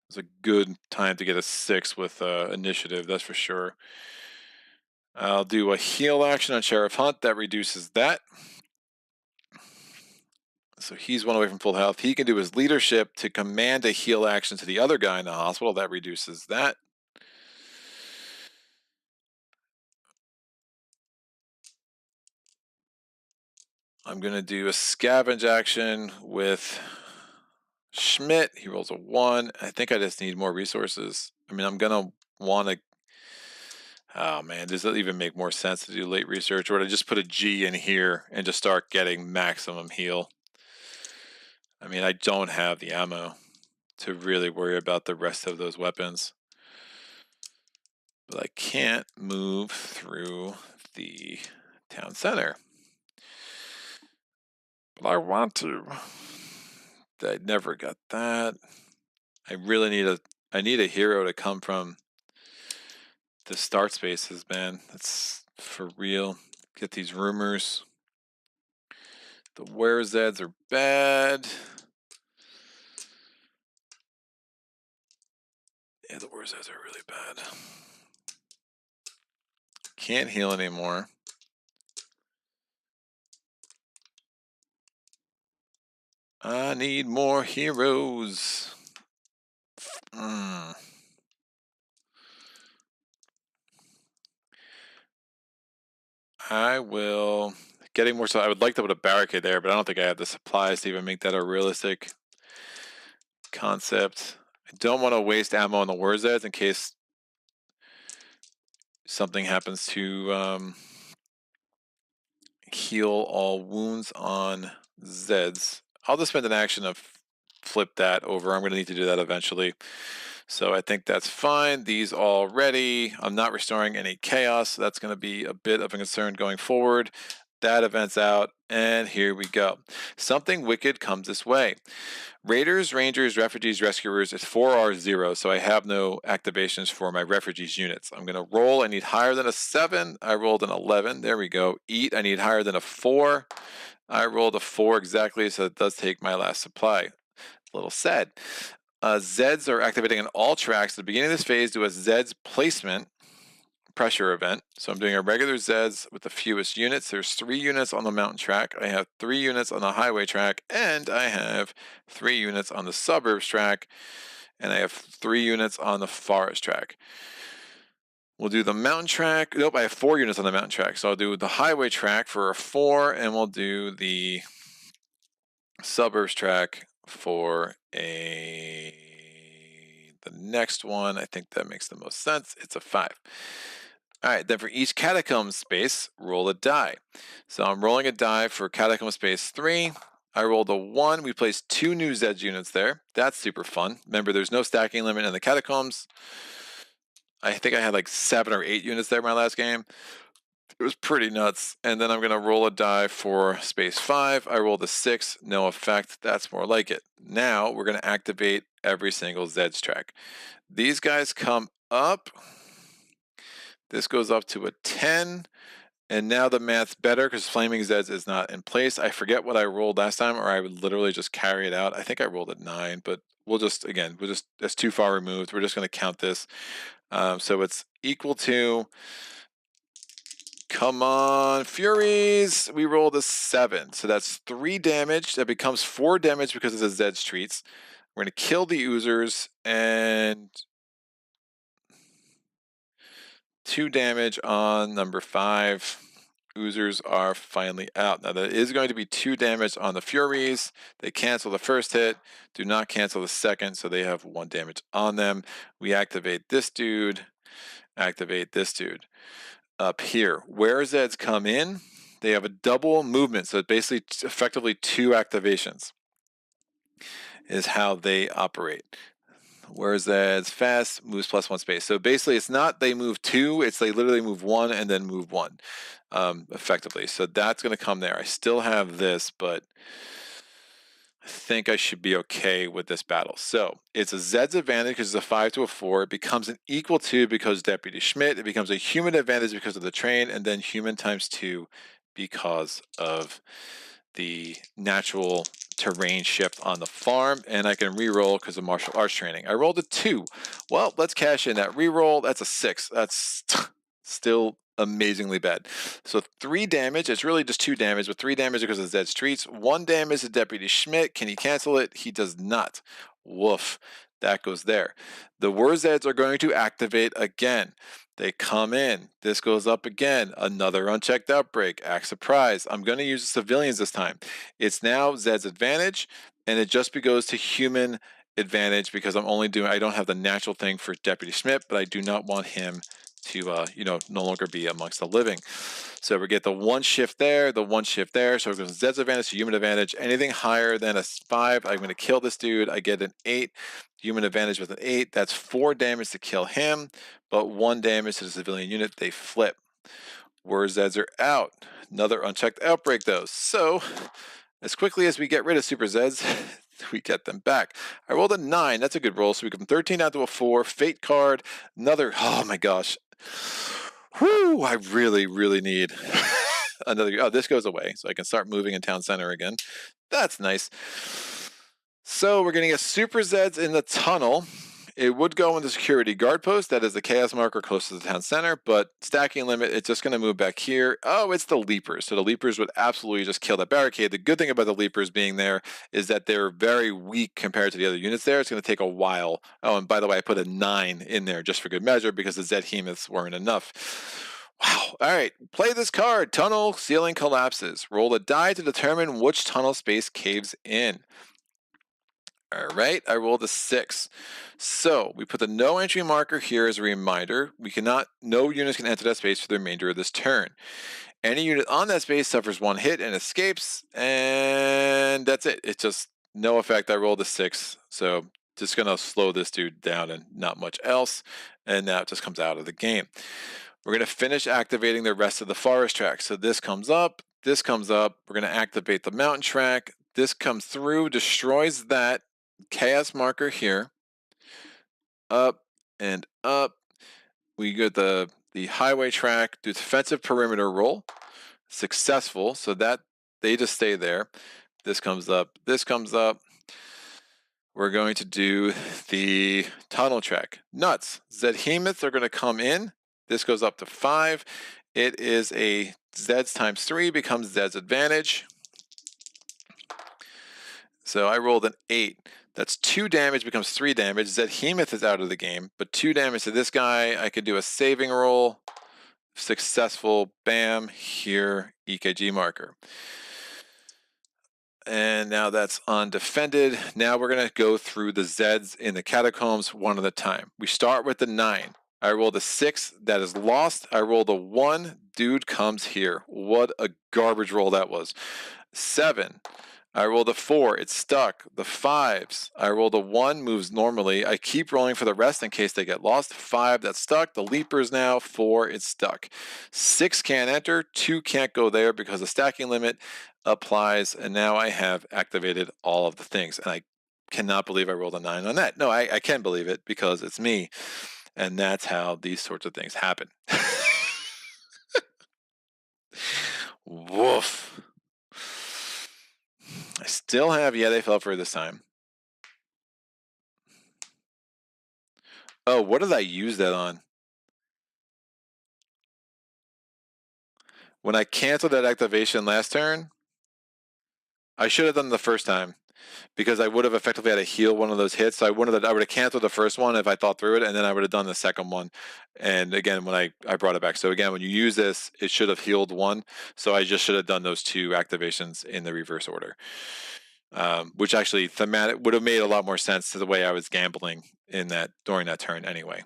It's a good time to get a 6 with initiative, that's for sure. I'll do a heal action on Sheriff Hunt. That reduces that. So he's 1 away from full health. He can do his leadership to command a heal action to the other guy in the hospital. That reduces that. I'm going to do a scavenge action with Schmidt. He rolls a 1. I think I just need more resources. I mean, I'm going to want to... Oh, man, does that even make more sense to do late research? Or to just put a G in here and just start getting maximum heal? I mean, I don't have the ammo to really worry about the rest of those weapons. But I can't move through the town center. But I want to. I never got that. I really need a hero to come from the start spaces, man. That's for real. Get these rumors. The Zeds are bad. Yeah, the Zeds are really bad. Can't heal anymore. I need more heroes. I will... Getting more... So I would like to put a barricade there, but I don't think I have the supplies to even make that a realistic concept. I don't want to waste ammo on the Zeds in case something happens to heal all wounds on Zeds. I'll just spend an action to flip that over. I'm going to need to do that eventually. So I think that's fine. These all ready. I'm not restoring any chaos. So that's going to be a bit of a concern going forward. That event's out, and here we go. Something wicked comes this way. Raiders, Rangers, Refugees, Rescuers, it's 4R0, so I have no activations for my Refugees units. I'm going to roll. I need higher than a 7. I rolled an 11. There we go. Eat. I need higher than a 4. I rolled a 4 exactly, so it does take my last supply. A little sad. Zeds are activating on all tracks. At the beginning of this phase, do a Zeds placement. pressure event. So I'm doing a regular Zeds with the fewest units. There's 3 units on the mountain track. I have 3 units on the highway track, and I have 3 units on the suburbs track, and I have 3 units on the forest track. We'll do the mountain track. Nope, I have 4 units on the mountain track. So I'll do the highway track for a 4, and we'll do the suburbs track for the next one. I think that makes the most sense. It's a 5. All right, then for each catacomb space, roll a die. So I'm rolling a die for catacomb space 3. I rolled a 1. We placed 2 new Zeds units there. That's super fun. Remember, there's no stacking limit in the catacombs. I think I had like 7 or 8 units there my last game. It was pretty nuts. And then I'm going to roll a die for space 5. I rolled a 6. No effect. That's more like it. Now we're going to activate every single Zeds track. These guys come up. This goes up to a 10. And now the math's better because Flaming Zeds is not in place. I forget what I rolled last time, or I would literally just carry it out. I think I rolled a 9, but that's too far removed. We're just going to count this. So it's equal to, come on, Furies. We rolled a 7. So that's 3 damage. That becomes 4 damage because of the Zed's treats. We're going to kill the Oozers and 2 damage on number 5. Oozers are finally out. Now that is going to be 2 damage on the Furies. They cancel the first hit, do not cancel the second, so they have 1 damage on them. We activate this dude, activate this dude. Up here, where Zeds come in, they have a double movement, so it's basically effectively 2 activations is how they operate. Whereas Zeds fast moves +1 space. So basically it's not they move 2, it's they literally move 1 and then move 1 effectively. So that's going to come there. I still have this, but I think I should be okay with this battle. So it's a Zed's advantage because it's a 5 to a 4. It becomes an equal 2 because Deputy Schmidt. It becomes a human advantage because of the train, and then human times 2 because of the natural terrain shift on the farm, and I can re-roll because of martial arts training. I rolled a 2. Well, let's cash in that re-roll. That's a 6. That's still amazingly bad. So 3 damage. It's really just 2 damage, but 3 damage because of Zed's treats. 1 damage to Deputy Schmidt. Can he cancel it? He does not. Woof. That goes there. The Zeds are going to activate again. They come in. This goes up again. Another unchecked outbreak. Act surprise. I'm going to use the civilians this time. It's now Zed's advantage, and it just goes to human advantage because I don't have the natural thing for Deputy Schmidt, but I do not want him to, no longer be amongst the living. So we get the 1 shift there, the 1 shift there. So it goes Zed's advantage to human advantage. Anything higher than a 5, I'm going to kill this dude. I get an 8. Human advantage with an 8. That's 4 damage to kill him, but 1 damage to the civilian unit. They flip. Where Zeds are out. Another unchecked outbreak, though. So as quickly as we get rid of Super Zeds, we get them back. I rolled a 9. That's a good roll. So we go from 13 down to a 4. Fate card. Another. Oh my gosh. Whew, I really, really need another. Oh, this goes away, so I can start moving in town center again. That's nice. So we're getting a Super Zeds in the tunnel. It would go in the security guard post. That is the chaos marker close to the town center, but stacking limit, it's just going to move back here. Oh, it's the leapers. So the leapers would absolutely just kill that barricade. The good thing about the leapers being there is that they're very weak compared to the other units there. It's going to take a while. Oh, and by the way, I put a 9 in there just for good measure because the Zed Hemoths weren't enough. Wow. All right. Play this card. Tunnel ceiling collapses. Roll a die to determine which tunnel space caves in. All right, I rolled a 6. So we put the no entry marker here as a reminder. No units can enter that space for the remainder of this turn. Any unit on that space suffers 1 hit and escapes, and that's it. It's just no effect. I rolled a 6, so just gonna slow this dude down and not much else, and now it just comes out of the game. We're gonna finish activating the rest of the forest track. So this comes up, this comes up. We're gonna activate the mountain track. This comes through, destroys that. Chaos marker here, up and up. We get the highway track, do defensive perimeter roll, successful, so that they just stay there. This comes up, this comes up. We're going to do the tunnel track. Nuts. Zed Hemoths are going to come in. This goes up to 5. It is a Zeds times 3 becomes Zeds advantage. So I rolled an 8. That's 2 damage becomes 3 damage. Zedhemoth is out of the game, but 2 damage to this guy. I could do a saving roll. Successful. Bam. Here. EKG marker. And now that's undefended. Now we're going to go through the Zeds in the catacombs one at a time. We start with the 9. I rolled a 6. That is lost. I rolled a 1. Dude comes here. What a garbage roll that was. 7. I rolled a 4. It's stuck. The 5s. I rolled a 1. Moves normally. I keep rolling for the rest in case they get lost. 5. That's stuck. The leapers now. 4. It's stuck. 6 can't enter. 2 can't go there because the stacking limit applies. And now I have activated all of the things. And I cannot believe I rolled a 9 on that. No, I can believe it because it's me. And that's how these sorts of things happen. Woof. I still have, yeah, they fell for this time. Oh, what did I use that on? When I canceled that activation last turn, I should have done the first time because I would have effectively had to heal one of those hits. So I would have canceled the first one if I thought through it, and then I would have done the second one. And again, when I brought it back. So again, when you use this, it should have healed one. So I just should have done those 2 activations in the reverse order. Which actually thematic would have made a lot more sense to the way I was gambling in that during that turn anyway.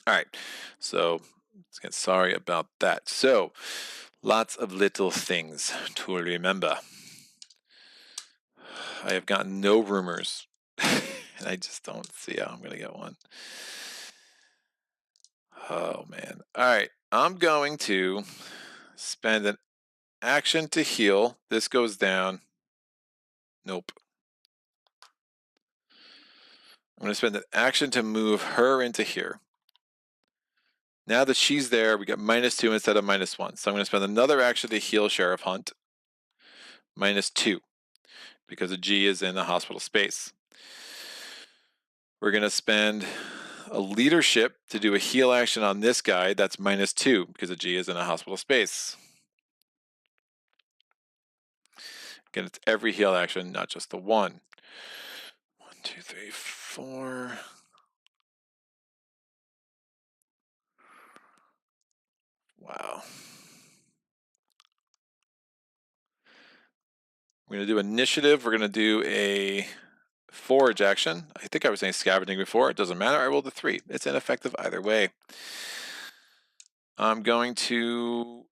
All right, so let's get sorry about that. So lots of little things to remember. I have gotten no rumors, and I just don't see how I'm going to get one. Oh, man. All right, I'm going to spend an action to heal. This goes down. Nope. I'm going to spend an action to move her into here. Now that she's there, we got -2 instead of -1. So I'm going to spend another action to heal Sheriff Hunt. -2. Because a G is in the hospital space. We're going to spend a leadership to do a heal action on this guy. That's -2 because a G is in a hospital space. Again, it's every heal action, not just the one. 1, 2, 3, 4. Wow. We're going to do initiative. We're going to do a forage action. I think I was saying scavenging before. It doesn't matter. I rolled a 3. It's ineffective either way. I'm going to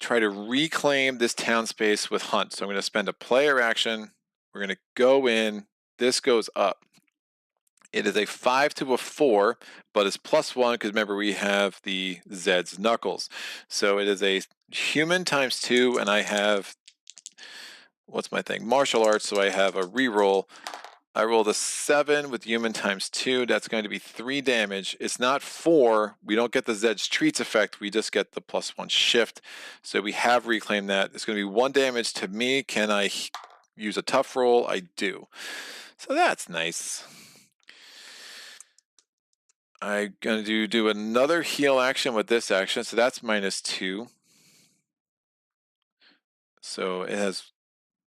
try to reclaim this town space with Hunt. So I'm going to spend a player action. We're going to go in. This goes up. It is a 5 to a 4, but it's +1 because remember we have the Zeds knuckles. So it is a human times 2, and I have, what's my thing? Martial arts, so I have a reroll. I rolled a 7 with human times 2. That's going to be 3 damage. It's not 4. We don't get the Zed's treats effect. We just get the +1 shift. So we have reclaimed that. It's going to be 1 damage to me. Can I use a tough roll? I do. So that's nice. I'm going to do another heal action with this action. So that's -2. So it has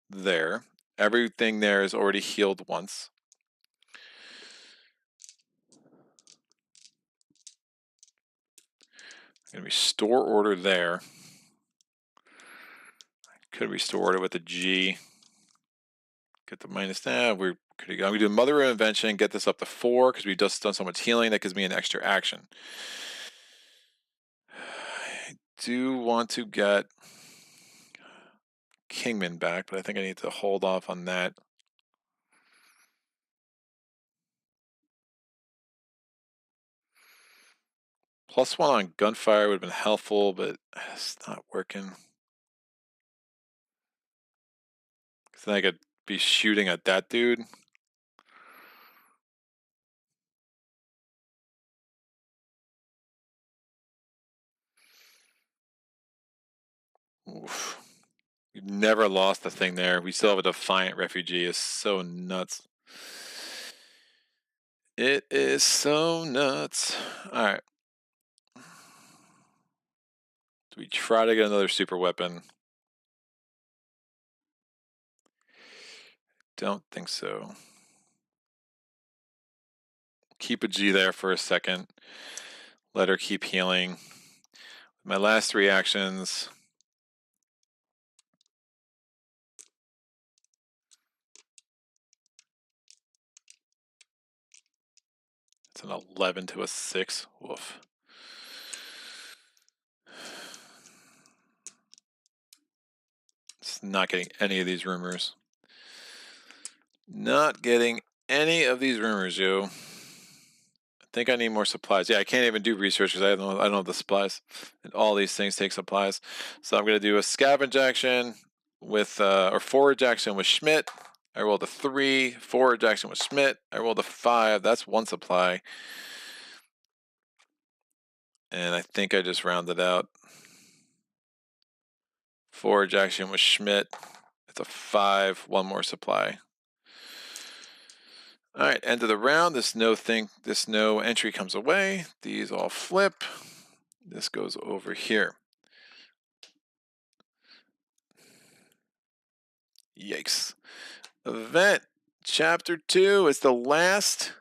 there. Everything there is already healed once. Going to restore order there. Could restore order with a G. Get the minus now. We're going to do Mother of Invention, get this up to 4 because we've just done so much healing. That gives me an extra action. I do want to get Kingman back, but I think I need to hold off on that. +1 on gunfire would have been helpful, but it's not working. Because then I could be shooting at that dude. Oof. We've never lost a thing there. We still have a Defiant Refugee. It's so nuts. It is so nuts. All right. we try to get another super weapon? Don't think so. Keep a G there for a second. Let her keep healing. My last 3 actions. It's an 11 to a 6. Woof. It's not getting any of these rumors. Not getting any of these rumors, yo. I think I need more supplies. Yeah, I can't even do research because I don't have the supplies. And all these things take supplies. So I'm going to do a scavenge action with, or forage action with Schmidt. I rolled a 3. Forage action with Schmidt. I rolled a 5. That's 1 supply. And I think I just rounded out. Forage action with Schmidt. It's a 5. 1 more supply. All right, end of the round. This no entry comes away. These all flip. This goes over here. Yikes. Event chapter 2 is the last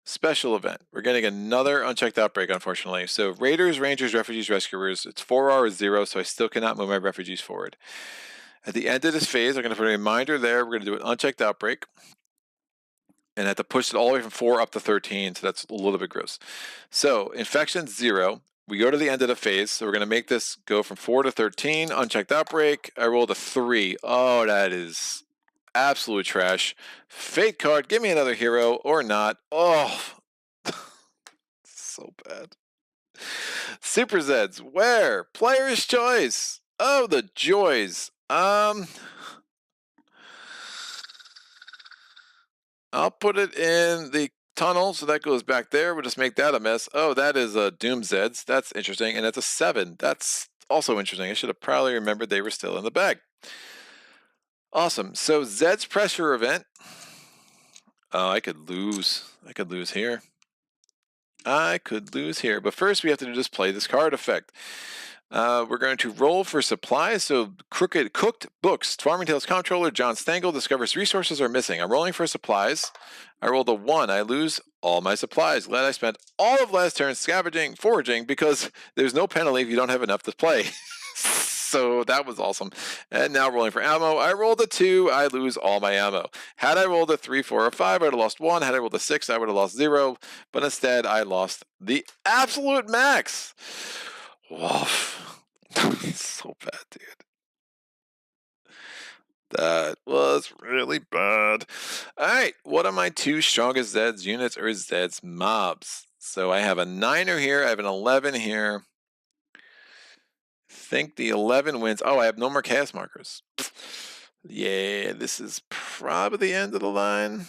special event. We're getting another unchecked outbreak, unfortunately. So Raiders, Rangers, Refugees, Rescuers. It's 4 hours 0, so I still cannot move my refugees forward. At the end of this phase, I'm going to put a reminder there. We're going to do an unchecked outbreak. And I have to push it all the way from 4 up to 13, so that's a little bit gross. So infection 0. We go to the end of the phase, so we're going to make this go from 4 to 13. Unchecked outbreak. I rolled a 3. Oh, that is absolute trash. Fate card. Give me another hero or not. Oh, so bad. Super Zeds. Where? Player's choice. Oh, the joys. I'll put it in the tunnel, so that goes back there. We'll just make that a mess. Oh, that is a Doom Zeds. That's interesting, and it's a 7. That's also interesting. I should have probably remembered they were still in the bag. Awesome. So Zeds pressure event. Oh, I could lose. I could lose here. But first we have to just play this card effect. We're going to roll for supplies. So cooked books. Farmingdale's comptroller John Stengel discovers resources are missing. I'm rolling for supplies. I rolled a 1. I lose all my supplies. Glad I spent all of last turn scavenging, foraging, because there's no penalty if you don't have enough to play. So that was awesome. And now rolling for ammo. I rolled a 2. I lose all my ammo. Had I rolled a 3, 4, or 5, I would have lost 1. Had I rolled a 6, I would have lost 0. But instead, I lost the absolute max. Woof. So bad, dude. That was really bad. All right, what are my 2 strongest Zeds units or Zeds mobs? So I have a 9er here. I have an 11 here. Think the 11 wins. Oh, I have no more chaos markers. Yeah, this is probably the end of the line.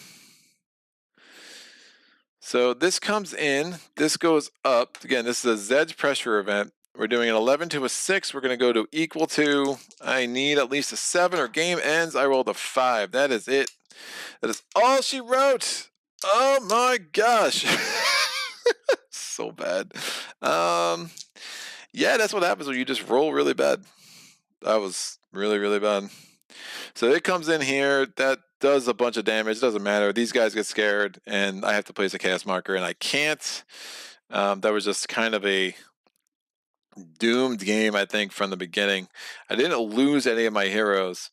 So this comes in. This goes up. Again, this is a Zeds pressure event. We're doing an 11 to a 6. We're going to go to equal to. I need at least a 7 or game ends. I rolled a 5. That is it. That is all she wrote. Oh my gosh. So bad. Yeah, that's what happens when you just roll really bad. That was really, really bad. So it comes in here. That does a bunch of damage. It doesn't matter. These guys get scared, and I have to place a chaos marker, and I can't. That was just kind of a doomed game, I think, from the beginning. I didn't lose any of my heroes,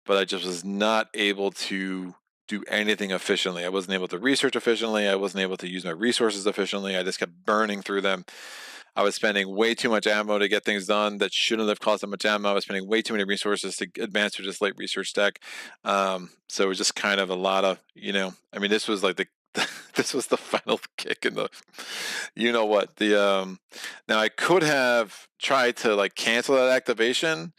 but I just was not able to do anything efficiently. I wasn't able to research efficiently. I wasn't able to use my resources efficiently. I just kept burning through them. I was spending way too much ammo to get things done that shouldn't have cost that much ammo. I was spending way too many resources to advance through this late research deck. So it was just kind of a lot of, I mean, this was like this was the final kick in the, now I could have tried to like cancel that activation,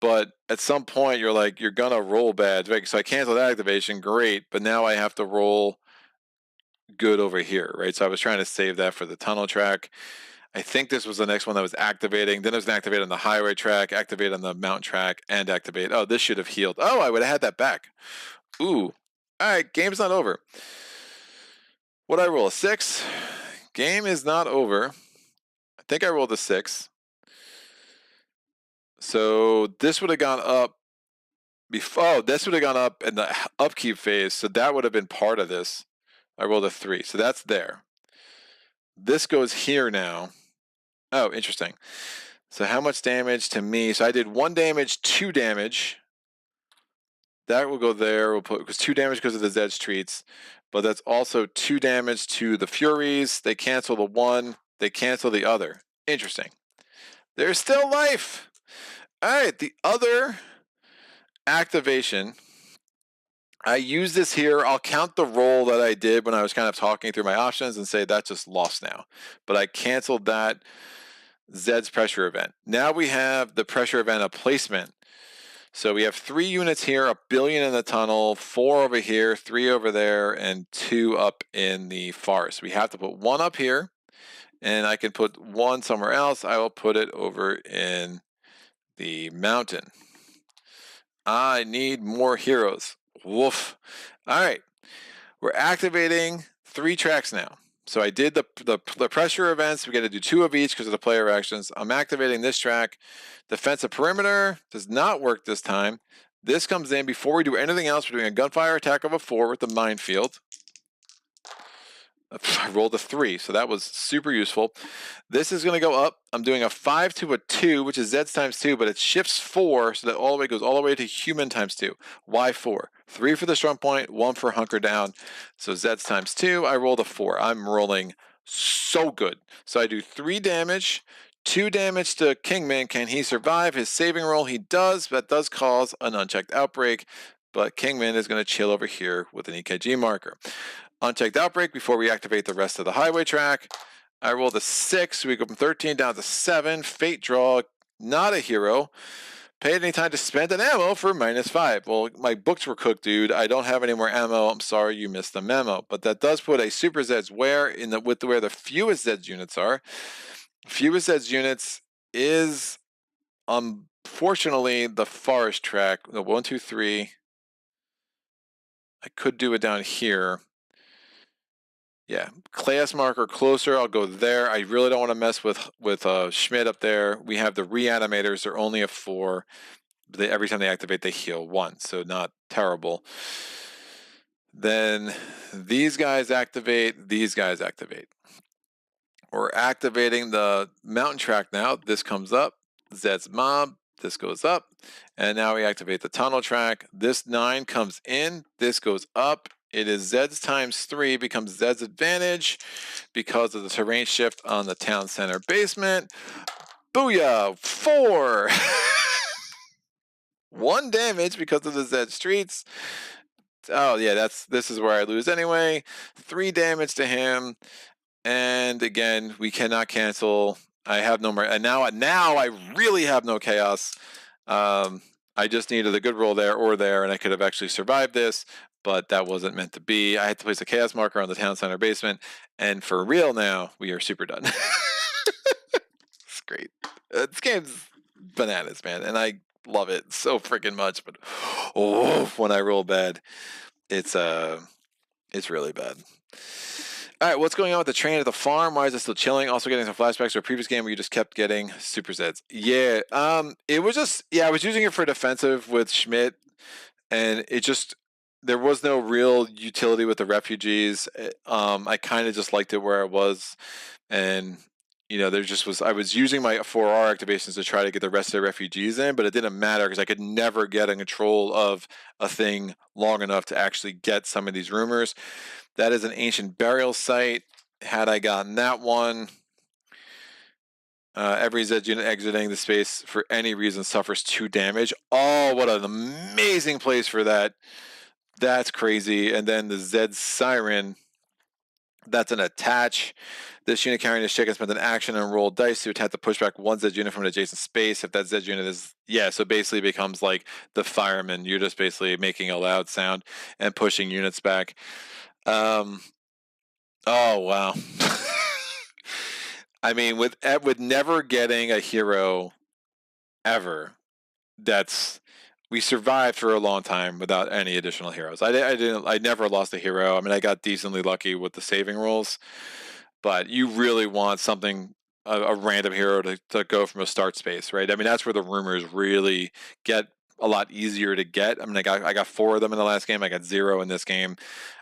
but at some point you're gonna roll bad. Right? So I canceled that activation, great, but now I have to roll good over here, right? So I was trying to save that for the tunnel track. I think this was the next one that was activating. Then it was activated on the highway track, activate on the mountain track, and activate. Oh, this should have healed. Oh, I would have had that back. Ooh. All right, game's not over. What'd I roll? A 6? Game is not over. I think I rolled a 6. So this would have gone up before. Oh, this would have gone up in the upkeep phase. So that would have been part of this. I rolled a 3. So that's there. This goes here now. Oh, interesting. So how much damage to me? So I did 1 damage, 2 damage. That will go there. We'll put because 2 damage because of the Zeds treats, but that's also 2 damage to the Furies. They cancel the one. They cancel the other. Interesting. There's still life. All right, the other activation. I use this here. I'll count the roll that I did when I was kind of talking through my options and say that's just lost now. But I canceled that Zed's pressure event. Now we have the pressure event of placement. So we have 3 units here, 1 billion in the tunnel, 4 over here, 3 over there, and 2 up in the forest. We have to put 1 up here, and I can put 1 somewhere else. I will put it over in the mountain. I need more heroes. Woof. All right, we're activating 3 tracks now. So I did the pressure events. We got to do 2 of each because of the player actions. I'm activating this track. Defensive perimeter does not work this time. This comes in before we do anything else. We're doing a gunfire attack of a 4 with the minefield. I rolled a 3, so that was super useful. This is going to go up. I'm doing a 5 to a 2, which is Zeds times 2, but it shifts 4, so that all the way goes all the way to human times 2. Why 4? 3 for the strong point, 1 for hunker down. So Zeds times 2. I rolled a 4. I'm rolling so good. So I do 3 damage. 2 damage to Kingman. Can he survive his saving roll? He does. That does cause an unchecked outbreak, but Kingman is going to chill over here with an EKG marker. Unchecked outbreak before we activate the rest of the highway track. I rolled a 6. We go from 13 down to 7. Fate draw, not a hero. Paid any time to spend an ammo for -5. Well, my books were cooked, dude. I don't have any more ammo. I'm sorry you missed the memo. But that does put a Super Zeds where where the fewest Zeds units are. Fewest Zeds units is unfortunately the forest track. No, 1, 2, 3. I could do it down here. Yeah, class marker closer. I'll go there. I really don't want to mess with Schmidt up there. We have the reanimators. They're only a 4. Every time they activate, they heal 1, so not terrible. Then these guys activate. These guys activate. We're activating the mountain track now. This comes up. Zed's mob. This goes up. And now we activate the tunnel track. This 9 comes in. This goes up. It is Zeds times 3 becomes Zeds advantage because of the terrain shift on the town center basement. Booyah! 4! 1 damage because of the Zed streets. Oh yeah, this is where I lose anyway. 3 damage to him. And again, we cannot cancel. I have no more. And now I really have no chaos. I just needed a good roll there or there, and I could have actually survived this, but that wasn't meant to be. I had to place a chaos marker on the town center basement, and for real now, we are super done. It's great. This game's bananas, man, and I love it so freaking much. But when I roll bad, it's really bad. All right, what's going on with the train at the farm? Why is it still chilling? Also getting some flashbacks to a previous game where you just kept getting Super Zeds. Yeah, it was just, I was using it for defensive with Schmidt, and it just, there was no real utility with the refugees. I kind of just liked it where I was, and, there just was, I was using my 4R activations to try to get the rest of the refugees in, but it didn't matter because I could never get in control of a thing long enough to actually get some of these rumors. That is an ancient burial site. Had I gotten that one, every Zed unit exiting the space for any reason suffers 2 damage. Oh, what an amazing place for that. That's crazy. And then the Zed Siren, that's an attach. This unit carrying this chick can spend an action and roll dice to attempt to push back 1 Zed unit from an adjacent space. If that Zed unit is, so basically it becomes like the fireman. You're just basically making a loud sound and pushing units back. Oh wow. I mean, with never getting a hero ever, we survived for a long time without any additional heroes. I never lost a hero. I mean, I got decently lucky with the saving rolls, but you really want something a random hero to go from a start space, right? I mean, that's where the rumors really get a lot easier to get. I mean, I got 4 of them in the last game. I got 0 in this game.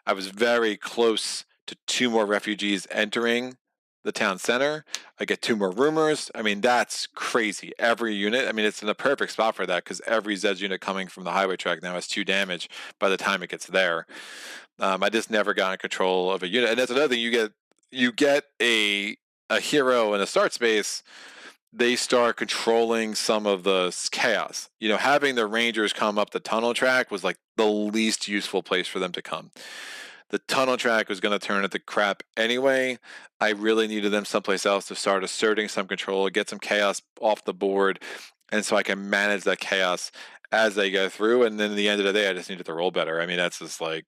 I was very close to 2 more refugees entering the town center. I get 2 more rumors. I mean, that's crazy. Every unit, I mean, it's in the perfect spot for that because every Zeds unit coming from the highway track now has 2 damage by the time it gets there. I just never got in control of a unit, and that's another thing. You get a hero in a start space. They start controlling some of the chaos. You know, having the Rangers come up the tunnel track was like the least useful place for them to come. The tunnel track was going to turn into crap anyway. I really needed them someplace else to start asserting some control, get some chaos off the board, and so I can manage that chaos as they go through. And then at the end of the day, I just needed to roll better. I mean, that's just like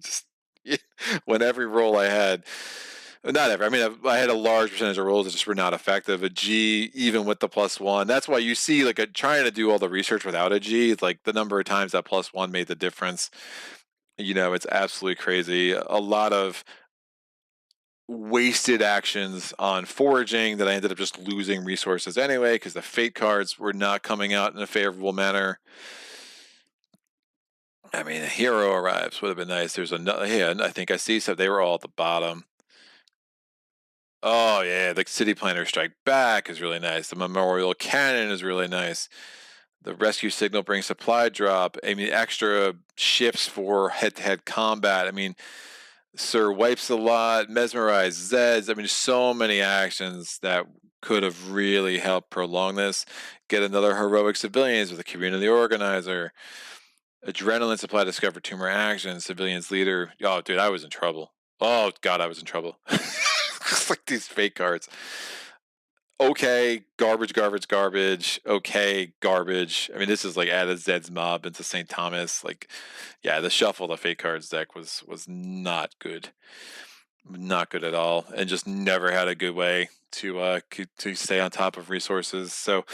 just when every roll I had, not every, I mean, I had a large percentage of rolls that just were not effective. A G, even with the +1, that's why you see like trying to do all the research without a G. It's like the number of times that +1 made the difference. You know, it's absolutely crazy. A lot of wasted actions on foraging that I ended up just losing resources anyway because the fate cards were not coming out in a favorable manner. I mean, a hero arrives would have been nice. There's another. Yeah, I think I see some. They were all at the bottom. Oh yeah, the city planner strike back is really nice. The memorial cannon is really nice. The rescue signal brings supply drop. I mean, extra ships for head-to-head combat. I mean, Sir wipes a lot. Mesmerize Zeds. I mean, so many actions that could have really helped prolong this. Get another heroic civilians with a community organizer. Adrenaline supply discovered 2 more actions. Civilians leader. Oh, dude, I was in trouble. Oh God, I was in trouble. It's like these fake cards. Okay, garbage, garbage, garbage. Okay, garbage. I mean, this is like added Zed's mob into St. Thomas. Like, yeah, the shuffle the fake cards deck was not good, not good at all, and just never had a good way to stay on top of resources. So,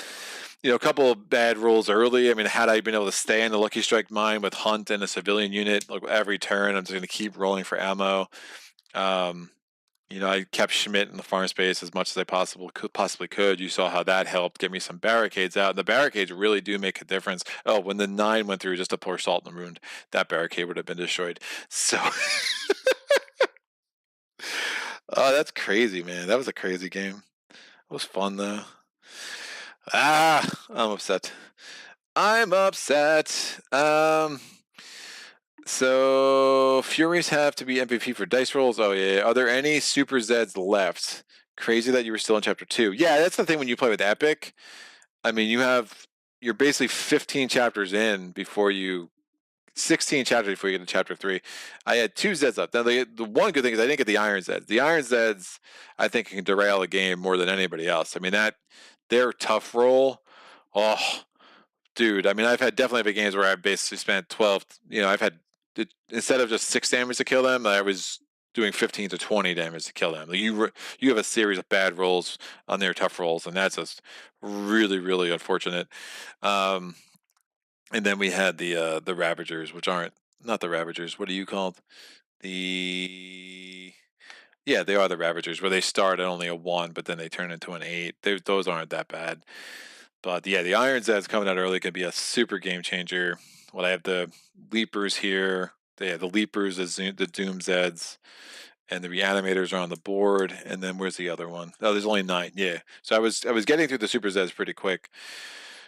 you know, a couple of bad rolls early. I mean, had I been able to stay in the Lucky Strike mine with Hunt and a civilian unit, like every turn, I'm just going to keep rolling for ammo. You know, I kept Schmidt in the farm space as much as I possibly could. You saw how that helped get me some barricades out. And the barricades really do make a difference. Oh, when the 9 went through just to pour salt in the wound, that barricade would have been destroyed. So, oh, that's crazy, man. That was a crazy game. It was fun though. Ah, I'm upset. I'm upset. So Furies have to be MVP for dice rolls. Oh yeah. Are there any Super Zeds left? Crazy that you were still in chapter 2. Yeah, that's the thing when you play with Epic. I mean, you're basically 15 chapters in before you 16 chapters before you get to chapter 3. I had 2 Zeds up. Now the one good thing is I didn't get the Iron Zeds. The Iron Zeds I think can derail a game more than anybody else. I mean that their tough roll. Oh, dude. I mean I've definitely had games where I basically spent 12. You know, I've had instead of just 6 damage to kill them, I was doing 15 to 20 damage to kill them. Like you have a series of bad rolls on their tough rolls, and that's just really really unfortunate. And then we had the Ravagers, which aren't not the Ravagers. What are you called? The Yeah, they are the Ravagers, where they start at only a 1, but then they turn into an 8. Those aren't that bad. But yeah, the Iron Zeds coming out early could be a super game changer. Well, I have the Leapers here. Yeah, the Leapers, the Doom Zeds, and the Reanimators are on the board. And then where's the other one? Oh, there's only 9. Yeah, so I was getting through the Super Zeds pretty quick,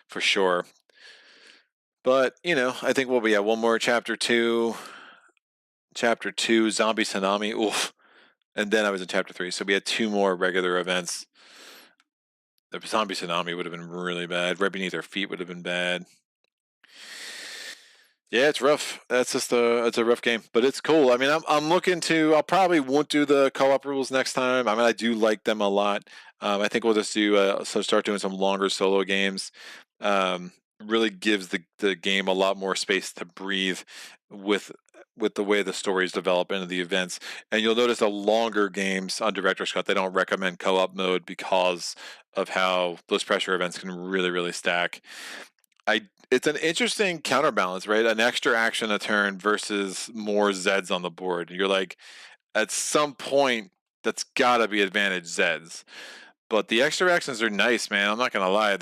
for sure. But you know, I think we'll be at one more chapter 2. Chapter 2, Zombie Tsunami. Oof. And then I was in chapter 3, so we had 2 more regular events. The Zombie Tsunami would have been really bad. Right beneath our feet would have been bad. Yeah, it's rough. It's a rough game, but it's cool. I mean, I'm looking to. I'll probably won't do the co-op rules next time. I mean, I do like them a lot. I think we'll just do start doing some longer solo games. Really gives the game a lot more space to breathe with the way the stories develop into the events. And you'll notice the longer games on Director's Cut, they don't recommend co-op mode because of how those pressure events can really really stack. It's an interesting counterbalance, right? An extra action a turn versus more Zeds on the board. You're like, at some point, that's gotta be advantage Zeds. But the extra actions are nice, man. I'm not gonna lie.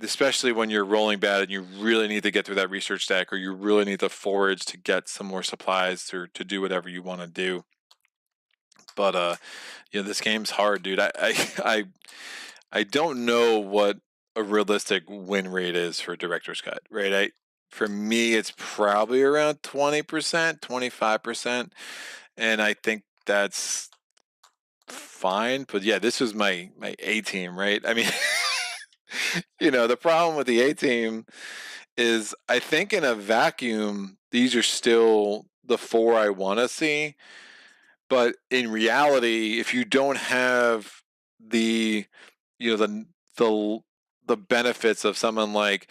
Especially when you're rolling bad and you really need to get through that research stack, or you really need to forage to get some more supplies to do whatever you want to do. But this game's hard, dude. I don't know what a realistic win rate is for director's cut, right? For me, it's probably around 20%, 25%, and I think that's fine. But yeah, this was my A team, right? I mean, the problem with the A team is I think in a vacuum, these are still the four I want to see. But in reality, if you don't have the, the benefits of someone like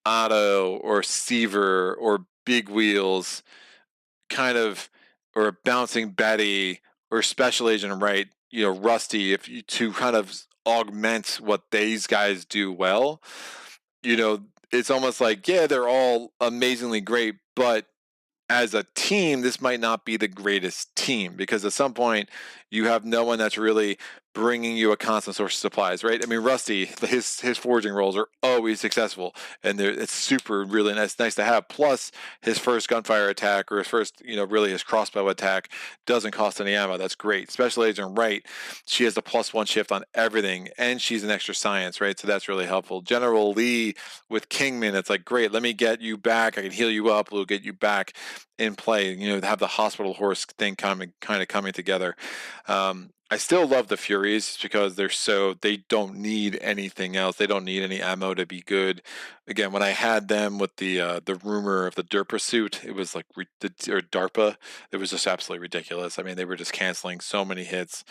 Otto or Seaver or Big Wheels, kind of, or Bouncing Betty or Special Agent Wright, Rusty, to kind of augment what these guys do well, it's almost like, yeah, they're all amazingly great, but as a team, this might not be the greatest team, because at some point you have no one that's really bringing you a constant source of supplies, right? I mean, Rusty, his foraging rolls are always successful, and it's super really nice to have. Plus, his first gunfire attack, or his first, really his crossbow attack, doesn't cost any ammo. That's great. Special Agent Wright, she has a +1 shift on everything, and she's an extra science, right? So that's really helpful. General Lee with Kingman, it's like, great, let me get you back. I can heal you up. We'll get you back in play. Have the hospital horse thing coming together. I still love the Furies because they don't need anything else. They don't need any ammo to be good. Again, when I had them with the rumor of the Derpa suit, it was like, or DARPA, it was just absolutely ridiculous. I mean, they were just canceling so many hits.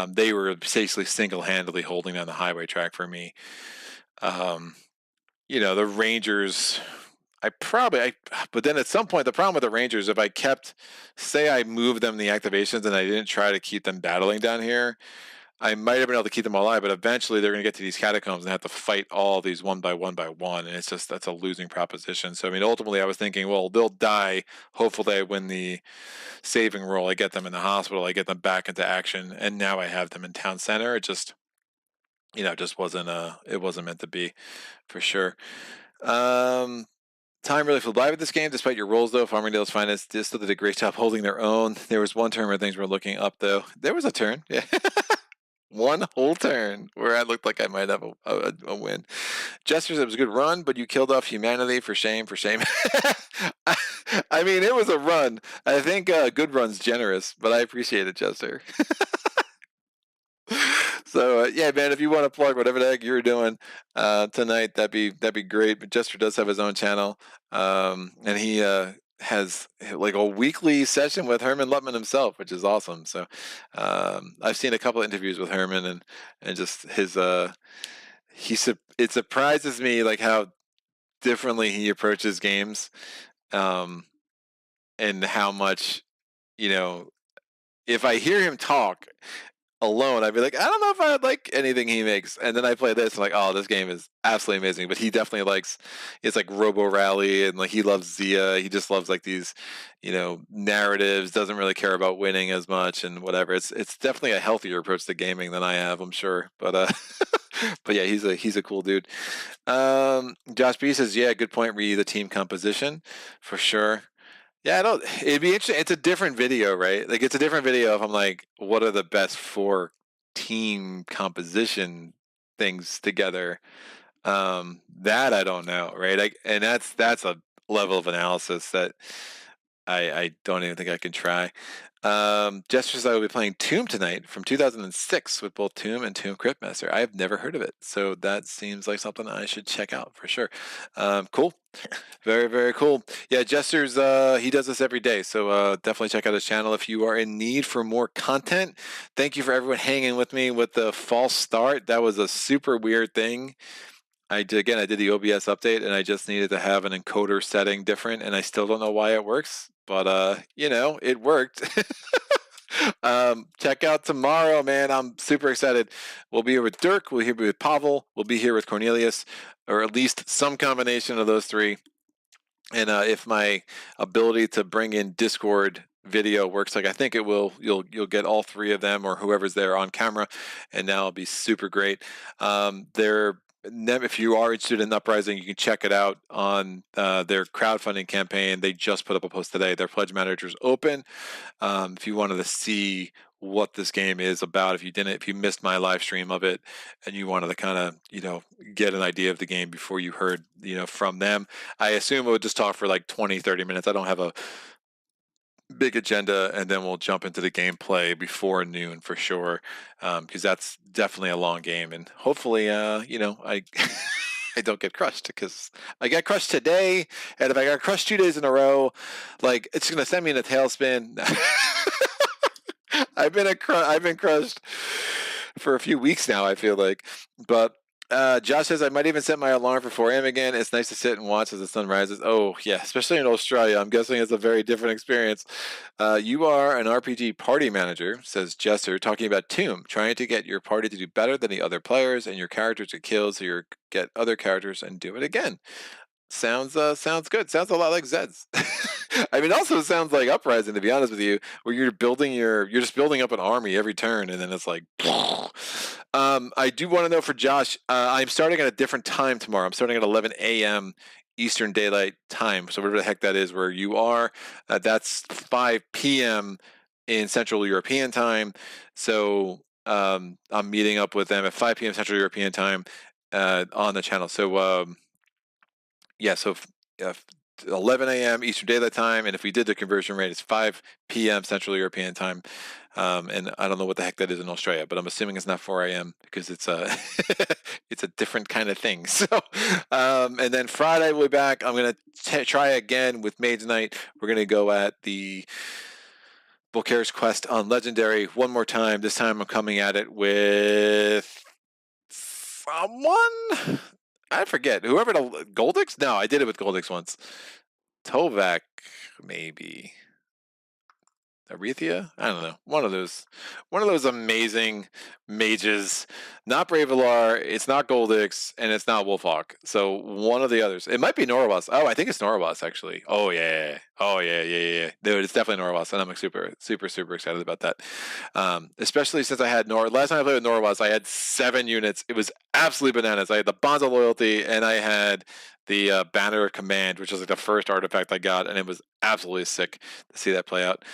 They were basically single-handedly holding down the highway track for me. The Rangers, but then at some point, the problem with the Rangers, if I moved them the activations and I didn't try to keep them battling down here, I might have been able to keep them alive, but eventually they're going to get to these catacombs and have to fight all these one by one, and that's a losing proposition. So, I mean, ultimately I was thinking, well, they'll die. Hopefully I win the saving roll. I get them in the hospital. I get them back into action, and now I have them in town center. It just wasn't it wasn't meant to be, for sure. Time really flew by with this game. Despite your rolls, though, Farmingdale's finest still did a great job holding their own. There was one turn where things were looking up, though. There was a turn, yeah. One whole turn where I looked like I might have a win. Jesters, it was a good run, but you killed off humanity. For shame. I mean, it was a run. I think good run's generous, but I appreciate it, Jester. So yeah, man, if you want to plug whatever the heck you're doing tonight, that'd be great. But Jester does have his own channel, and he has like a weekly session with Herman Lutman himself, which is awesome. So I've seen a couple of interviews with Herman, and just his it surprises me like how differently he approaches games, and how much, if I hear him talk alone, I'd be like, I don't know if I like anything he makes. And then I play this, and like, oh, this game is absolutely amazing. But he definitely likes, it's like Robo Rally, and like he loves Zia. He just loves like these, narratives. Doesn't really care about winning as much and whatever. It's definitely a healthier approach to gaming than I have, I'm sure. But but yeah, he's a cool dude. Josh B says, yeah, good point. Re the team composition for sure. Yeah, it'd be interesting. It's a different video, right? Like, it's a different video if I'm like, what are the best 4 team composition things together? That I don't know, right? And that's a level of analysis that I don't even think I can try. Gestures, I will be playing Tomb tonight from 2006 with both Tomb and Tomb Cryptmaster. I have never heard of it, so that seems like something I should check out for sure. Cool. Very, very cool. Yeah, Jester's, he does this every day, so definitely check out his channel if you are in need for more content. Thank you for everyone hanging with me with the false start. That was a super weird thing. I did the OBS update, and I just needed to have an encoder setting different, and I still don't know why it works, but it worked. Check out tomorrow, man. I'm super excited. We'll be here with Dirk. We'll be here with Pavel. We'll be here with Cornelius, or at least some combination of those 3. And if my ability to bring in Discord video works like I think it will, you'll get all three of them or whoever's there on camera, and now it'll be super great. If you are interested in Uprising, you can check it out on their crowdfunding campaign. They just put up a post today. Their pledge manager is open. If you wanted to see what this game is about, if you missed my live stream of it and you wanted to kind of, get an idea of the game before you heard, from them, I assume it would just talk for like 20-30 minutes. I don't have a big agenda, and then we'll jump into the gameplay before noon for sure, because that's definitely a long game, and hopefully I I don't get crushed, because I got crushed today, and if I got crushed 2 days in a row, like, it's gonna send me in a tailspin. I've been crushed for a few weeks now, I feel like. But Josh says I might even set my alarm for 4 a.m. again. It's nice to sit and watch as the sun rises. Oh yeah, especially in Australia. I'm guessing it's a very different experience. You are an RPG party manager, says Jester, talking about Tomb, trying to get your party to do better than the other players and your characters to kill, so you get other characters and do it again. Sounds good. Sounds a lot like Zeds. I mean, also sounds like Uprising, to be honest with you, where you're just building up an army every turn, and then it's like. I do want to know for Josh. I'm starting at a different time tomorrow. I'm starting at 11 a.m. Eastern Daylight Time. So whatever the heck that is, where you are, that's 5 p.m. in Central European Time. So I'm meeting up with them at 5 p.m. Central European Time on the channel. So. Yeah, so 11 a.m. Eastern Daylight Time, and if we did the conversion rate, it's 5 p.m. Central European Time, and I don't know what the heck that is in Australia, but I'm assuming it's not 4 a.m. because it's a it's a different kind of thing. So, and then Friday we'll be back. I'm gonna try again with Maids Night. We're gonna go at the Volcaire's Quest on Legendary one more time. This time I'm coming at it with someone. I forget. Whoever Goldix? No, I did it with Goldix once. Tovak, maybe. Arethia? I don't know. One of those amazing mages. Not Bravelar, it's not Goldix, and it's not Wolfhawk. So one of the others. It might be Norwas. Oh, I think it's Norwas, actually. Oh yeah. Dude, it's definitely Norwas, and I'm super excited about that. Especially since I had last time I played with Norwas, I had 7 units. It was absolutely bananas. I had the Bonds of Loyalty, and I had the Banner of Command, which was like the first artifact I got, and it was absolutely sick to see that play out.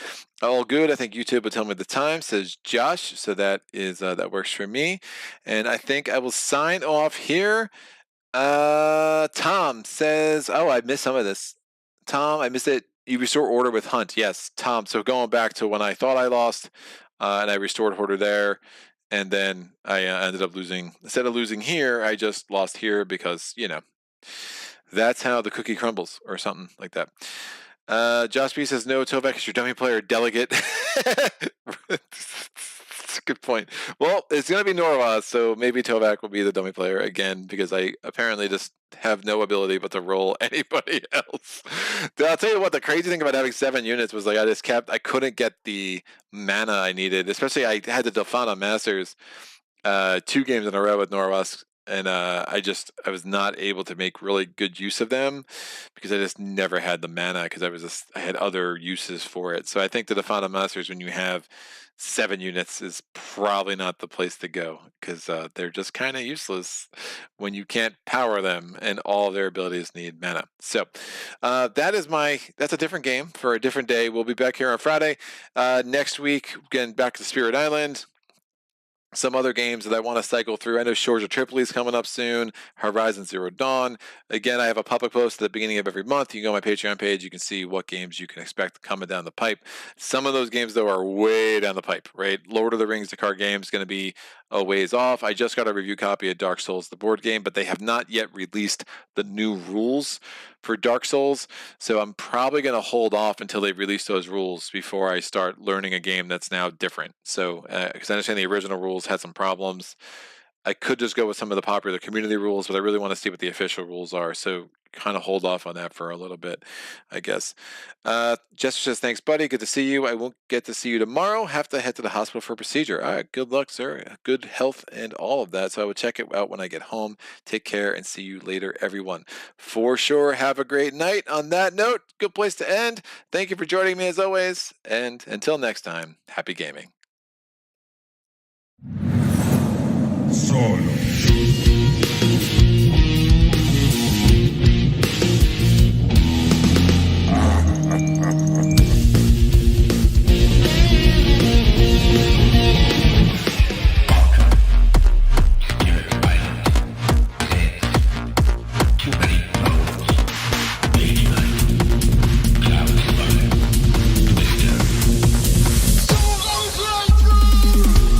All good. I think YouTube will tell me the time, says Josh. So that is that works for me. And I think I will sign off here. Tom says, oh, I missed some of this. Tom, I missed it. You restore order with Hunt. Yes, Tom. So going back to when I thought I lost, and I restored order there, and then I ended up losing. Instead of losing here, I just lost here because, that's how the cookie crumbles, or something like that. Josh B says, no, Tovek is your dummy player delegate. That's a good point. Well, it's going to be Norwas, so maybe Tovak will be the dummy player again, because I apparently just have no ability but to roll anybody else. I'll tell you what, the crazy thing about having 7 units was, like, I couldn't get the mana I needed, especially I had the Delphana Masters 2 games in a row with Norwas, and I was not able to make really good use of them because I just never had the mana, because I had other uses for it. So I think the Delphana Masters, when you have 7 units, is probably not the place to go, because they're just kind of useless when you can't power them and all of their abilities need mana. So that's a different game for a different day. We'll be back here on Friday. Next week, getting back to Spirit Island. Some other games that I want to cycle through. I know Shores of Tripoli is coming up soon. Horizon Zero Dawn. Again, I have a public post at the beginning of every month. You can go on my Patreon page. You can see what games you can expect coming down the pipe. Some of those games, though, are way down the pipe, right? Lord of the Rings, the card game, is going to be a ways off. I just got a review copy of Dark Souls, the board game, but they have not yet released the new rules for Dark Souls. So I'm probably going to hold off until they release those rules before I start learning a game that's now different. So, because I understand the original rules had some problems. I could just go with some of the popular community rules, but I really want to see what the official rules are. So kind of hold off on that for a little bit, I guess. Jester says, thanks, buddy. Good to see you. I won't get to see you tomorrow. Have to head to the hospital for a procedure. All right, good luck, sir. Good health and all of that. So I will check it out when I get home. Take care and see you later, everyone. For sure. Have a great night. On that note, good place to end. Thank you for joining me as always. And until next time, happy gaming. Solo.